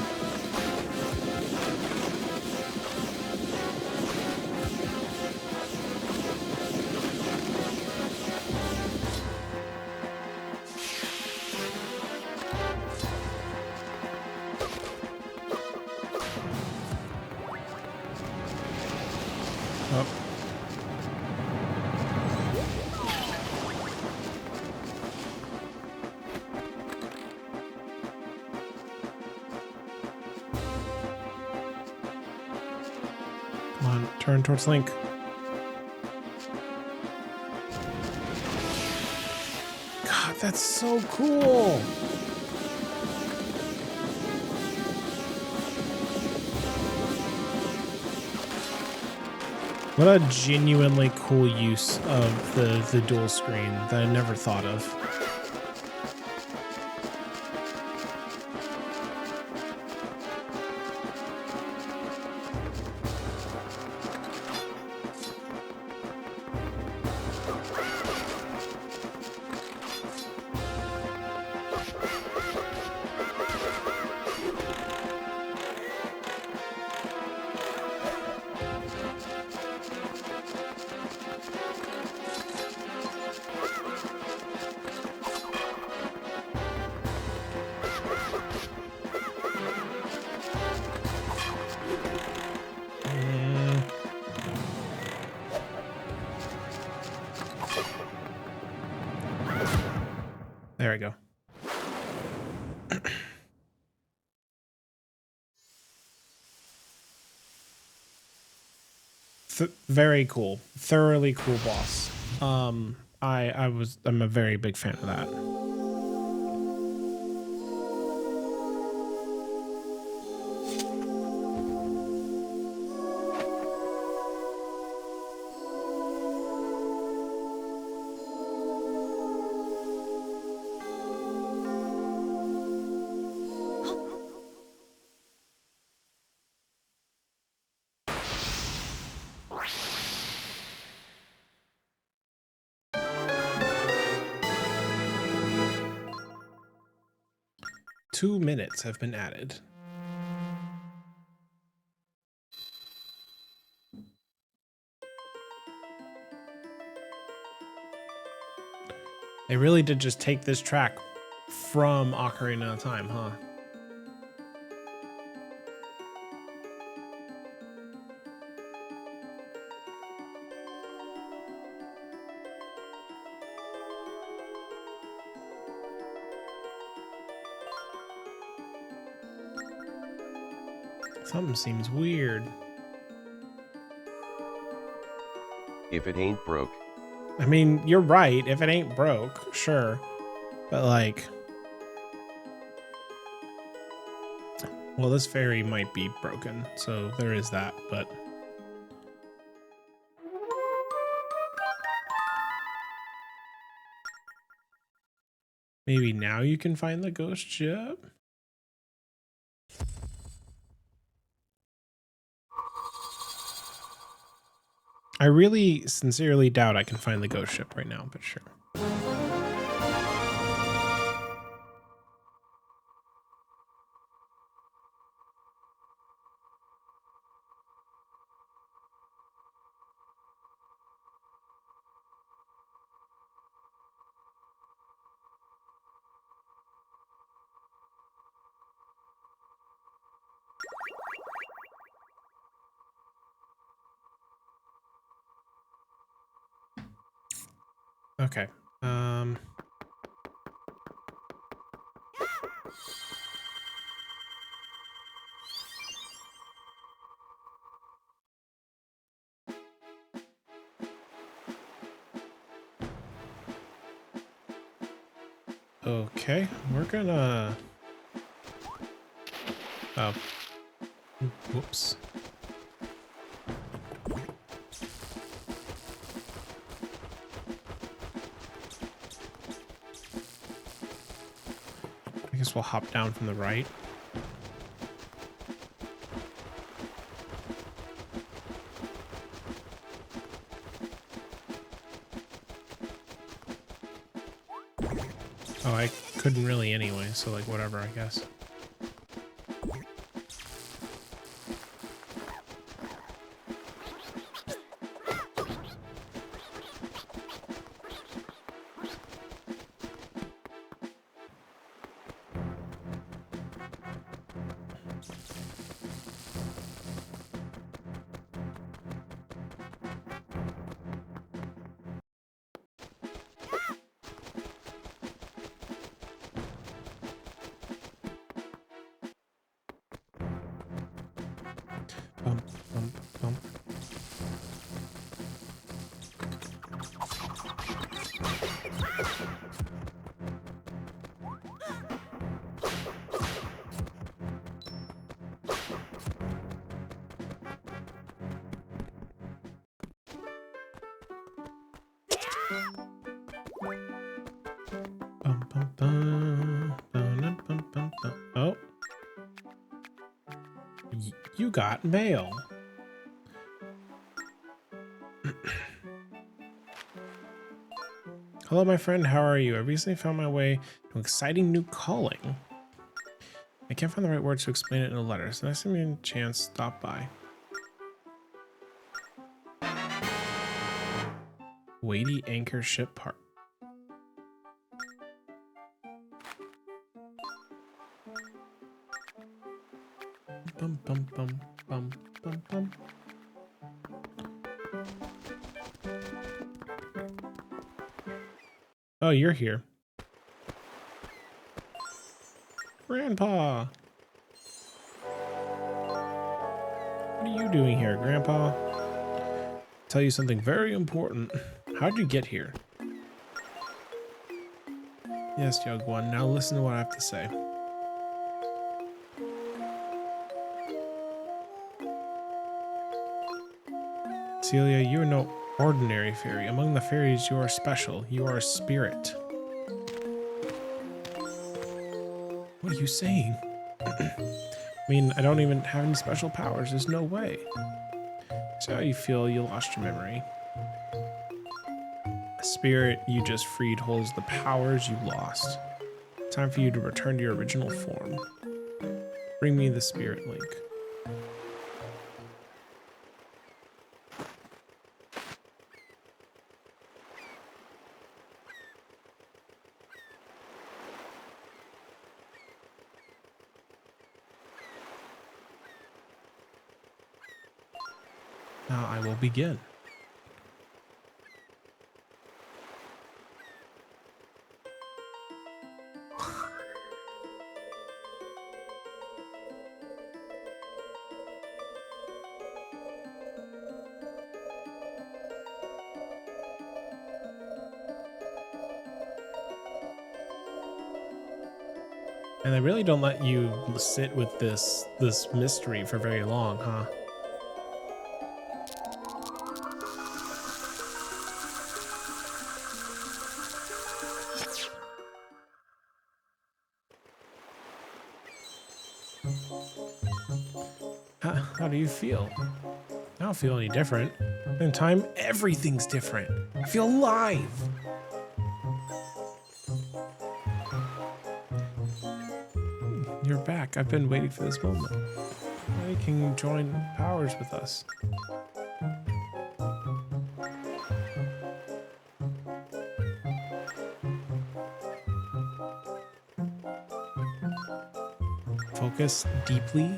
Oh. Come on, turn towards Link. God, that's so cool. What a genuinely cool use of the dual screen that I never thought of. There we go. Very cool. Thoroughly cool boss. I'm a very big fan of that. 2 minutes have been added. They really did just take this track from Ocarina of Time, huh? Something seems weird. If it ain't broke. I mean, you're right. If it ain't broke, sure. But like... Well, this fairy might be broken, so there is that, but... Maybe now you can find the ghost ship? I really sincerely doubt I can find the ghost ship right now, but sure. Okay. Okay, we're gonna... Oh. Whoops. I guess we'll hop down from the right. Oh, I couldn't really anyway, so like whatever, I guess. Bump, bump, bump. Bum, bum, bum, bum, bum, bum, bum. Oh. You got mail. Hello, my friend. How are you? I recently found my way to an exciting new calling. I can't find the right words to explain it in a letter, so nice to meet you. Chance, stop by. Weighty anchor ship part. Bum bum bum bum bum bum. Oh, you're here. Grandpa! What are you doing here, Grandpa? Tell you something very important. How'd you get here? Yes, young one. Now listen to what I have to say. Celia, you are no ordinary fairy. Among the fairies, you are special. You are a spirit. What are you saying? I mean, I don't even have any special powers. There's no way. So how you feel you lost your memory. The spirit you just freed holds the powers you lost. Time for you to return to your original form. Bring me the spirit link. Now I will begin. And they really don't let you sit with this mystery for very long, huh? How do you feel? I don't feel any different. In time, everything's different. I feel alive. You're back. I've been waiting for this moment. Now you can join powers with us. Focus deeply.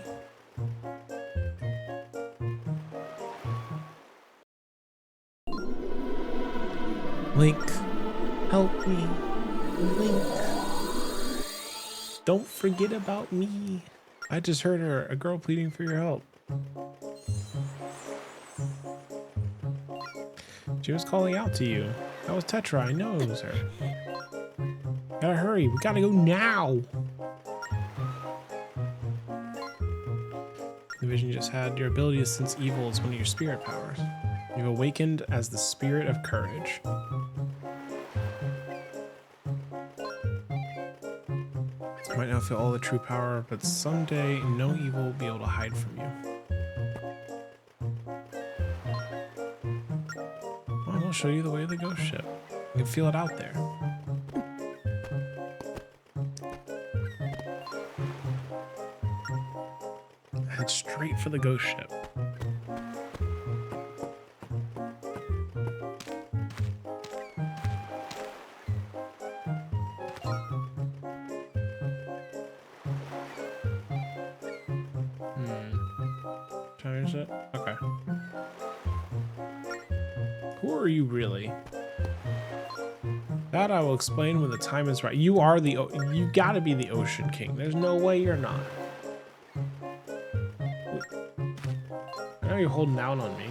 Link Help me. Link. Don't forget about me. I just heard her. A girl pleading for your help. She was calling out to you. That was Tetra. I know it was her. Gotta hurry. We gotta go now. The vision you just had. Your ability to sense evil is one of your spirit powers. You've awakened as the spirit of courage. You might not feel all the true power, but someday no evil will be able to hide from you. Well, I'll show you the way of the ghost ship. You can feel it out there. Head straight for the ghost ship. Change it? Okay. Who are you really? That I will explain when the time is right. You are the you gotta be the Ocean King. There's no way you're not. I know you're holding out on me.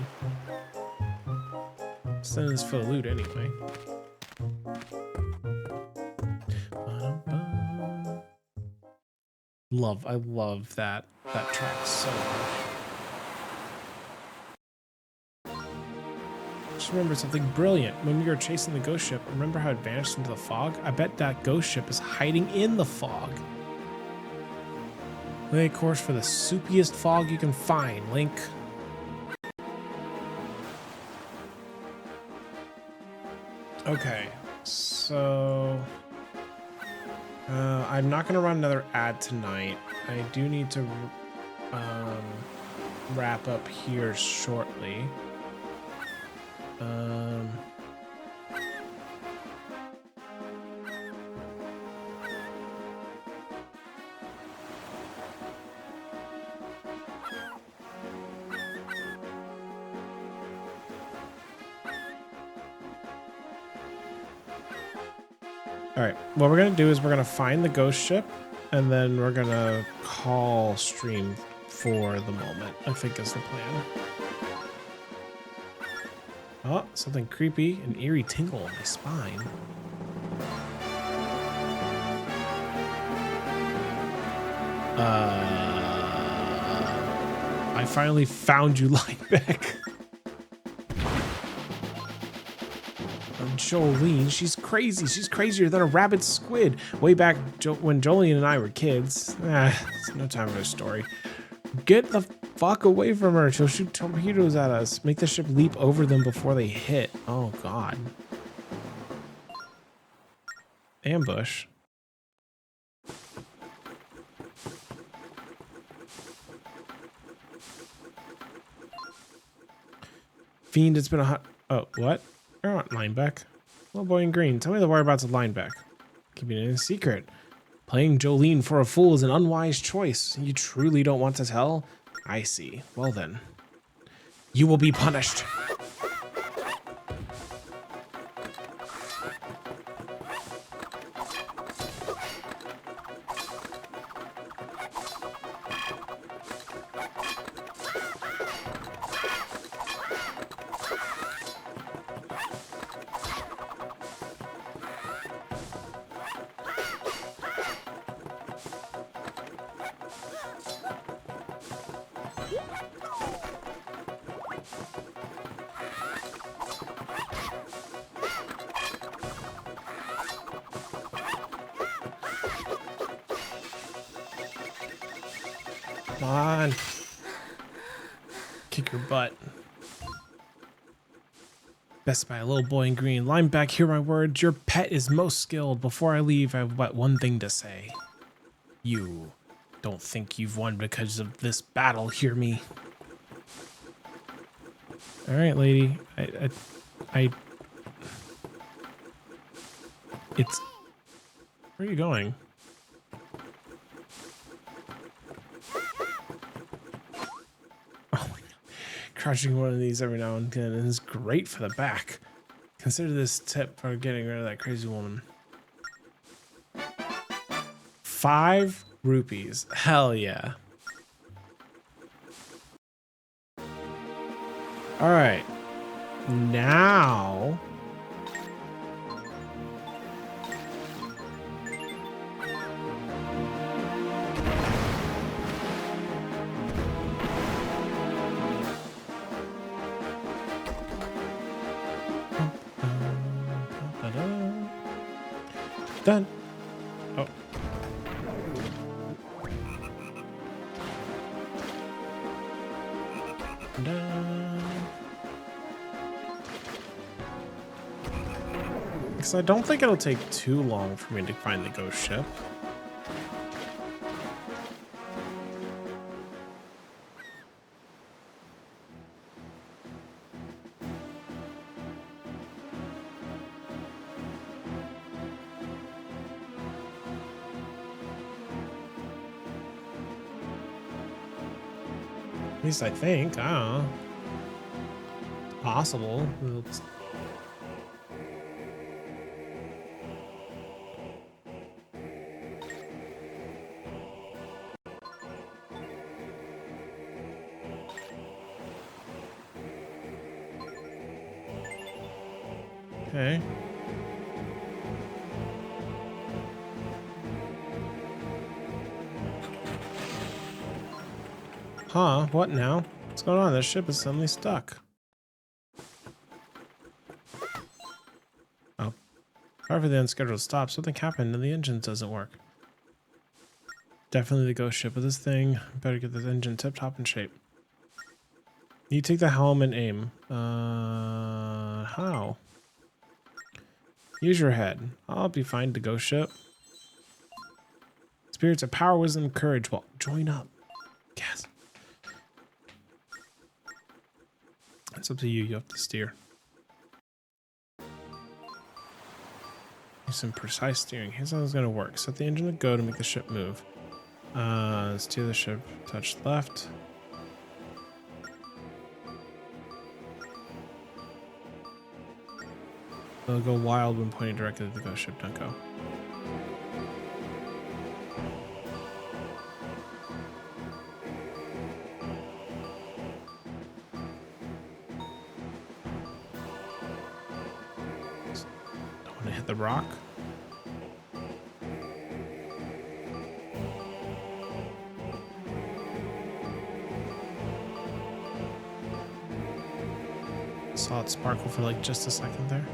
Sending this for the loot anyway. I love that track so much. Just remember something brilliant. When we were chasing the ghost ship, remember how it vanished into the fog? I bet that ghost ship is hiding in the fog. Lay a course for the soupiest fog you can find, Link. Okay, so I'm not gonna run another ad tonight. I do need to wrap up here shortly. All right, what we're gonna do is we're gonna find the ghost ship and then we're gonna call stream for the moment, I think is the plan. Oh, something creepy, an eerie tingle in my spine. I finally found you, Lineback. Jolene, she's crazy. She's crazier than a rabid squid. Way back when Jolene and I were kids. It's no time for a story. Get the fuck away from her. She'll shoot torpedoes at us. Make the ship leap over them before they hit. Oh, God. Ambush. Fiend, it's been a hot... Oh, what? You're not Lineback. Little boy in green. Tell me the whereabouts of Lineback. Keeping it a secret. Playing Jolene for a fool is an unwise choice. You truly don't want to tell? I see. Well then. You will be punished. Come on. Kick your butt. Best by a little boy in green. Lineback, hear my words. Your pet is most skilled. Before I leave, I have but one thing to say. You don't think you've won because of this battle, hear me? All right, lady. It's... Where are you going? Crushing one of these every now and then is great for the back. Consider this tip for getting rid of that crazy woman. 5 rupees. Hell yeah. All right. Now. Done. Oh. Done. Because I don't think it'll take too long for me to find the ghost ship. At least I think. I don't know. It's possible. Okay. Huh? What now? What's going on? This ship is suddenly stuck. Oh. However, the unscheduled stop. Something happened and the engine doesn't work. Definitely the ghost ship of this thing. Better get this engine tip-top in shape. You take the helm and aim. How? Use your head. I'll be fine to ghost ship. Spirits of power, wisdom, courage. Well, join up. Yes. It's up to you. You have to steer. Use some precise steering. Here's how it's going to work. Set the engine to go to make the ship move. Steer the ship. Touch left. It'll go wild when pointing directly at the ghost ship. Don't go. Don't want to hit the rock. Saw it sparkle for like just a second there.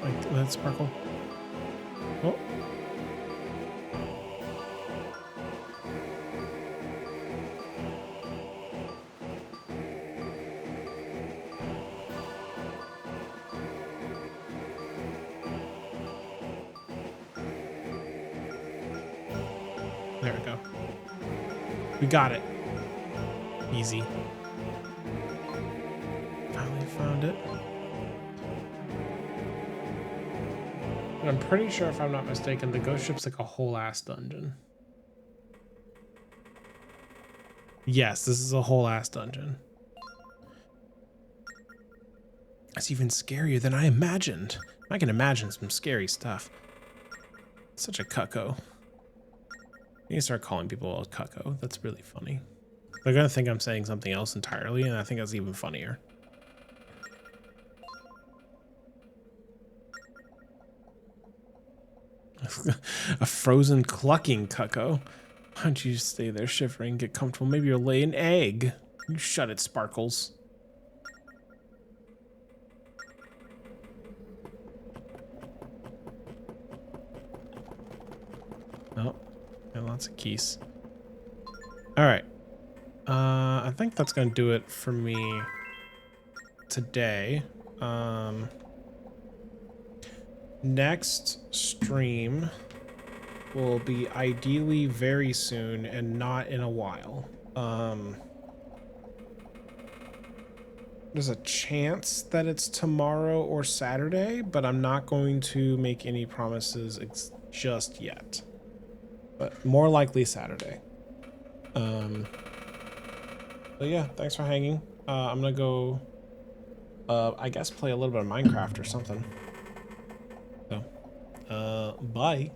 Like that sparkle. Oh. There we go. We got it. Easy. Finally found it. And I'm pretty sure, if I'm not mistaken, the ghost ship's like a whole ass dungeon. Yes, this is a whole ass dungeon. It's even scarier than I imagined. I can imagine some scary stuff. Such a cucko. You can start calling people a cucko. That's really funny. They're gonna think I'm saying something else entirely, and I think that's even funnier. A frozen clucking cucko. Why don't you stay there shivering, get comfortable? Maybe you'll lay an egg. You shut it, Sparkles. Oh, got lots of keys. All right. I think that's gonna do it for me today. Next stream, will be ideally very soon and not in a while. There's a chance that it's tomorrow or Saturday, but I'm not going to make any promises just yet. But more likely Saturday. But yeah, thanks for hanging. I'm gonna go, I guess play a little bit of Minecraft or something. So, bye.